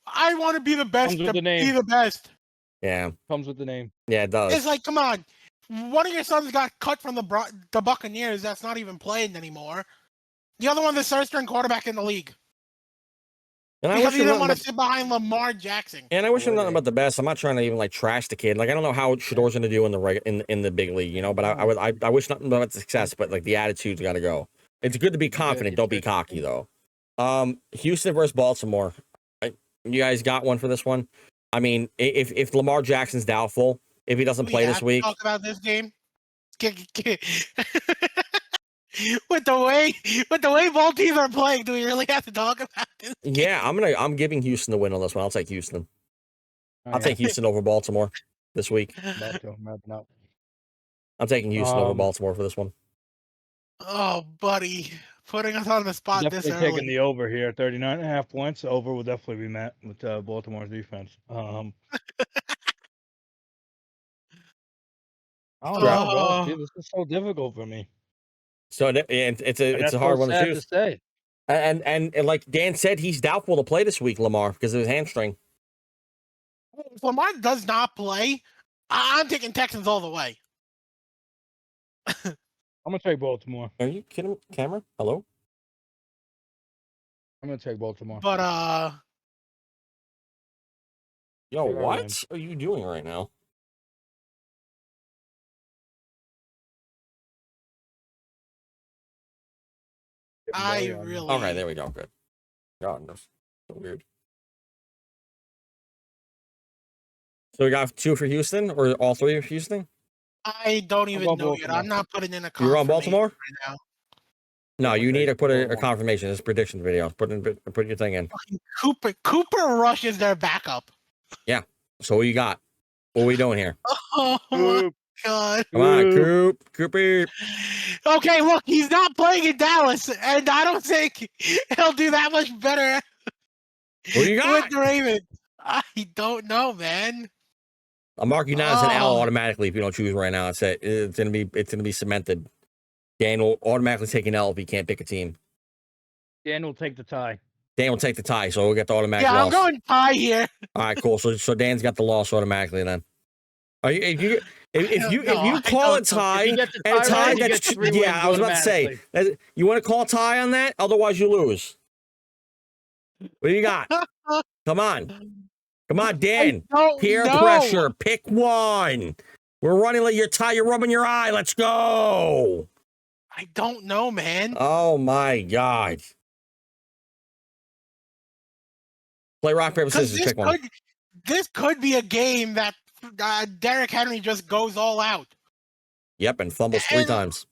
Speaker 2: I want to be the best to be the best.
Speaker 1: Yeah.
Speaker 3: Comes with the name.
Speaker 1: Yeah, it does.
Speaker 2: It's like, come on. One of your sons got cut from the Buccaneers. That's not even playing anymore. The other one, the third-string quarterback in the league.
Speaker 1: And
Speaker 2: because he didn't want to sit behind Lamar Jackson.
Speaker 1: And I wish him nothing but the best. I'm not trying to even like trash the kid. Like I don't know how Shador's going to do in the big league, but I wish nothing but success. But like the attitude's got to go. It's good to be confident. Don't be cocky though. Houston versus Baltimore. You guys got one for this one? I mean, if Lamar Jackson's doubtful, if he doesn't play this week,
Speaker 2: talk about this game. With the way both teams are playing, do we really have to talk about this?
Speaker 1: Yeah, I'm giving Houston the win on this one. I'll take Houston. I'll take Houston over Baltimore this week. I'm taking Houston over Baltimore for this one.
Speaker 2: Oh, buddy. Putting us on the spot
Speaker 3: definitely
Speaker 2: this early.
Speaker 3: Taking the over here, 39.5 points. Over will definitely be met with Baltimore's defense. I don't know, bro. This is so difficult for me.
Speaker 1: So it's a hard one to choose.
Speaker 3: Say.
Speaker 1: And like Dan said, he's doubtful to play this week, Lamar, because of his hamstring.
Speaker 2: If Lamar does not play, I'm taking Texans all the way.
Speaker 3: I'm gonna take Baltimore.
Speaker 1: Are you kidding, Cameron? Hello?
Speaker 3: I'm gonna take Baltimore.
Speaker 2: But
Speaker 1: yo, what are you doing right now? Okay, there we go. Good. God, that's so weird. So we got 2 for Houston, or all 3 for Houston?
Speaker 2: I don't even know yet. I'm not putting in a confirmation.
Speaker 1: You're on Baltimore
Speaker 2: right now.
Speaker 1: No, you need to put a confirmation. It's prediction video. Put your thing in.
Speaker 2: Cooper Rush is their backup.
Speaker 1: Yeah. So what you got? What are we doing here?
Speaker 2: Oh my God!
Speaker 1: Come on, Cooper.
Speaker 2: Okay, look, he's not playing in Dallas, and I don't think he'll do that much better.
Speaker 1: What do you got?
Speaker 2: With the Ravens? I don't know, man.
Speaker 1: I'm marking down as an L automatically if you don't choose right now. It's gonna be cemented. Dan will automatically take an L if he can't pick a team.
Speaker 3: Dan will take the tie.
Speaker 1: Dan will take the tie, so we'll get the automatic loss.
Speaker 2: Yeah, I'm going tie here.
Speaker 1: All right, cool. So Dan's got the loss automatically then. If you call a tie, and a tie that's I was about to say, you want to call a tie on that? Otherwise, you lose. What do you got? Come on, Dan. Peer pressure. Pick one. We're running like your tie. You're rubbing your eye. Let's go.
Speaker 2: I don't know, man.
Speaker 1: Oh my God. Play rock, paper, scissors. Pick one.
Speaker 2: This could be a game that Derrick Henry just goes all out.
Speaker 1: Yep, and fumbles 3 times.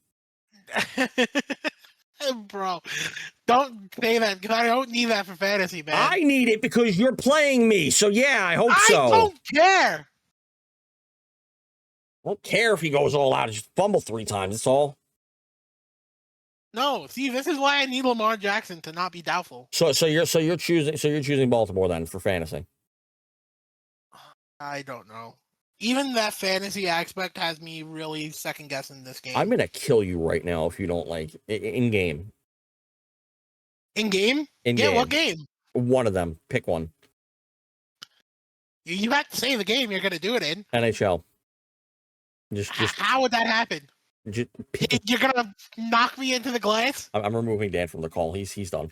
Speaker 2: Bro, don't say that because I don't need that for fantasy, man.
Speaker 1: I need it because you're playing me. So yeah, I hope so.
Speaker 2: I don't care.
Speaker 1: I don't care if he goes all out. Just fumble 3 times. That's all.
Speaker 2: No, see, this is why I need Lamar Jackson to not be doubtful.
Speaker 1: So you're choosing Baltimore then for fantasy.
Speaker 2: I don't know. Even that fantasy aspect has me really second guessing this game.
Speaker 1: I'm gonna kill you right now if you don't like in game.
Speaker 2: In game?
Speaker 1: In
Speaker 2: Yeah,
Speaker 1: game.
Speaker 2: what game?
Speaker 1: One of them. Pick one.
Speaker 2: You have to say the game you're gonna do it in.
Speaker 1: NHL. Just
Speaker 2: How would that happen?
Speaker 1: pick a,
Speaker 2: You're gonna knock me into the glass?
Speaker 1: I'm removing Dan from the call. He's done.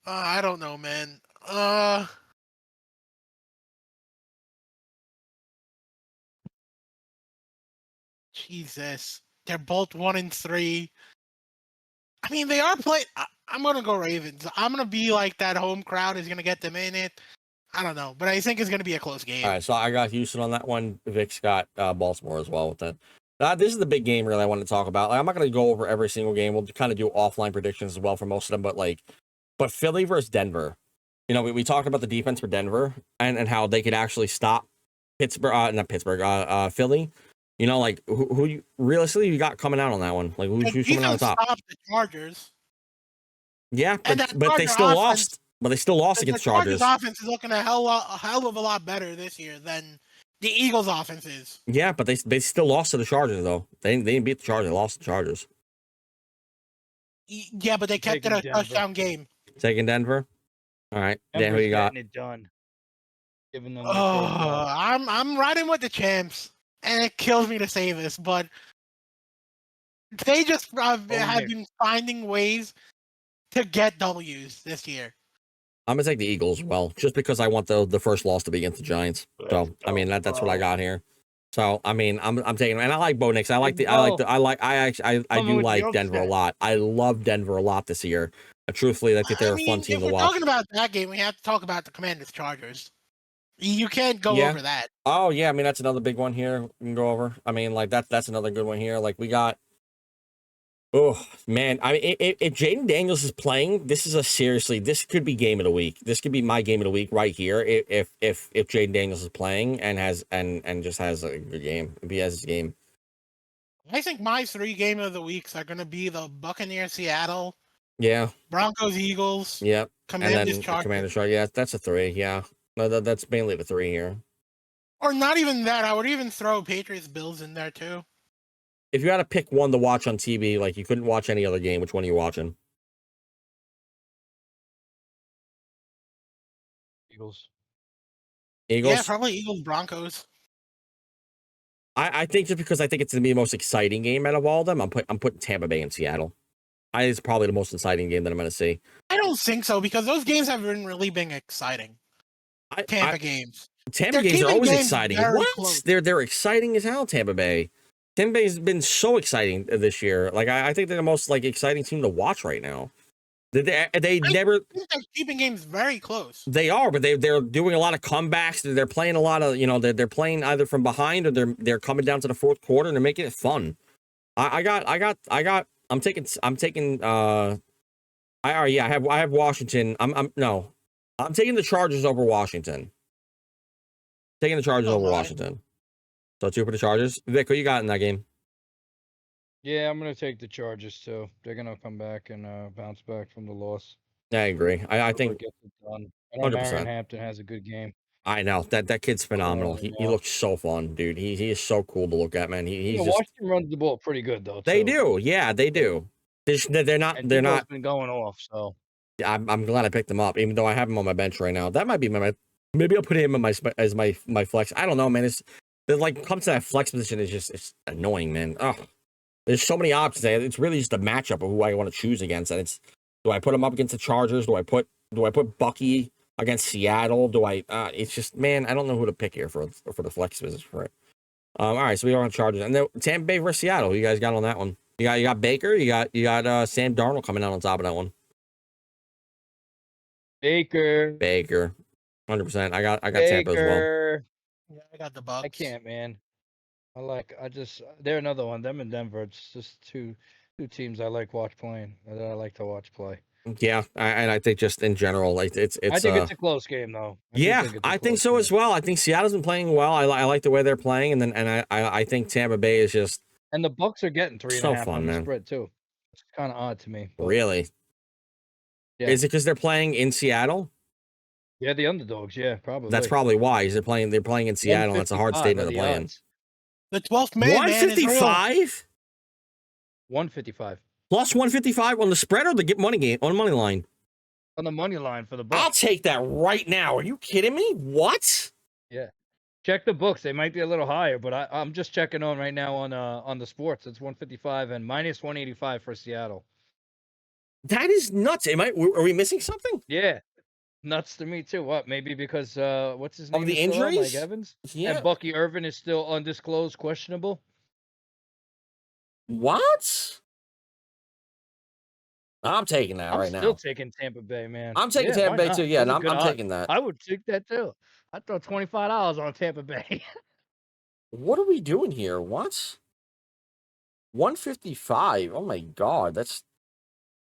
Speaker 2: I don't know, man. Jesus, they're both 1-3. I mean, they are playing. I'm gonna go Ravens. I'm gonna be like that home crowd is gonna get them in it. I don't know, but I think it's gonna be a close game.
Speaker 1: All right, so I got Houston on that one. Vic's got Baltimore as well with that. This is the big game really I want to talk about. Like, I'm not going to go over every single game. We'll kind of do offline predictions as well for most of them, but Philly versus Denver. You know, we talked about the defense for Denver and how they could actually stop Philly. You know, like who you realistically you got coming out on that one? Like who's coming out on top?
Speaker 2: Stop the Chargers.
Speaker 1: Yeah,
Speaker 2: And
Speaker 1: but they still lost. But they still lost against the Chargers.
Speaker 2: Offense is looking a hell of a lot better this year than the Eagles' offense is.
Speaker 1: Yeah, but they still lost to the Chargers though. They didn't beat the Chargers. They lost to the Chargers.
Speaker 2: Yeah, but they kept it a touchdown game.
Speaker 1: Taking Denver. All right, Dan, who you got?
Speaker 3: Getting it done. Giving them.
Speaker 2: I'm riding with the champs, and it kills me to say this, but they just have been finding ways to get W's this year.
Speaker 1: I'm gonna take the Eagles. Well, just because I want the first loss to be against the Giants. So I mean that's what I got here. So I mean I'm taking, and I like Bo Nix. I do like Denver a lot. I love Denver a lot this year. Truthfully, I think they're a fun team to watch.
Speaker 2: If we're talking about that game, we have to talk about the Commanders Chargers. You can't go over that.
Speaker 1: Oh yeah, I mean that's another big one here. We can go over. I mean like that's another good one here. Like we got. Oh man, I mean, if Jaden Daniels is playing, this could be game of the week. This could be my game of the week right here. If Jaden Daniels is playing and just has a good game, if he has his game.
Speaker 2: I think my 3 game of the weeks are going to be the Buccaneers Seattle.
Speaker 1: Yeah.
Speaker 2: Broncos Eagles.
Speaker 1: Yep.
Speaker 2: Commanders Chargers.
Speaker 1: Commanders Chargers. Yeah, that's a 3. Yeah, no, that's mainly the 3 here.
Speaker 2: Or not even that. I would even throw Patriots Bills in there too.
Speaker 1: If you had to pick one to watch on TV, like you couldn't watch any other game, which one are you watching?
Speaker 3: Eagles.
Speaker 2: Yeah, probably Eagles Broncos.
Speaker 1: I think just because I think it's gonna be the most exciting game out of all of them, I'm putting Tampa Bay and Seattle. It's probably the most exciting game that I'm gonna see.
Speaker 2: I don't think so because those games haven't really been exciting. Tampa games.
Speaker 1: Tampa games are always exciting. What? Close. They're exciting as hell. Tampa Bay. Tampa Bay's been so exciting this year. Like I think they're the most exciting team to watch right now. They never.
Speaker 2: Think they're keeping games very close.
Speaker 1: They are, but they're doing a lot of comebacks. They're playing a lot of they're playing either from behind or they're coming down to the fourth quarter and they're making it fun. I have Washington. I'm taking the Chargers over Washington. Taking the Chargers over Washington. So 2 for the Chargers. Vic, who you got in that game?
Speaker 3: Yeah, I'm gonna take the Chargers too. They're gonna come back and bounce back from the loss.
Speaker 1: Yeah, I agree. I think
Speaker 3: get it done. I know 100%. Hampton has a good game.
Speaker 1: I know that kid's phenomenal. He looks so fun, dude. He is so cool to look at, man. He's just
Speaker 3: Washington runs the ball pretty good though.
Speaker 1: They do, yeah, they do. They're not.
Speaker 3: And
Speaker 1: they're not
Speaker 3: been going off. So
Speaker 1: yeah, I'm glad I picked him up, even though I have him on my bench right now. That might be maybe I'll put him in as my flex. I don't know, man. It's comes to that flex position is just it's annoying, man. Oh, there's so many options. It's really just a matchup of who I want to choose against, and it's do I put him up against the Chargers? Do I put Bucky against Seattle? It's just, man, I don't know who to pick here for the flex position for it. All right, so we are on Chargers, and then Tampa Bay versus Seattle. Who you guys got on that one? You got Baker. You got Sam Darnold coming out on top of that one.
Speaker 3: Baker,
Speaker 1: 100%. I got Tampa as well.
Speaker 2: Yeah, I got the Bucs.
Speaker 3: I can't, man. They're another one. Them and Denver. It's just two teams I like playing. That I like to watch play.
Speaker 1: Yeah, and I think just in general, it's.
Speaker 3: I think it's a close game, though.
Speaker 1: I think so as well. I think Seattle's been playing well. I like the way they're playing, and I think Tampa Bay is just.
Speaker 3: And the Bucs are getting 3.5 on the spread too. It's kind of odd to me.
Speaker 1: Really? Yeah. Is it because they're playing in Seattle?
Speaker 3: Yeah, the underdogs. Yeah, probably.
Speaker 1: That's probably why. They're playing in Seattle. That's a hard stadium to play in.
Speaker 2: The 12th man.
Speaker 1: 155.
Speaker 3: 155.
Speaker 1: Plus 155 on the spread or the get money game on money line?
Speaker 3: On the money line for the
Speaker 1: I'll
Speaker 3: Bucks.
Speaker 1: take that right now. Are you kidding me? What?
Speaker 3: Yeah. Check the books. They might be a little higher, but I'm just checking on right now on the sports. It's 155 and minus 185 for Seattle.
Speaker 1: That is nuts. Are we missing something?
Speaker 3: Yeah. Nuts to me too. What? Maybe because what's his name?
Speaker 1: Of the
Speaker 3: is still out,
Speaker 1: injuries?
Speaker 3: Mike Evans?
Speaker 1: Yeah.
Speaker 3: And Bucky Irvin is still undisclosed, questionable.
Speaker 1: What? I'm taking that
Speaker 3: I'm
Speaker 1: right
Speaker 3: still
Speaker 1: now.
Speaker 3: taking Tampa Bay, man.
Speaker 1: I'm taking Tampa Bay too. Yeah, and I'm taking that.
Speaker 3: I would take that too. I'd throw $25 on Tampa Bay.
Speaker 1: What are we doing here? What? 155. Oh my god, that's.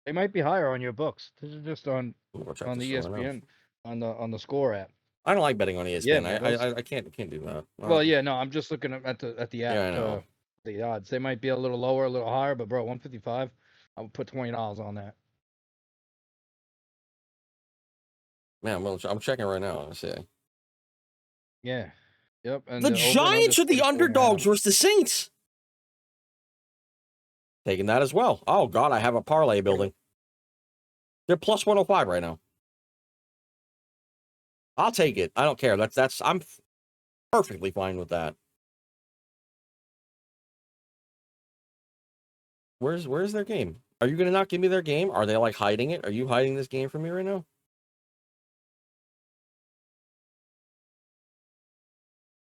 Speaker 3: They might be higher on your books. This is just on the
Speaker 1: ESPN
Speaker 3: ESPN on the score app.
Speaker 1: I don't like betting on ESPN.
Speaker 3: Yeah, man,
Speaker 1: I can't do that.
Speaker 3: Well, yeah, no, I'm just looking at the app.
Speaker 1: Yeah, I know.
Speaker 3: The odds. They might be a little lower, a little higher, but bro, 155. I would put $20 on that.
Speaker 1: Man, I'm checking right now. Let's see.
Speaker 3: Yeah. Yep. And
Speaker 1: The Giants are the underdogs versus the Saints. Taking that as well. Oh god, I have a parlay building. They're plus 105 right now. I'll take it. I don't care. I'm perfectly fine with that. Where's their game? Are you gonna not give me their game? Are they like hiding it? Are you hiding this game from me right now?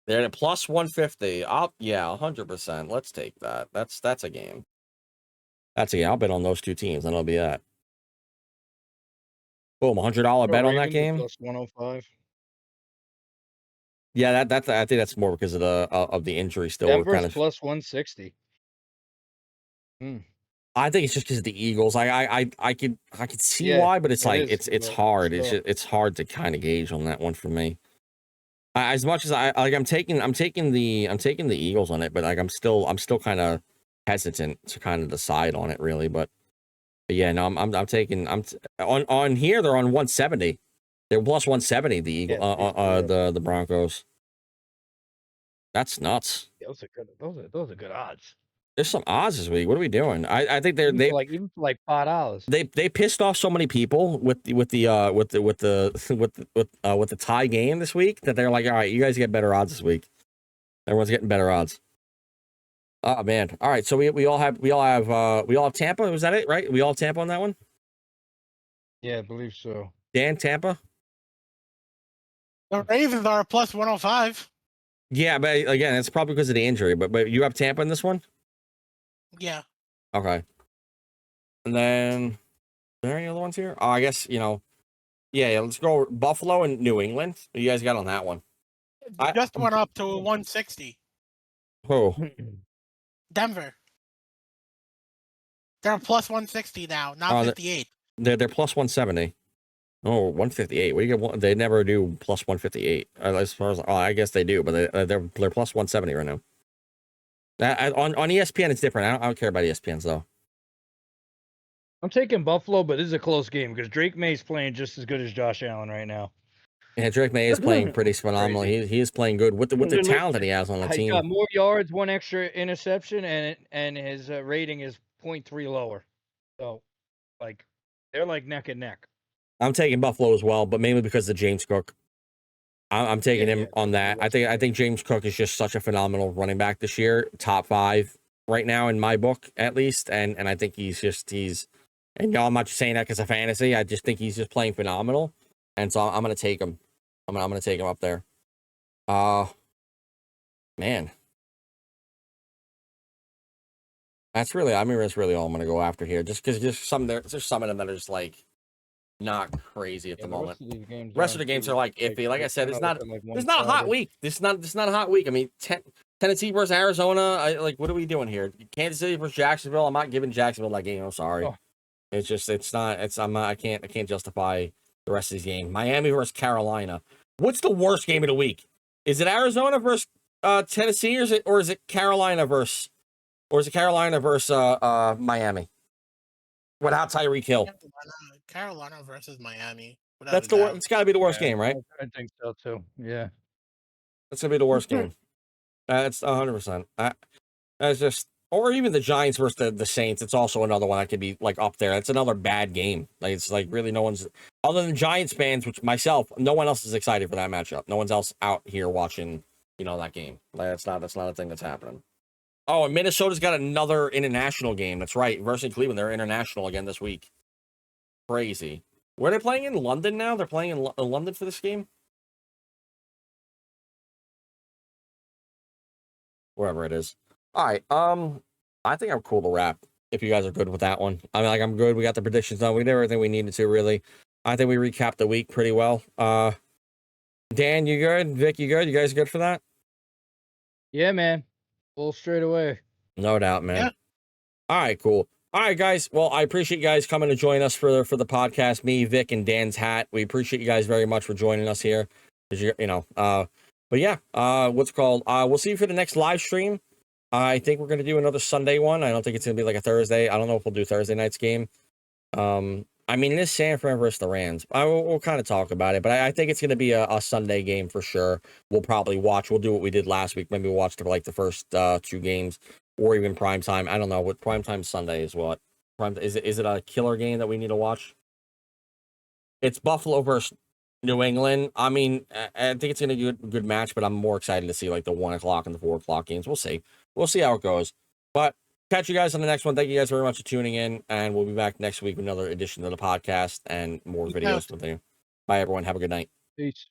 Speaker 1: They're at plus 150. Yeah, 100%. Let's take that. That's a game. That's a game. I'll bet on those two teams, and it'll be that. Boom, $100 bet on that game.
Speaker 3: Plus 105.
Speaker 1: Yeah, I think that's more because of the injury still.
Speaker 3: Denver's
Speaker 1: kind of
Speaker 3: plus 160.
Speaker 1: I think it's just because of the Eagles. I could see why, but it's hard. It's hard to kind of gauge on that one for me. As much as I'm taking the Eagles on it, but like I'm still kind of hesitant to kind of decide on it really. But yeah, no, I'm taking on here. They're on 170. They're plus 170. The Eagle, the Broncos. That's nuts.
Speaker 3: Yeah, those are good odds.
Speaker 1: There's some odds this week. What are we doing? I think
Speaker 3: even for like $5.
Speaker 1: They pissed off so many people with the tie game this week that they're like, all right, you guys get better odds this week. Everyone's getting better odds. Oh man. All right, so we all have Tampa. Was that it? Right? We all have Tampa on that one.
Speaker 3: Yeah, I believe so.
Speaker 1: Dan, Tampa.
Speaker 2: The Ravens are plus 105.
Speaker 1: Yeah, but again, it's probably because of the injury. But you have Tampa in this one.
Speaker 2: Yeah.
Speaker 1: Okay. And then, are there any other ones here? Oh, I guess, yeah, let's go Buffalo and New England. What you guys got on that one?
Speaker 2: Just went up to 160.
Speaker 1: Who?
Speaker 2: Denver. They're plus 160 now, not 58.
Speaker 1: They're plus 170. Oh, 158. What do you get? They never do plus 158. As far as I guess they do, but they're plus 170 right now. On ESPN, it's different. I don't care about ESPNs though.
Speaker 3: I'm taking Buffalo, but this is a close game because Drake May's playing just as good as Josh Allen right now.
Speaker 1: Yeah, Drake May is playing pretty phenomenal. He is playing good with the talent that he has on the team.
Speaker 3: He got more yards, one extra interception, and his rating is 0.3 lower. So, like, they're like neck and neck.
Speaker 1: I'm taking Buffalo as well, but mainly because of James Cook. I'm taking him on that. I think James Cook is just such a phenomenal running back this year, top 5 right now in my book at least, and I think he's and y'all, I'm not just saying that because of fantasy. I just think he's just playing phenomenal, and so I'm gonna take him. I'm gonna take him up there. Man, that's really all I'm gonna go after here. Just because there's some of them that are just like not crazy at the moment. Rest of the games are like iffy. Like I said, it's not a hot week. This is not a hot week. I mean, Tennessee versus Arizona. What are we doing here? Kansas City versus Jacksonville. I'm not giving Jacksonville that game. I'm sorry. Oh. I can't justify the rest of these games. Miami versus Carolina. What's the worst game of the week? Is it Arizona versus Tennessee, or is it Carolina versus Miami? Without Tyreek Hill.
Speaker 2: Carolina versus Miami.
Speaker 1: It's got to be the worst game, right?
Speaker 3: I think so too. Yeah,
Speaker 1: that's gonna be the worst game. That's 100%. That's just or even the Giants versus the Saints. It's also another one that could be like up there. It's another bad game. Like it's like really no one's other than Giants fans, which myself, no one else is excited for that matchup. No one's else out here watching, that game. Like that's not a thing that's happening. Oh, and Minnesota's got another international game. That's right, versus Cleveland. They're international again this week. Crazy. Where are they playing in London now? They're playing in London for this game. Wherever it is. All right. I think I'm cool to wrap. If you guys are good with that one, I mean, like I'm good. We got the predictions done. We did everything we needed to. Really, I think we recapped the week pretty well. Dan, you good? Vic, you good? You guys good for that?
Speaker 3: Yeah, man. Full straight away.
Speaker 1: No doubt, man.
Speaker 2: Yeah.
Speaker 1: All right, cool. All right, guys. Well, I appreciate you guys coming to join us for the podcast. Me, Vic, and Dan's hat. We appreciate you guys very much for joining us here. But yeah, what's it called? We'll see you for the next live stream. I think we're gonna do another Sunday one. I don't think it's gonna be like a Thursday. I don't know if we'll do Thursday night's game. I mean, it is San Fran versus the Rams. We'll kind of talk about it, but I think it's gonna be a Sunday game for sure. We'll probably watch. We'll do what we did last week. Maybe we'll watch the first 2 games, or even prime time. I don't know what prime time Sunday is. What prime is it? Is it a killer game that we need to watch? It's Buffalo versus New England. I mean, I think it's gonna be a good match, but I'm more excited to see like the 1:00 and the 4:00 games. We'll see. We'll see how it goes. But catch you guys on the next one. Thank you guys very much for tuning in, and we'll be back next week with another edition of the podcast and more videos with you. Bye, everyone. Have a good night.
Speaker 3: Peace.